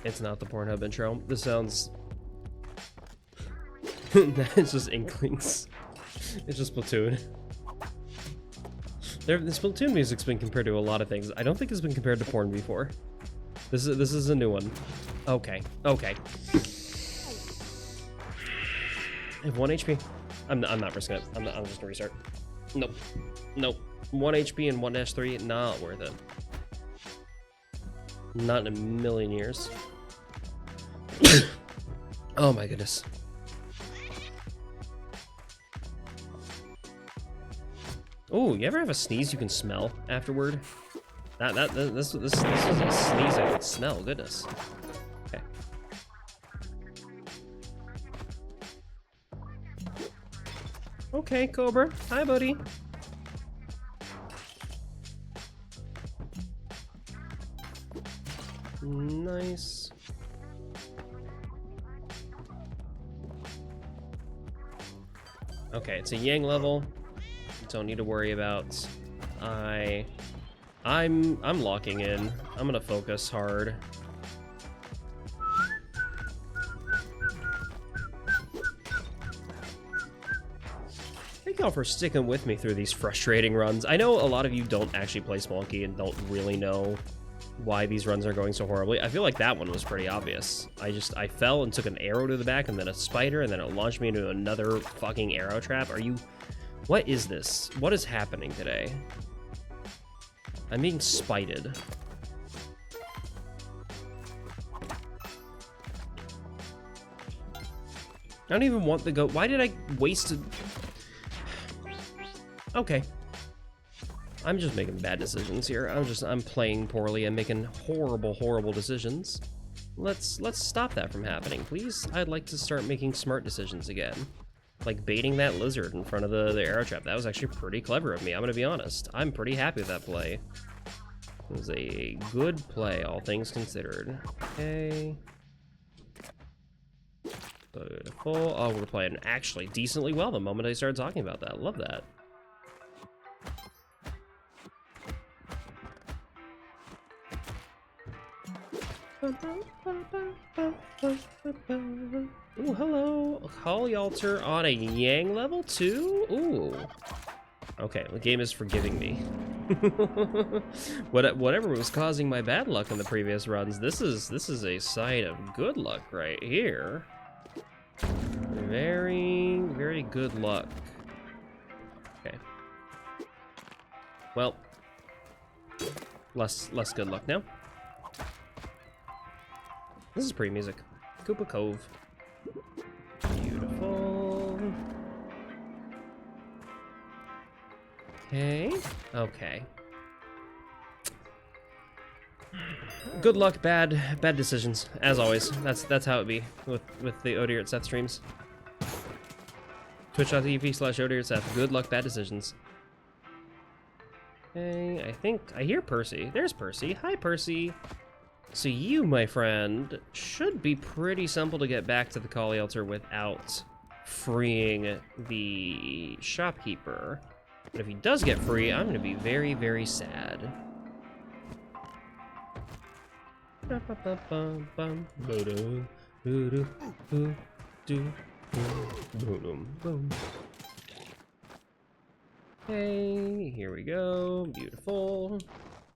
It's not the Pornhub intro. This sounds... It's just Inklings. It's just Splatoon. The Splatoon music's been compared to a lot of things. I don't think it's been compared to porn before. This is a new one. Okay. I have 1 HP. I'm not risking it. I'm just gonna restart. Nope. 1 HP and 1-3, not worth it. Not in a million years. Oh my goodness. Oh, you ever have a sneeze you can smell afterward? This is a sneeze I can smell. Goodness. Okay. Okay, Cobra. Hi, buddy. Nice. Okay, it's a Yang level. Don't need to worry about. I'm locking in. I'm gonna focus hard. Thank y'all for sticking with me through these frustrating runs. I know a lot of you don't actually play Spelunky and don't really know why these runs are going so horribly. I feel like that one was pretty obvious. I fell and took an arrow to the back and then a spider and then it launched me into another fucking arrow trap. What is this? What is happening today? I'm being spited. I don't even want the goat. Why did I waste it? Okay. I'm just making bad decisions here. I'm playing poorly and making horrible decisions. Let's stop that from happening, please. I'd like to start making smart decisions again. Like baiting that lizard in front of the arrow trap. That was actually pretty clever of me, I'm gonna be honest. I'm pretty happy with that play. It was a good play, all things considered. Okay. Beautiful. Oh, we're playing actually decently well the moment I started talking about that. Love that. Ooh, hello. Call Altar on a Yang level 2? Ooh. Okay, the game is forgiving me. Whatever was causing my bad luck in the previous runs, this is a sign of good luck right here. Very, very good luck. Okay. Well, less good luck now. This is pretty music. Koopa Cove. Beautiful. Okay. Okay. Good luck, bad decisions, as always. That's how it be with the ODISeth streams. Twitch.tv/ODISeth. Good luck, bad decisions. Okay, I think I hear Percy. There's Percy. Hi, Percy. So you, my friend, should be pretty simple to get back to the Kali Altar without freeing the shopkeeper. But if he does get free, I'm going to be very, very sad. Okay, here we go. Beautiful.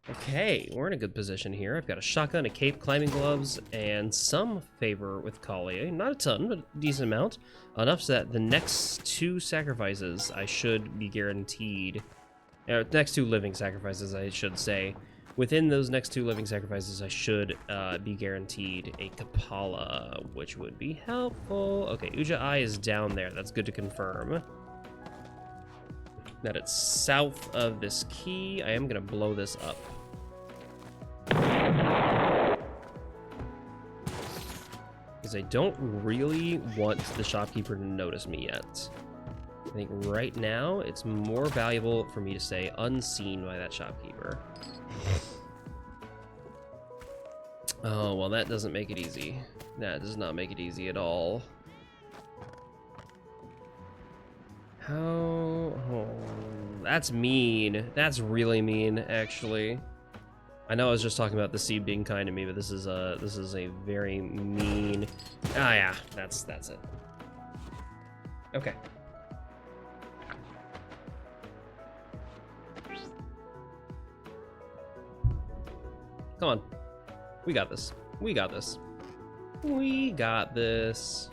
Okay, we're in a good position here. I've got a shotgun, a cape, climbing gloves, and some favor with Kali. Not a ton, but a decent amount. Enough so that the next 2 sacrifices I should be guaranteed. Next 2 living sacrifices, I should say. Within those next 2 living sacrifices, I should be guaranteed a Kapala, which would be helpful. Okay, Ujjayi is down there. That's good to confirm. That it's south of this key. I am going to blow this up. Because I don't really want the shopkeeper to notice me yet. I think right now it's more valuable for me to stay unseen by that shopkeeper. Oh, well, that doesn't make it easy. That does not make it easy at all. How? Oh, that's mean. That's really mean, actually. I know I was just talking about the seed being kind to me, but this is a very mean. Ah, yeah, that's it. Okay. Come on. We got this. We got this. We got this.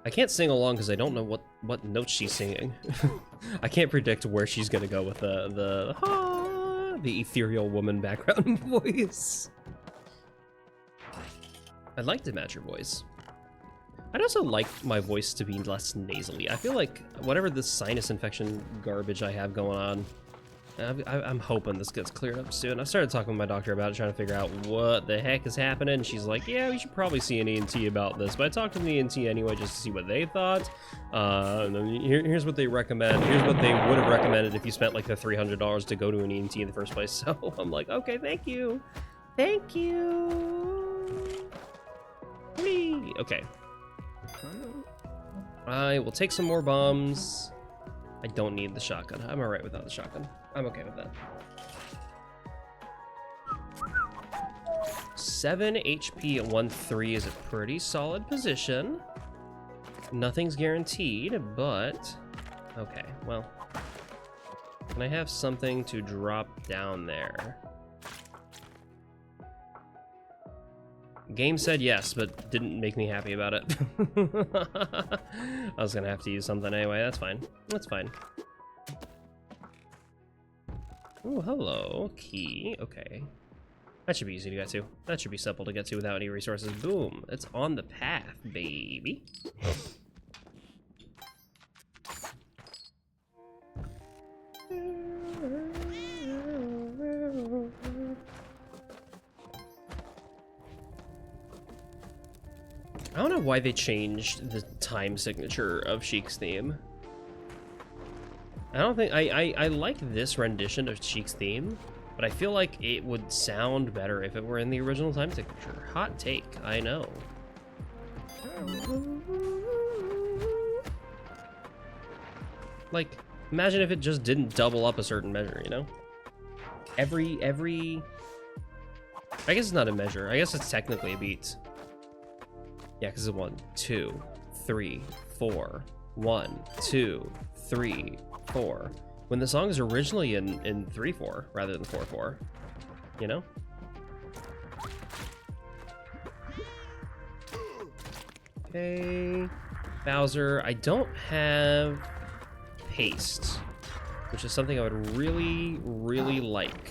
I can't sing along because I don't know what notes she's singing. I can't predict where she's gonna go with the ethereal woman background voice. I'd like to match your voice. I'd also like my voice to be less nasally. I feel like whatever this sinus infection garbage I have going on, I'm hoping this gets cleared up soon. I started talking with my doctor about it, trying to figure out what the heck is happening. And she's like, yeah, we should probably see an ENT about this. But I talked to the ENT anyway just to see what they thought. And then here's what they recommend. Here's what they would have recommended if you spent like the $300 to go to an ENT in the first place. So I'm like, okay, thank you. Thank you. Whee! Okay. I will take some more bombs. I don't need the shotgun. I'm alright without the shotgun. I'm okay with that. 7 HP at 1-3 is a pretty solid position. Nothing's guaranteed, but... Okay, well... Can I have something to drop down there? Game said yes, but didn't make me happy about it. I was gonna have to use something anyway. That's fine. That's fine. Oh, hello. Key. Okay. That should be easy to get to. That should be simple to get to without any resources. Boom. It's on the path, baby. I don't know why they changed the time signature of Sheik's theme. I don't think I like this rendition of Sheik's theme, but I feel like it would sound better if it were in the original time signature. Hot take, I know. Like, imagine if it just didn't double up a certain measure, you know? Every I guess it's not a measure. I guess it's technically a beat. Yeah, because it's 1, 2, 3, 4. 1, 2, 3, 4. When the song is originally in 3/4 rather than 4/4, you know? Okay, Bowser. I don't have haste, which is something I would really, really like.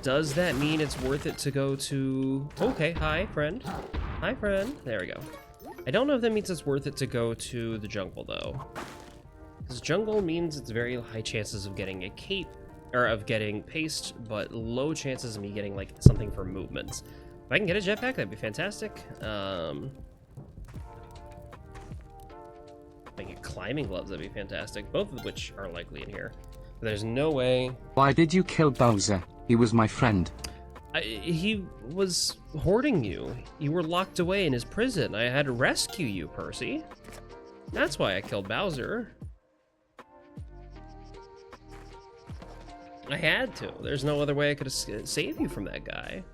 Does that mean it's worth it to go to... Okay, hi, friend. Hi, friend. There we go. I don't know if that means it's worth it to go to the jungle, though. Because jungle means it's very high chances of getting a cape, or of getting paste, but low chances of me getting, like, something for movements. If I can get a jetpack, that'd be fantastic. If I get climbing gloves, that'd be fantastic. Both of which are likely in here. But there's no way... Why did you kill Bowser? He was my friend. He was hoarding you. You were locked away in his prison. I had to rescue you, Percy. That's why I killed Bowser. I had to. There's no other way I could have saved you from that guy.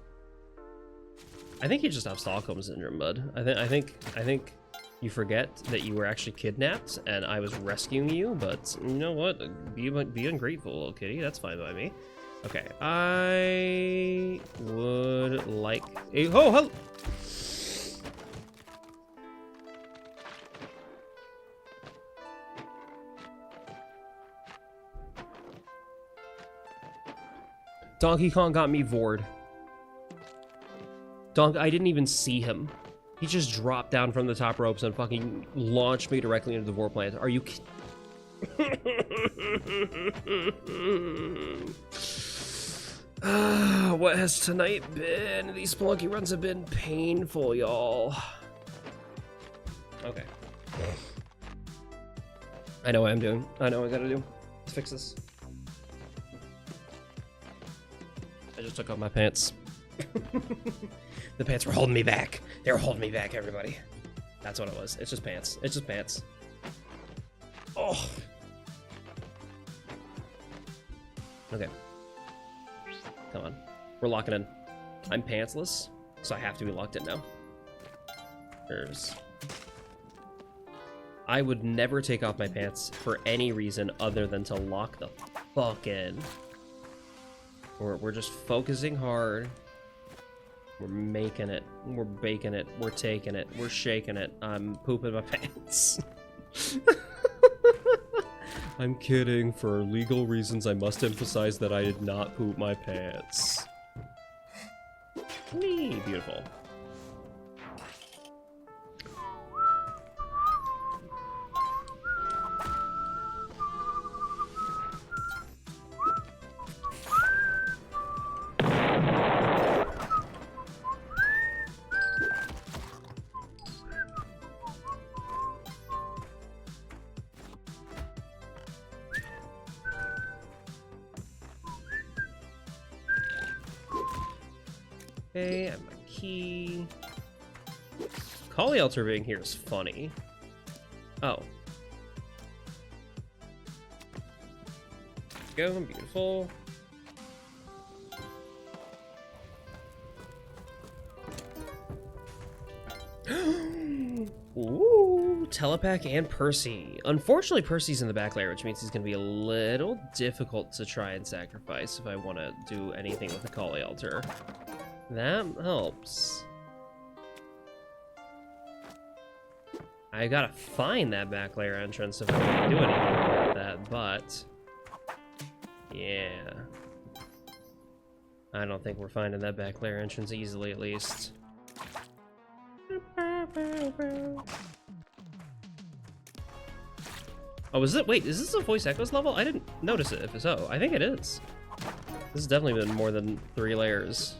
I think you just have Stockholm Syndrome, bud. I think you forget that you were actually kidnapped and I was rescuing you, but you know what? Be ungrateful, little kitty. That's fine by me. Okay, I would like a... Oh, hello! Donkey Kong got me vored. I didn't even see him. He just dropped down from the top ropes and fucking launched me directly into the vor plant. Are you kidding? What has tonight been? These Spelunky runs have been painful, y'all. Okay. I know what I'm doing. I know what I gotta do. Let's fix this. I just took off my pants. The pants were holding me back. They were holding me back, everybody. That's what it was. It's just pants. It's just pants. Oh. Okay. Come on. We're locking in. I'm pantsless, so I have to be locked in now. I would never take off my pants for any reason other than to lock the fuck in. We're just focusing hard. We're making it. We're baking it. We're taking it. We're shaking it. I'm pooping my pants. I'm kidding. For legal reasons, I must emphasize that I did not poop my pants. Whee! Beautiful. Okay, I have my key. Collie Altar being here is funny. Oh. Go, beautiful. Ooh, Telepack and Percy. Unfortunately, Percy's in the back layer, which means he's going to be a little difficult to try and sacrifice if I want to do anything with the Collie Altar. That helps. I gotta find that back layer entrance if I want to do anything about that, but... yeah. I don't think we're finding that back layer entrance easily, at least. Oh, is it? Wait, is this a voice echoes level? I didn't notice it. If so, I think it is. This has definitely been more than 3 layers.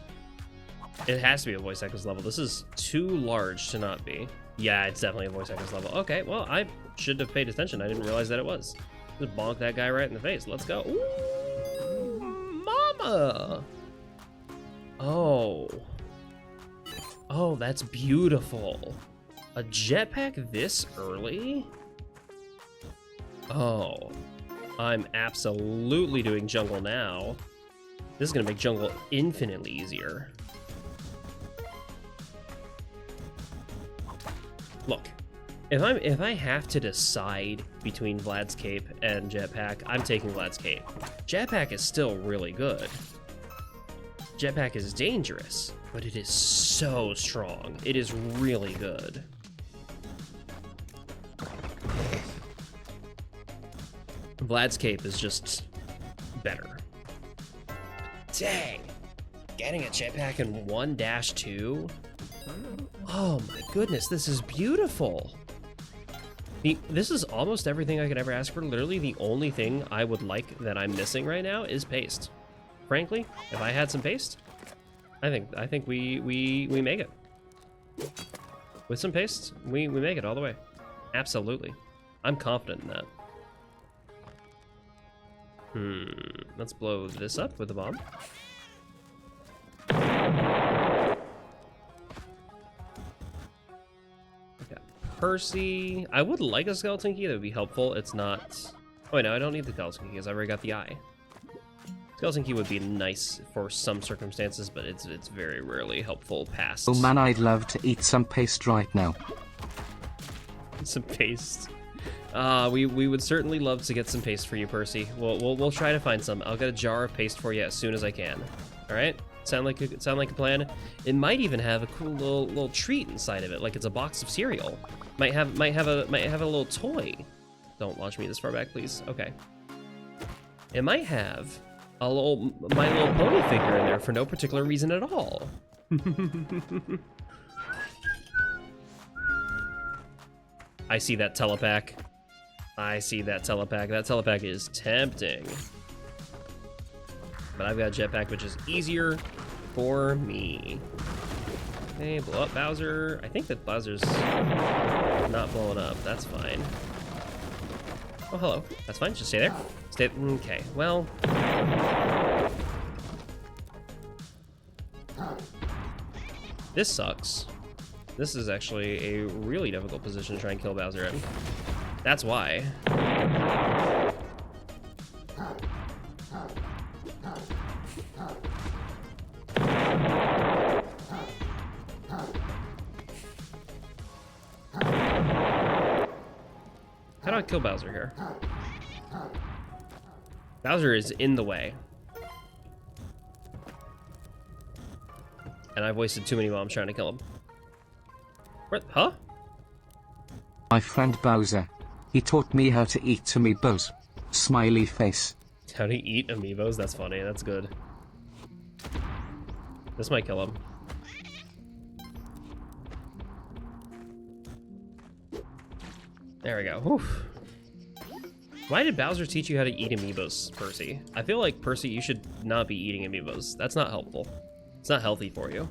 It has to be a voice echoes level. This is too large to not be. Yeah, it's definitely a voice echoes level. Okay, well, I should have paid attention. I didn't realize that it was. Just bonk that guy right in the face. Let's go. Ooh, mama! Oh. Oh, that's beautiful. A jetpack this early? Oh. I'm absolutely doing jungle now. This is gonna make jungle infinitely easier. Look, if I have to decide between Vlad's Cape and Jetpack, I'm taking Vlad's Cape. Jetpack is still really good. Jetpack is dangerous, but it is so strong. It is really good. Vlad's Cape is just better. Dang! Getting a jetpack in 1-2? Oh my goodness, this is beautiful! This is almost everything I could ever ask for. Literally the only thing I would like that I'm missing right now is paste. Frankly, if I had some paste, I think we make it. With some paste, we make it all the way. Absolutely. I'm confident in that. Let's blow this up with a bomb. Okay, Percy. I would like a skeleton key, that would be helpful. It's not... oh wait, no, I don't need the skeleton key because I already got the eye. Skeleton key would be nice for some circumstances, but it's very rarely helpful past. Oh man, I'd love to eat some paste right now. Some paste. We would certainly love to get some paste for you, Percy. We'll try to find some. I'll get a jar of paste for you as soon as I can. All right? Sound like a plan? It might even have a cool little treat inside of it, like it's a box of cereal. Might have a little toy. Don't launch me this far back, please. Okay. It might have a My Little Pony figure in there for no particular reason at all. I see that telepack. I see that telepack. That telepack is tempting. But I've got a jetpack, which is easier for me. Okay, blow up Bowser. I think that Bowser's not blowing up. That's fine. Oh, hello. That's fine. Just stay there. Stay. Okay, well. This sucks. This is actually a really difficult position to try and kill Bowser in. That's why. How do I kill Bowser here? Bowser is in the way. And I've wasted too many bombs trying to kill him. What? Huh? My friend Bowser. He taught me how to eat amiibos. Smiley face. How to eat amiibos? That's funny. That's good. This might kill him. There we go. Whew. Why did Bowser teach you how to eat amiibos, Percy? I feel like, Percy, you should not be eating amiibos. That's not helpful. It's not healthy for you.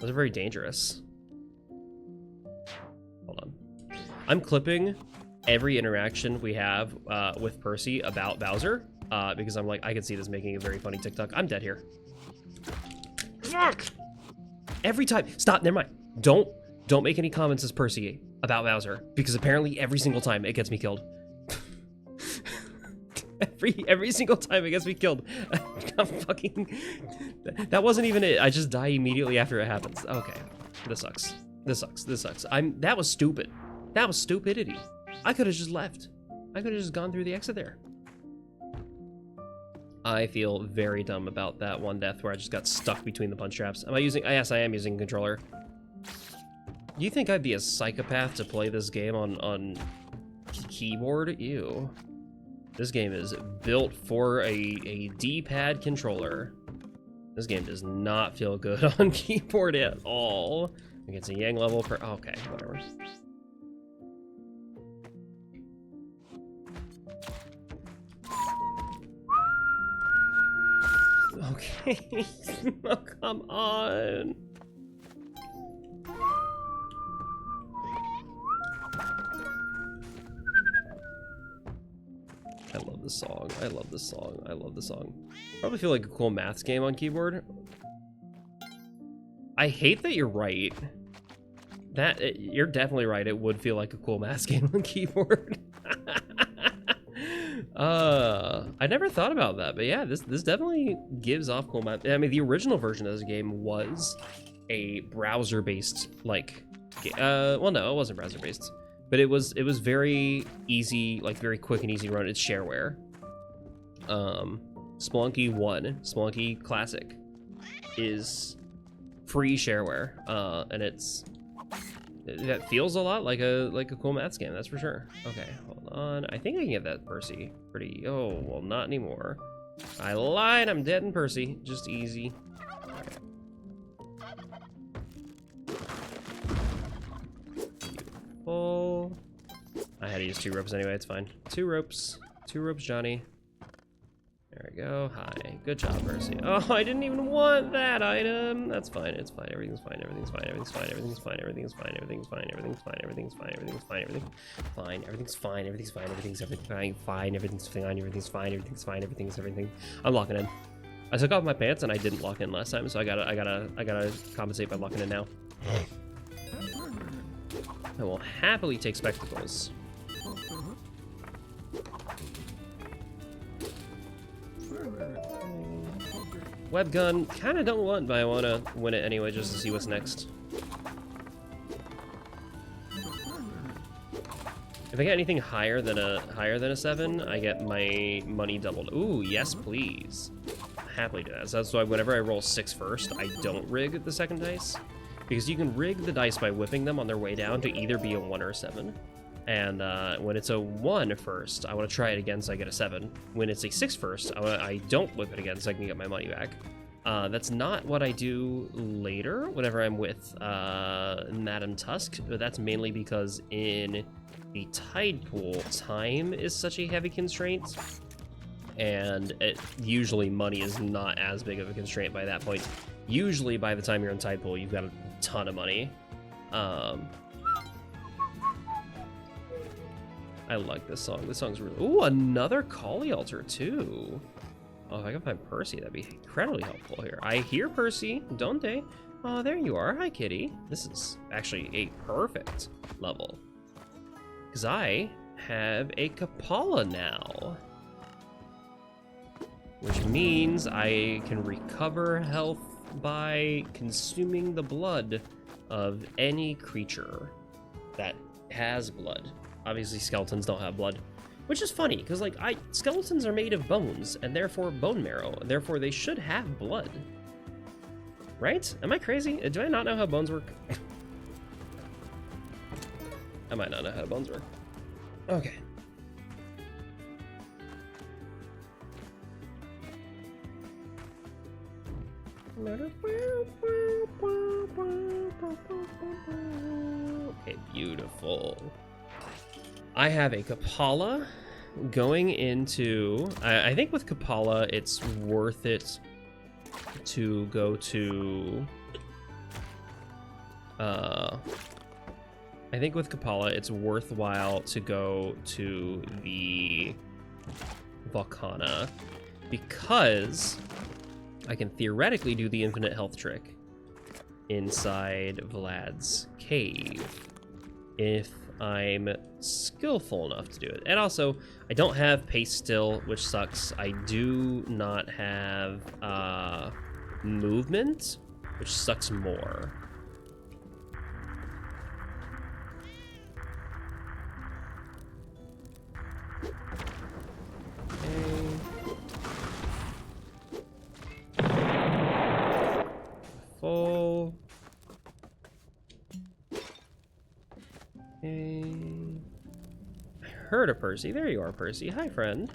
Those are very dangerous. Hold on. I'm clipping every interaction we have with Percy about Bowser because I'm like, I can see this making a very funny TikTok. I'm dead here. Fuck! Every time. Stop, never mind. Don't make any comments as Percy about Bowser, because apparently every single time it gets me killed. every single time it gets me killed. I'm fucking... That wasn't even it. I just die immediately after it happens. Okay. This sucks. This sucks. This sucks. That was stupid. That was stupidity. I could have just left. I could have just gone through the exit there. I feel very dumb about that one death where I just got stuck between the punch traps. Am I using... Yes, I am using a controller. Do you think I'd be a psychopath to play this game on keyboard? Ew. This game is built for a D-pad controller. This game does not feel good on keyboard at all. It's a Yang level per... Okay, whatever. Okay. Oh, come on. I love this song. I love this song. I love this song. Probably feel like a cool maths game on keyboard. I hate that you're right. You're definitely right. It would feel like a cool maths game on keyboard. I never thought about that, but yeah, this definitely gives off cool math. I mean, the original version of this game was a browser-based, like, well, no, it wasn't browser-based. But it was very easy, like very quick and easy to run. It's shareware. Spelunky 1, Spelunky Classic, is free shareware, and that feels a lot like a cool maths game. That's for sure. Okay, hold on. I think I can get that Percy pretty. Oh well, not anymore. I lied. I'm dead in Percy. Just easy. Full. I had to use 2 ropes anyway, it's fine. 2 ropes. 2 ropes, Johnny. There we go. Hi. Good job, Percy. Oh, I didn't even want that item. That's fine. It's fine. Everything's fine. Everything's fine. Everything's fine. Everything's fine. Everything's fine. Everything's fine. Everything's fine. Everything's fine. Everything's fine. Everything's fine. Everything's fine. Everything's fine. Everything's fine. Fine. Everything's fine. Everything's fine. Everything's fine. Everything's everything. I'm locking in. I took off my pants and I didn't lock in last time, so I gotta compensate by locking in now. I will happily take spectacles. Web gun, kind of don't want, but I want to win it anyway just to see what's next. If I get anything higher than a 7, I get my money doubled. Ooh, yes please. Happily do that. So that's why whenever I roll 6 first, I don't rig the second dice. Because you can rig the dice by whipping them on their way down to either be a 1 or a 7. And when it's a 1 first, I want to try it again so I get a 7. When it's a 6 first, I don't whip it again so I can get my money back. That's not what I do later whenever I'm with Madam Tusk, but that's mainly because in the Tide Pool, time is such a heavy constraint. And usually money is not as big of a constraint by that point. Usually by the time you're in Tide Pool, you've got a ton of money. I like this song. This song's really... Ooh, another Collie Altar, too. Oh, if I can find Percy, that'd be incredibly helpful here. I hear Percy, don't they? Oh, there you are. Hi, kitty. This is actually a perfect level. Because I have a Kapala now. Which means I can recover health by consuming the blood of any creature that has blood. Obviously, skeletons don't have blood, which is funny because like skeletons are made of bones and therefore bone marrow, and therefore they should have blood. Right? Am I crazy? Do I not know how bones work? I might not know how bones work. Okay. Okay, beautiful. I have a Kapala going into... I think with Kapala, it's worth it to go to... I think with Kapala, it's worthwhile to go to the Volcana because I can theoretically do the infinite health trick. inside Vlad's cave if I'm skillful enough to do it. And also, I don't have pace still, which sucks. I do not have movement, which sucks more. Full. Okay. I heard a Percy. There you are, Percy. Hi, friend.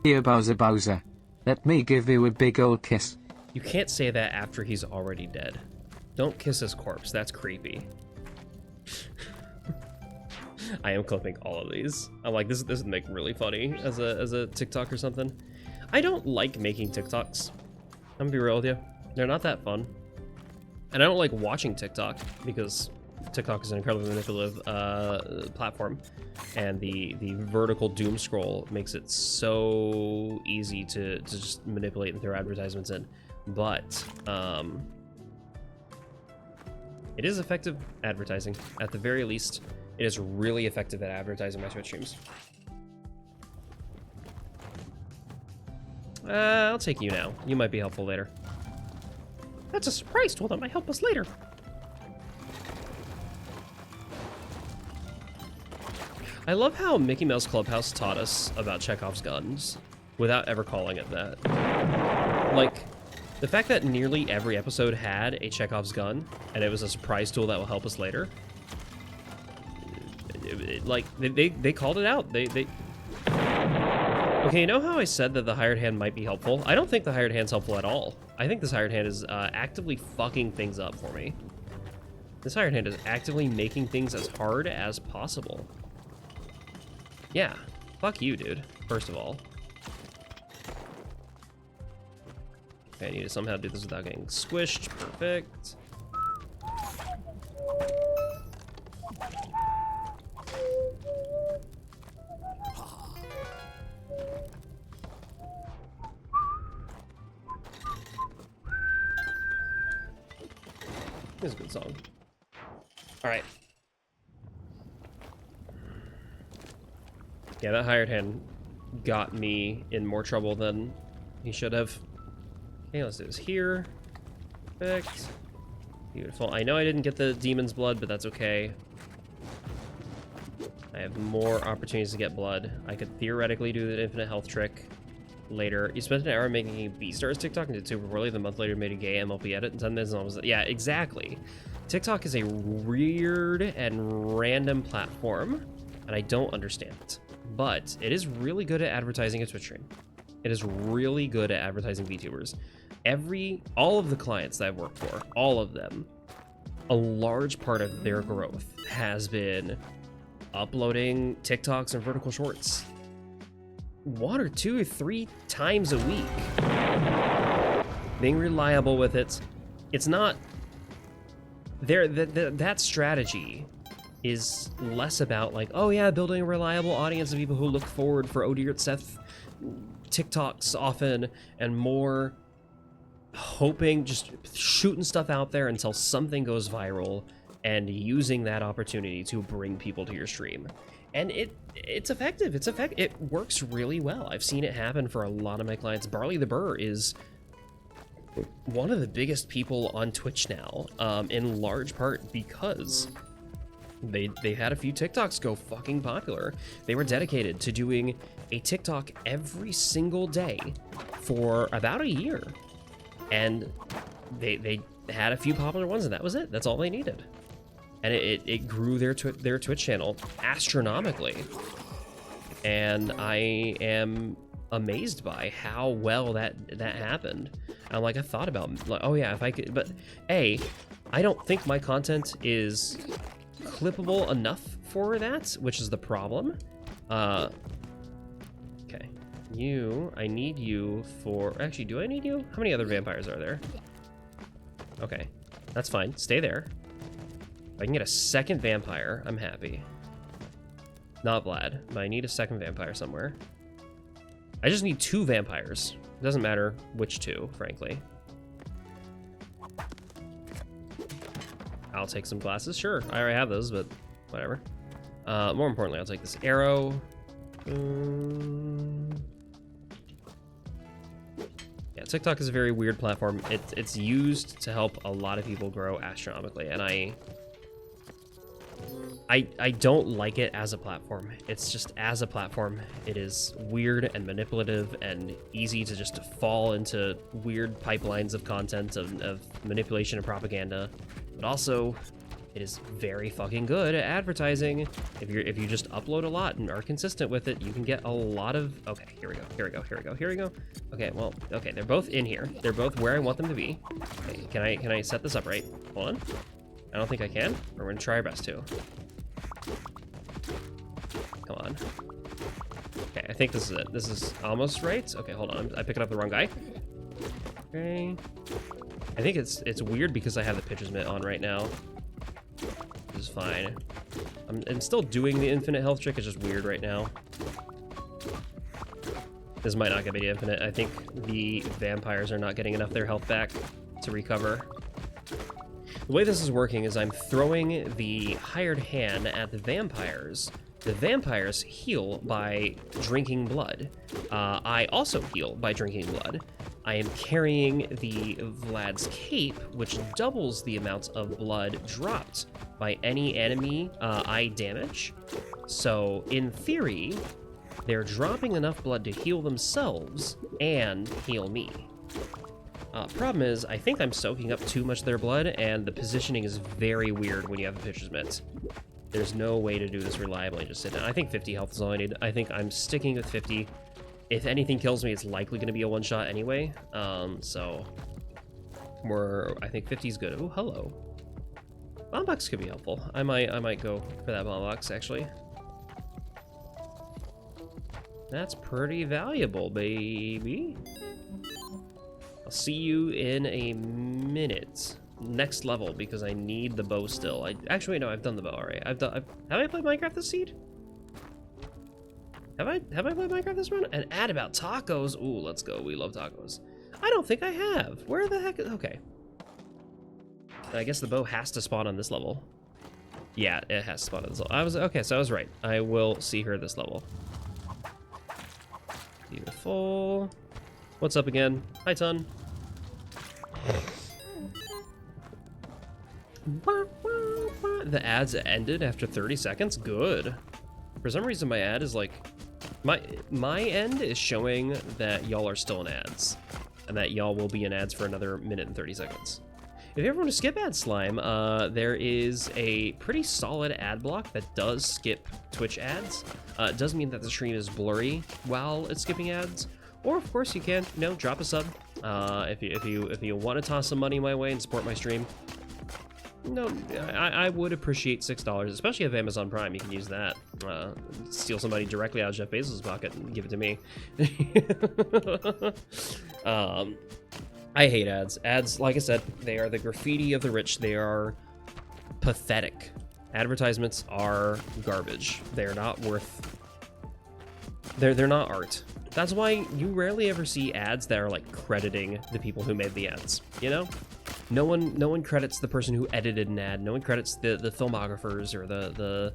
Here, Bowser. Let me give you a big ol' kiss. You can't say that after he's already dead. Don't kiss his corpse. That's creepy. I am clipping all of these. I'm like, this would make really funny as a TikTok or something. I don't like making TikToks. I'm gonna be real with you. They're not that fun. And I don't like watching TikTok because TikTok is an incredibly manipulative platform, and the vertical doom scroll makes it so easy to just manipulate and throw advertisements in. But it is effective advertising. At the very least, it is really effective at advertising my Twitch streams. I'll take you now. You might be helpful later. That's a surprise tool that might help us later. I love how Mickey Mouse Clubhouse taught us about Chekhov's guns without ever calling it that. Like, the fact that nearly every episode had a Chekhov's gun, and it was a surprise tool that will help us later. Like, they called it out. Okay, you know how I said that the hired hand might be helpful? I don't think the hired hand's helpful at all. I think this hired hand is actively fucking things up for me. This hired hand is actively making things as hard as possible. Yeah, fuck you, dude, first of all. Okay, I need to somehow do this without getting squished. Perfect. It's a good song. All right. Yeah, that hired hand got me in more trouble than he should have. Okay, let's do this here. Perfect. Beautiful. I know I didn't get the demon's blood, but that's okay. I have more opportunities to get blood. I could theoretically do the infinite health trick later. You spent an hour making a Beastars TikTok and did super poorly. The month later made a gay MLP edit in 10 minutes and all was... Yeah, exactly. TikTok is a weird and random platform, and I don't understand it. But it is really good at advertising a Twitch stream. It is really good at advertising VTubers. All of the clients that I've worked for, all of them, a large part of their growth has been uploading TikToks and vertical shorts 1 or 2 or 3 times a week. Being reliable with it. It's not there. That strategy is less about like, oh yeah, building a reliable audience of people who look forward for ODISeth TikToks often, and more hoping, just shooting stuff out there until something goes viral and using that opportunity to bring people to your stream. And it's effective. It works really well. I've seen it happen for a lot of my clients. Barley the Burr is one of the biggest people on Twitch now, in large part because they had a few TikToks go fucking popular. They were dedicated to doing a TikTok every single day for about a year. And they had a few popular ones, and that was it. That's all they needed. And it grew their Twitch channel astronomically. And I am amazed by how well that happened. I'm like, I thought about, like, oh yeah, if I could, but I don't think my content is clippable enough for that, which is the problem. Okay. I need you for, actually, do I need you? How many other vampires are there? Okay, that's fine. Stay there. If I can get a second vampire, I'm happy. Not Vlad, but I need a second vampire somewhere. I just need 2 vampires. It doesn't matter which 2, frankly. I'll take some glasses. Sure, I already have those, but whatever. More importantly, I'll take this arrow. Yeah, TikTok is a very weird platform. It's used to help a lot of people grow astronomically, and I don't like it as a platform. It's just, as a platform, it is weird and manipulative and easy to just fall into weird pipelines of content, of manipulation and propaganda. But also, it is very fucking good at advertising. If you just upload a lot and are consistent with it, you can get a lot of... Okay, here we go. Okay, well, okay, they're both in here. They're both where I want them to be. Okay, can I set this up right? Hold on. I don't think I can. We're gonna try our best to. Come on. Okay, I think this is it. This is almost right. Okay, hold on. I picked up the wrong guy. Okay. I think it's weird because I have the pitcher's mitt on right now. This is fine. I'm still doing the infinite health trick. It's just weird right now. This might not get me to infinite. I think the vampires are not getting enough of their health back to recover. The way this is working is I'm throwing the hired hand at the vampires. The vampires heal by drinking blood. I also heal by drinking blood. I am carrying the Vlad's cape, which doubles the amount of blood dropped by any enemy I damage. So, in theory, they're dropping enough blood to heal themselves and heal me. Problem is, I think I'm soaking up too much of their blood, and the positioning is very weird when you have a pitcher's mitt. There's no way to do this reliably. Just sit down. I think 50 health is all I need. I think I'm sticking with 50. If anything kills me, it's likely going to be a one-shot anyway. So I think 50 is good. Oh, hello. Bomb box could be helpful. I might go for that bomb box, actually. That's pretty valuable, baby. I'll see you in a minute. Next level, because I need the bow still. Actually, no, I've done the bow already. Have I played Minecraft this seed? Have I played Minecraft this run? An ad about tacos. Ooh, let's go. We love tacos. I don't think I have. Where the heck? Okay. I guess the bow has to spawn on this level. Yeah, it has to spawn on this level. Okay, so I was right. I will see her at this level. Beautiful. What's up again? Hi, Ton. The ads ended after 30 seconds? Good. For some reason, my ad is like... My end is showing that y'all are still in ads. And that y'all will be in ads for another minute and 30 seconds. If you ever want to skip ad slime, there is a pretty solid ad block that does skip Twitch ads. It does mean that the stream is blurry while it's skipping ads. Or, of course, you can, drop a sub. If you want to toss some money my way and support my stream. No, I would appreciate $6, especially if Amazon Prime. You can use that. Steal somebody directly out of Jeff Bezos' pocket and give it to me. I hate ads. Ads, like I said, they are the graffiti of the rich. They are pathetic. Advertisements are garbage. They're not worth... They're not art. That's why you rarely ever see ads that are like crediting the people who made the ads, No one credits the person who edited an ad. No one credits the filmographers or the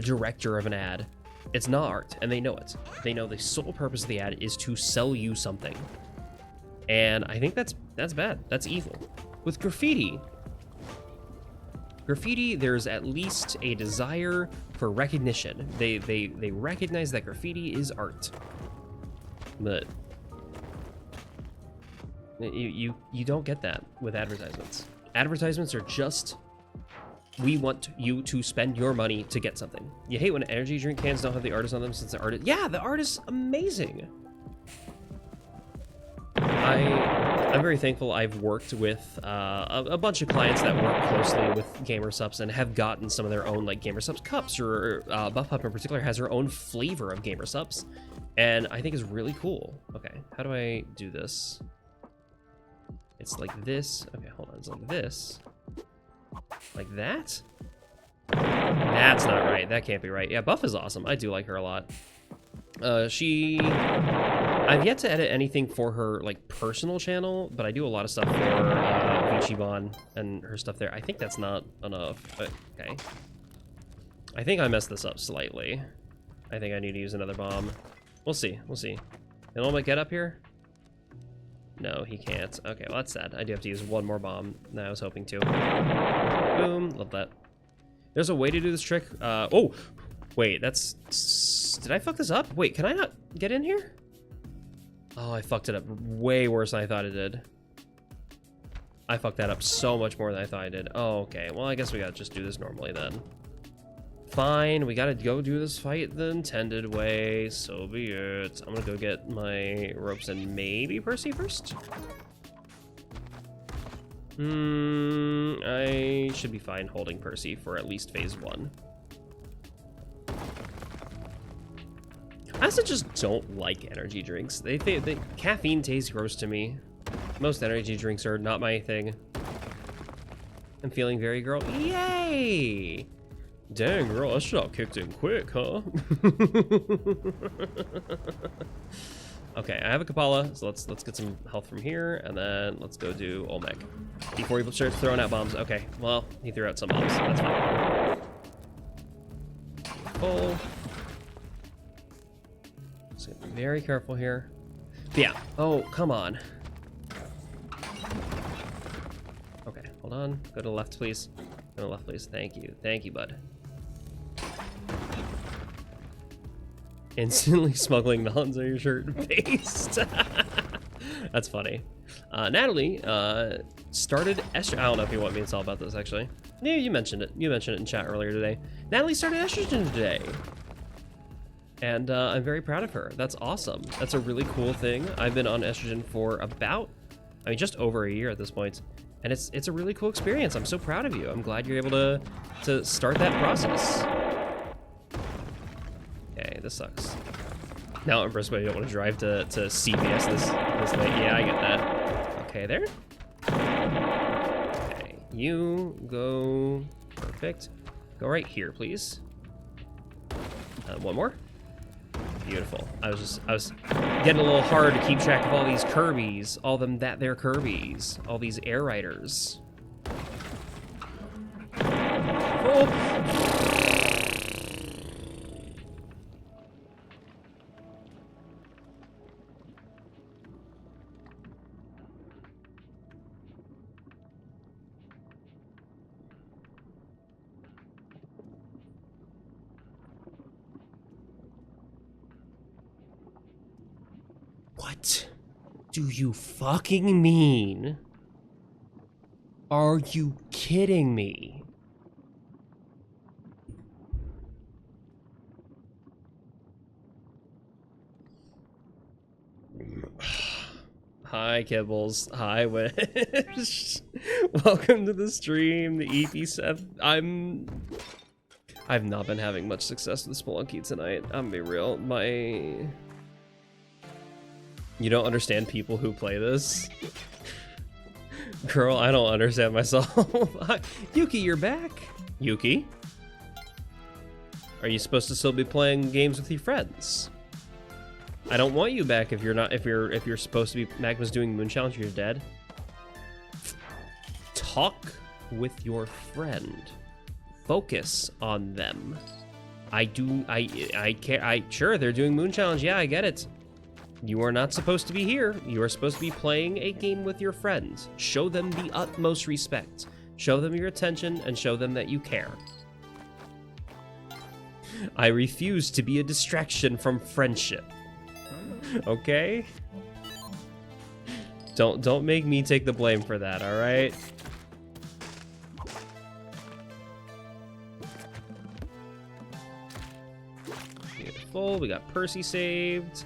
director of an ad. It's not art, and they know it. They know the sole purpose of the ad is to sell you something. And I think that's bad. That's evil. With graffiti, there's at least a desire for recognition. They recognize that graffiti is art. But you don't get that with advertisements. Advertisements are just, we want you to spend your money to get something. You hate when energy drink cans don't have the artist on them since the artist... Yeah, the art is amazing. I'm very thankful I've worked with a bunch of clients that work closely with GamerSupps and have gotten some of their own like GamerSupps cups, or Buff Pup in particular has her own flavor of GamerSupps, and I think is really cool. Okay, how do I do this? It's like this. Okay, hold on. It's like this. Like that? That's not right. That can't be right. Yeah, Buff is awesome. I do like her a lot. I've yet to edit anything for her, like, personal channel, but I do a lot of stuff for Vichibon and her stuff there. I think that's not enough, but okay. I think I messed this up slightly. I think I need to use another bomb. We'll see, we'll see. Can Olmec get up here? No, he can't. Okay, well, that's sad. I do have to use one more bomb than I was hoping to. Boom, love that. There's a way to do this trick. Oh, wait, that's... Did I fuck this up? Wait, can I not get in here? Oh, I fucked it up way worse than I thought I did. I fucked that up so much more than I thought I did. Oh, okay. Well, I guess we gotta just do this normally then. Fine, we gotta go do this fight the intended way. So be it. I'm gonna go get my ropes and maybe Percy first. I should be fine holding Percy for at least phase 1. I also just don't like energy drinks. They caffeine tastes gross to me. Most energy drinks are not my thing. I'm feeling very girl. Yay! Dang, girl, that shot kicked in quick, huh? Okay, I have a Kapala, so let's get some health from here, and then let's go do Olmec. Before he starts throwing out bombs. Okay, well, he threw out some bombs. That's fine. Full. Just gonna be very careful here. But yeah. Oh, come on. Okay, hold on. Go to the left, please. Go to the left, please. Thank you. Thank you, bud. Instantly smuggling nuns on your shirt. Paste. That's funny. Natalie started estrogen. I don't know if you want me to tell about this, actually. Yeah, you mentioned it. You mentioned it in chat earlier today. Natalie started estrogen today. And I'm very proud of her. That's awesome. That's a really cool thing. I've been on estrogen for about, I mean, just over a year at this point. And it's a really cool experience. I'm so proud of you. I'm glad you're able to start that process. Okay, this sucks. Now, Empress, but you don't want to drive to CVS this late. Yeah, I get that. Okay, there. Okay, you go. Perfect. Go right here, please. One more. Beautiful. I was getting a little hard to keep track of all these Kirby's, all them that they're Kirby's, all these Air Riders. Oh. What do you fucking mean? Are you kidding me? Hi, Kibbles. Hi, Wish. Welcome to the stream, the ODISeth. I've not been having much success with Spelunky tonight. I'm gonna be real. You don't understand people who play this? Girl, I don't understand myself. Yuki, you're back. Yuki? Are you supposed to still be playing games with your friends? I don't want you back if you're not, if you're supposed to be. Magma's doing Moon Challenge, you're dead. Talk with your friend. Focus on them. I care. Sure, they're doing Moon Challenge. Yeah, I get it. You are not supposed to be here. You are supposed to be playing a game with your friends. Show them the utmost respect. Show them your attention and show them that you care. I refuse to be a distraction from friendship. Okay? Don't make me take the blame for that, all right? Beautiful. We got Percy saved.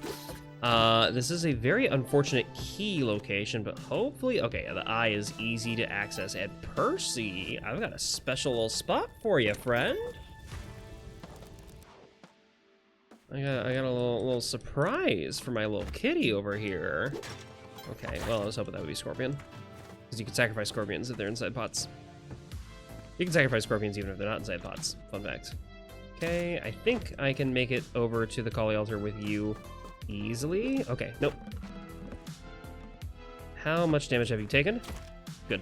This is a very unfortunate key location, but hopefully... Okay, the eye is easy to access. And Percy, I've got a special little spot for you, friend. I got a little surprise for my little kitty over here. Okay, well, I was hoping that would be Scorpion. Because you can sacrifice Scorpions if they're inside pots. You can sacrifice Scorpions even if they're not inside pots. Fun fact. Okay, I think I can make it over to the Kali altar with you easily. Okay, nope. How much damage have you taken? Good.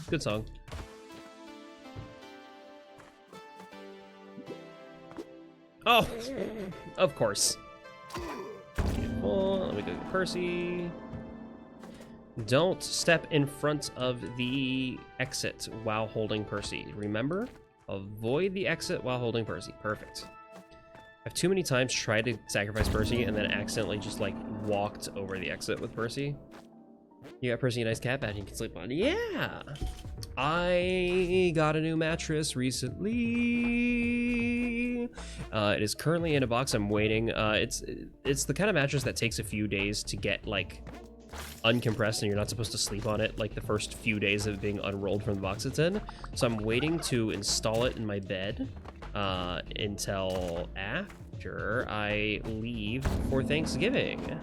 Good song. Oh, of course. Let me go get Percy. Don't step in front of the exit while holding Percy. Remember? Avoid the exit while holding Percy. Perfect. I've too many times tried to sacrifice Percy and then accidentally just like walked over the exit with Percy. You got Percy a nice cat bed you can sleep on. Yeah! I got a new mattress recently. It is currently in a box. I'm waiting. It's the kind of mattress that takes a few days to get like uncompressed, and you're not supposed to sleep on it like the first few days of it being unrolled from the box it's in. So I'm waiting to install it in my bed until after I leave for Thanksgiving.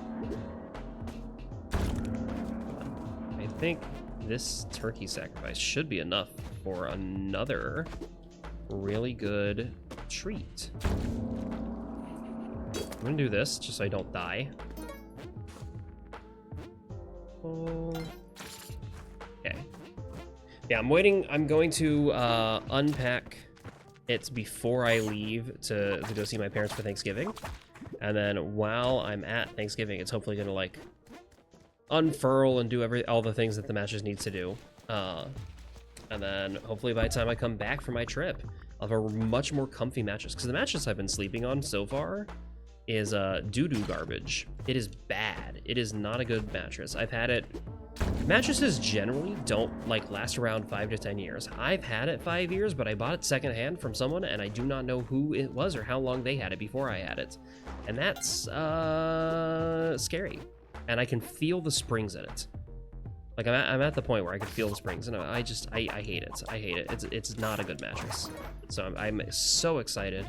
I think this turkey sacrifice should be enough for another really good treat. I'm gonna do this just so I don't die. Okay. Yeah, I'm waiting. I'm going to unpack it before I leave to go see my parents for Thanksgiving. And then while I'm at Thanksgiving, it's hopefully gonna like unfurl and do all the things that the mattress needs to do. And then hopefully by the time I come back from my trip, I'll have a much more comfy mattress. Because the mattress I've been sleeping on so far is doo-doo garbage. It is bad. It is not a good mattress. I've had it. Mattresses generally don't like last around 5 to 10 years. I've had it 5 years, but I bought it secondhand from someone, and I do not know who it was or how long they had it before I had it. And that's scary. And I can feel the springs in it. Like I'm at the point where I can feel the springs, and I hate it. I hate it. It's not a good mattress. So I'm so excited.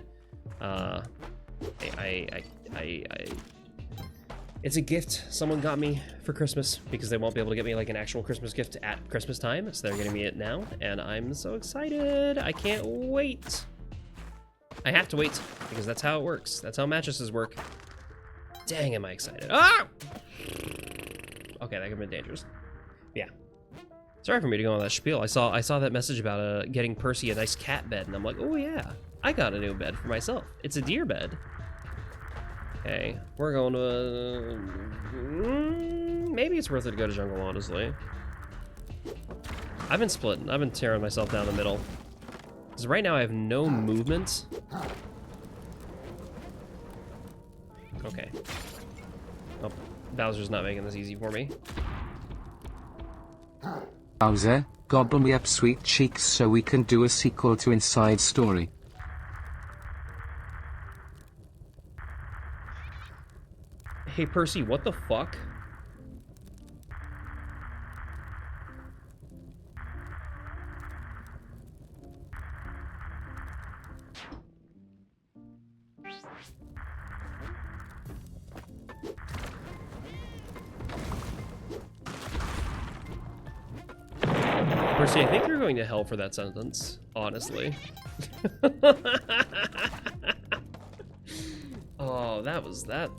It's a gift someone got me for Christmas because they won't be able to get me like an actual Christmas gift at Christmas time, so they're getting me it now, and I'm so excited. I can't wait. I have to wait because that's how it works. That's how mattresses work. Dang, am I excited. Ah! Okay, that could have been dangerous. Yeah. Sorry for me to go on that spiel. I saw that message about getting Percy a nice cat bed, and I'm like, oh yeah, I got a new bed for myself. It's a deer bed. Okay, we're going to... maybe it's worth it to go to jungle, honestly. I've been splitting. I've been tearing myself down the middle. Because right now I have no movement. Okay. Oh, Bowser's not making this easy for me. Bowser, gobble me up sweet cheeks so we can do a sequel to Inside Story. Hey Percy, what the fuck? Percy, I think you're going to hell for that sentence, honestly. Oh, that was that.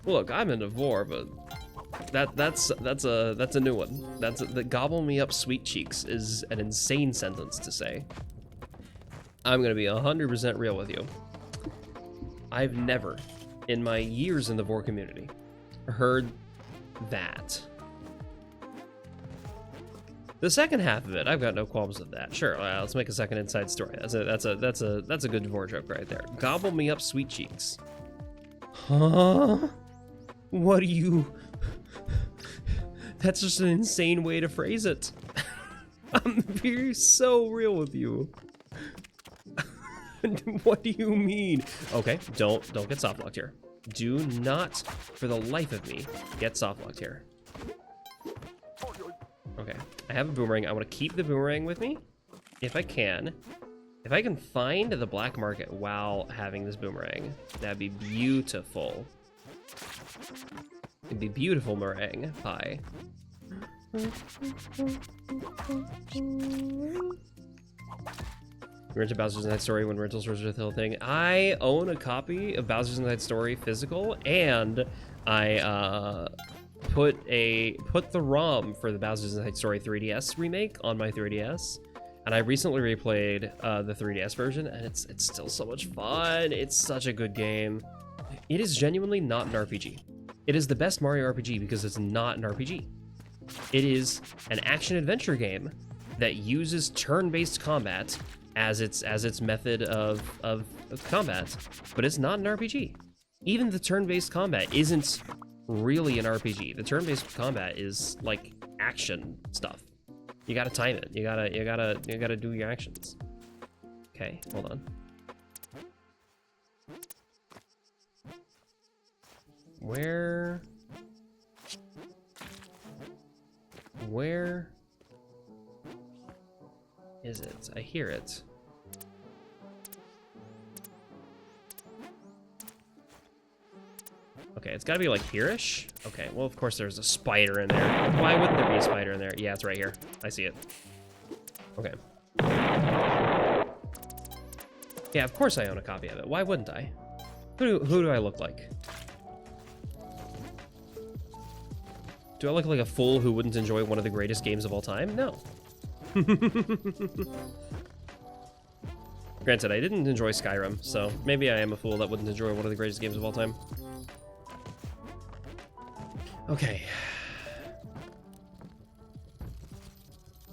Look, I'm into vor, but that's a new one. That's the gobble me up sweet cheeks is an insane sentence to say. I'm gonna be 100% real with you. I've never, in my years in the vor community, heard that. The second half of it, I've got no qualms with that. Sure, let's make a second Inside Story. That's a good vor joke right there. Gobble me up sweet cheeks. Huh? What do you... That's just an insane way to phrase it. I'm being so real with you. What do you mean? Okay, don't get soft locked here. Do not, for the life of me, get soft locked here. Okay, I have a boomerang. I want to keep the boomerang with me, if I can. If I can find the black market while having this boomerang, that'd be beautiful. It'd be beautiful meringue pie. We rented Bowser's Inside Story when rentals were a whole thing. I own a copy of Bowser's Inside Story physical, and I put the ROM for the Bowser's Inside Story 3DS remake on my 3DS, and I recently replayed the 3DS version, and it's still so much fun. It's such a good game. It is genuinely not an RPG. It is the best Mario RPG because it's not an RPG. It is an action-adventure game that uses turn-based combat as its method of combat, but it's not an RPG. Even the turn-based combat isn't really an RPG. The turn-based combat is like action stuff. You gotta time it. You gotta do your actions. Okay, hold on. Where is it? I hear it. Okay, it's gotta be like here-ish. Okay, well, of course there's a spider in there. Why wouldn't there be a spider in there? Yeah, it's right here. I see it. Okay. Yeah, of course I own a copy of it. Why wouldn't I? Who do I look like? Do I look like a fool who wouldn't enjoy one of the greatest games of all time? No. Granted, I didn't enjoy Skyrim, so maybe I am a fool that wouldn't enjoy one of the greatest games of all time. Okay.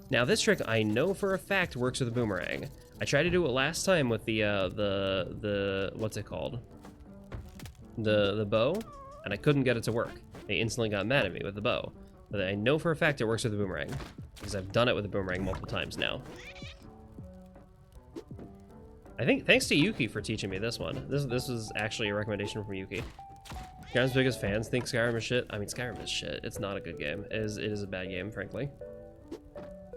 Now this trick I know for a fact works with a boomerang. I tried to do it last time with the what's it called? The bow, and I couldn't get it to work. They instantly got mad at me with the bow. But I know for a fact it works with the boomerang, because I've done it with the boomerang multiple times now. I think thanks to Yuki for teaching me this one. This was actually a recommendation from Yuki. Skyrim's biggest fans think Skyrim is shit. I mean, Skyrim is shit. It's not a good game. It is a bad game, frankly.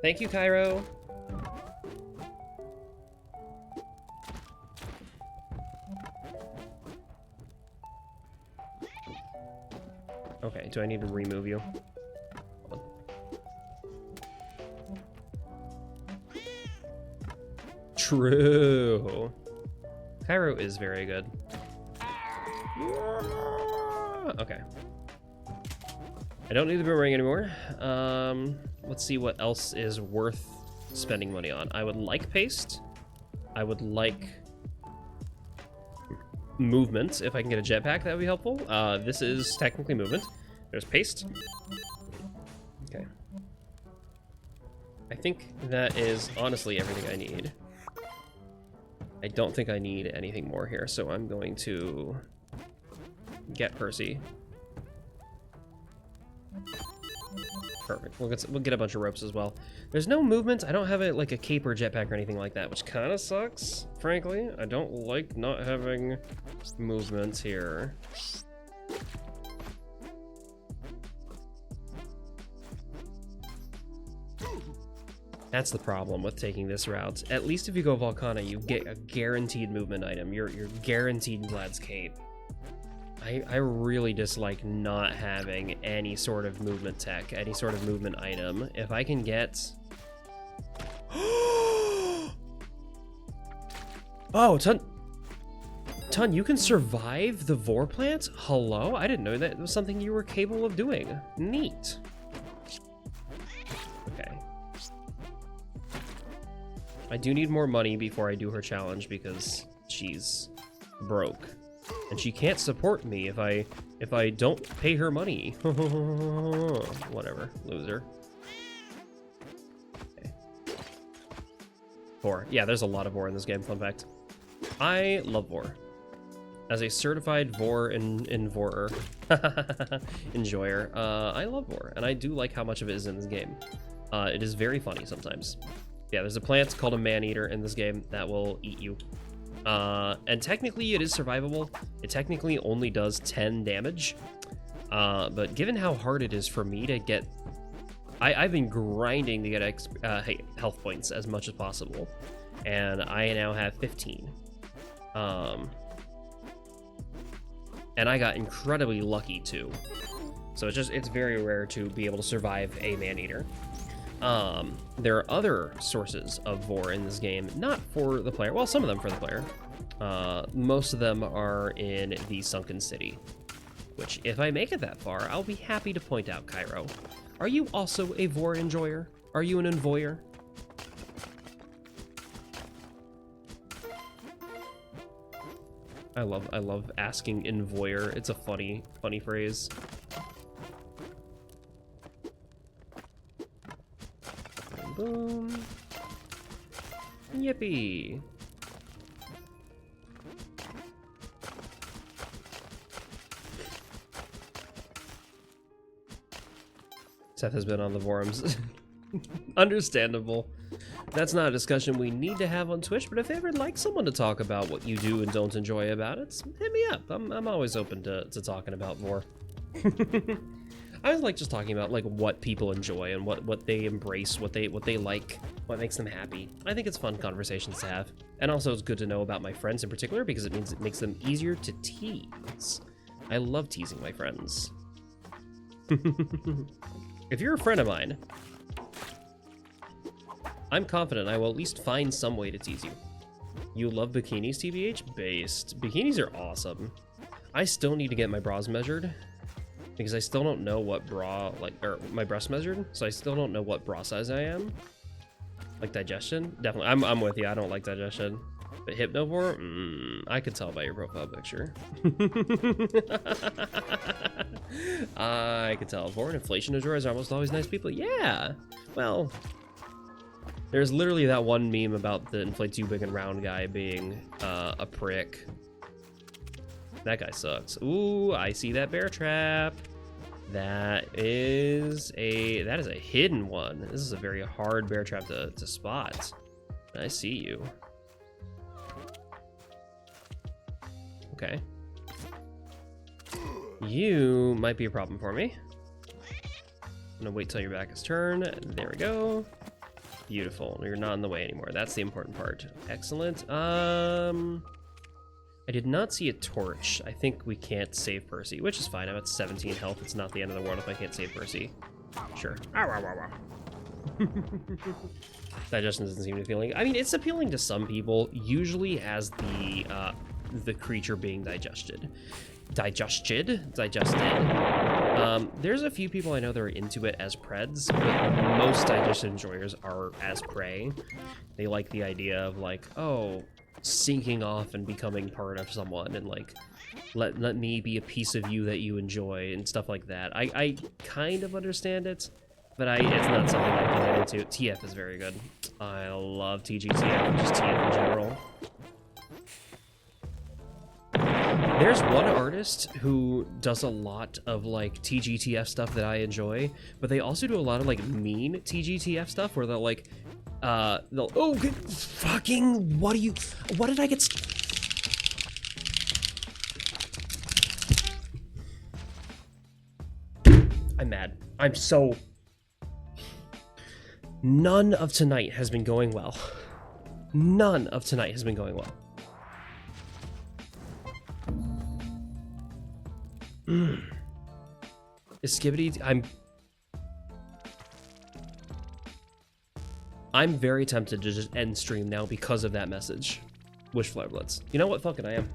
Thank you, Cairo. Okay, do I need to remove you? Hold on. True. Cairo is very good. Okay. I don't need the boomerang anymore. Let's see what else is worth spending money on. I would like paste. I would like movement. If I can get a jetpack, that would be helpful. This is technically movement. There's paste. Okay. I think that is honestly everything I need. I don't think I need anything more here, so I'm going to get Percy. Perfect. We'll get a bunch of ropes as well. There's no movement. I don't have like a cape or jetpack or anything like that, which kind of sucks, frankly. I don't like not having movement here. That's the problem with taking this route. At least if you go Volcana, you get a guaranteed movement item. You're guaranteed Vlad's cape. I really dislike not having any sort of movement tech, any sort of movement item. If I can get... Oh, Tun, you can survive the Vor plant? Hello? I didn't know that was something you were capable of doing. Neat. Okay. I do need more money before I do her challenge because she's broke. And she can't support me if I don't pay her money. Whatever, loser. Okay. Vor. Yeah, there's a lot of Vor in this game, fun fact. I love Vor. As a certified Vor enjoyer, I love Vor, and I do like how much of it is in this game. It is very funny sometimes. Yeah, there's a plant called a man-eater in this game that will eat you. And technically it is survivable. It technically only does 10 damage. But given how hard it is for me to get... I've been grinding to get health points as much as possible. And I now have 15. And I got incredibly lucky too. So it's very rare to be able to survive a man-eater. There are other sources of vor in this game, not for the player. Well, some of them for the player. Most of them are in the Sunken City, which if I make it that far, I'll be happy to point out, Cairo. Are you also a vor enjoyer? Are you an envoyer? I love asking envoyer. It's a funny phrase. Boom. Yippee. Seth has been on the forums. Understandable. That's not a discussion we need to have on Twitch, but if you ever like someone to talk about what you do and don't enjoy about it, hit me up. I'm always open to talking about more. I always like just talking about like what people enjoy and what they embrace, what they like, what makes them happy. I think it's fun conversations to have. And also it's good to know about my friends in particular because it means it makes them easier to tease. I love teasing my friends. If you're a friend of mine, I'm confident I will at least find some way to tease you. You love bikinis, TBH? Based. Bikinis are awesome. I still need to get my bras measured because I still don't know what bra, or my breast measured, so I still don't know what bra size I am. Like digestion? Definitely. I'm with you. I don't like digestion. But Hypnovore? I could tell by your profile picture. I could tell. Vor and inflation enjoyers are almost always nice people. Yeah. Well, there's literally that one meme about the inflates you big and round guy being a prick. That guy sucks. Ooh, I see that bear trap. That is a hidden one. This is a very hard bear trap to spot. I see you. Okay. You might be a problem for me. I'm gonna wait till your back is turned. There we go. Beautiful. You're not in the way anymore. That's the important part. Excellent. I did not see a torch. I think we can't save Percy, which is fine. I'm at 17 health. It's not the end of the world if I can't save Percy. Sure. Digestion doesn't seem to be appealing. I mean, it's appealing to some people, usually as the creature being digested. Digested. There's a few people I know that are into it as preds, but most digestion enjoyers are as prey. They like the idea of like, oh, sinking off and becoming part of someone and like let me be a piece of you that you enjoy and stuff like that. I kind of understand it, but it's not something I can get into. TF is very good. I love TGTF, just TF in general. There's one artist who does a lot of like TGTF stuff that I enjoy, but they also do a lot of like mean TGTF stuff where they'll like they'll, oh fucking, what did I get? I'm mad. I'm so, none of tonight has been going well. None of tonight has been going well. Is Skibbity? I'm very tempted to just end stream now because of that message. Wish Flare Blitz. You know what? Fuck it, I am.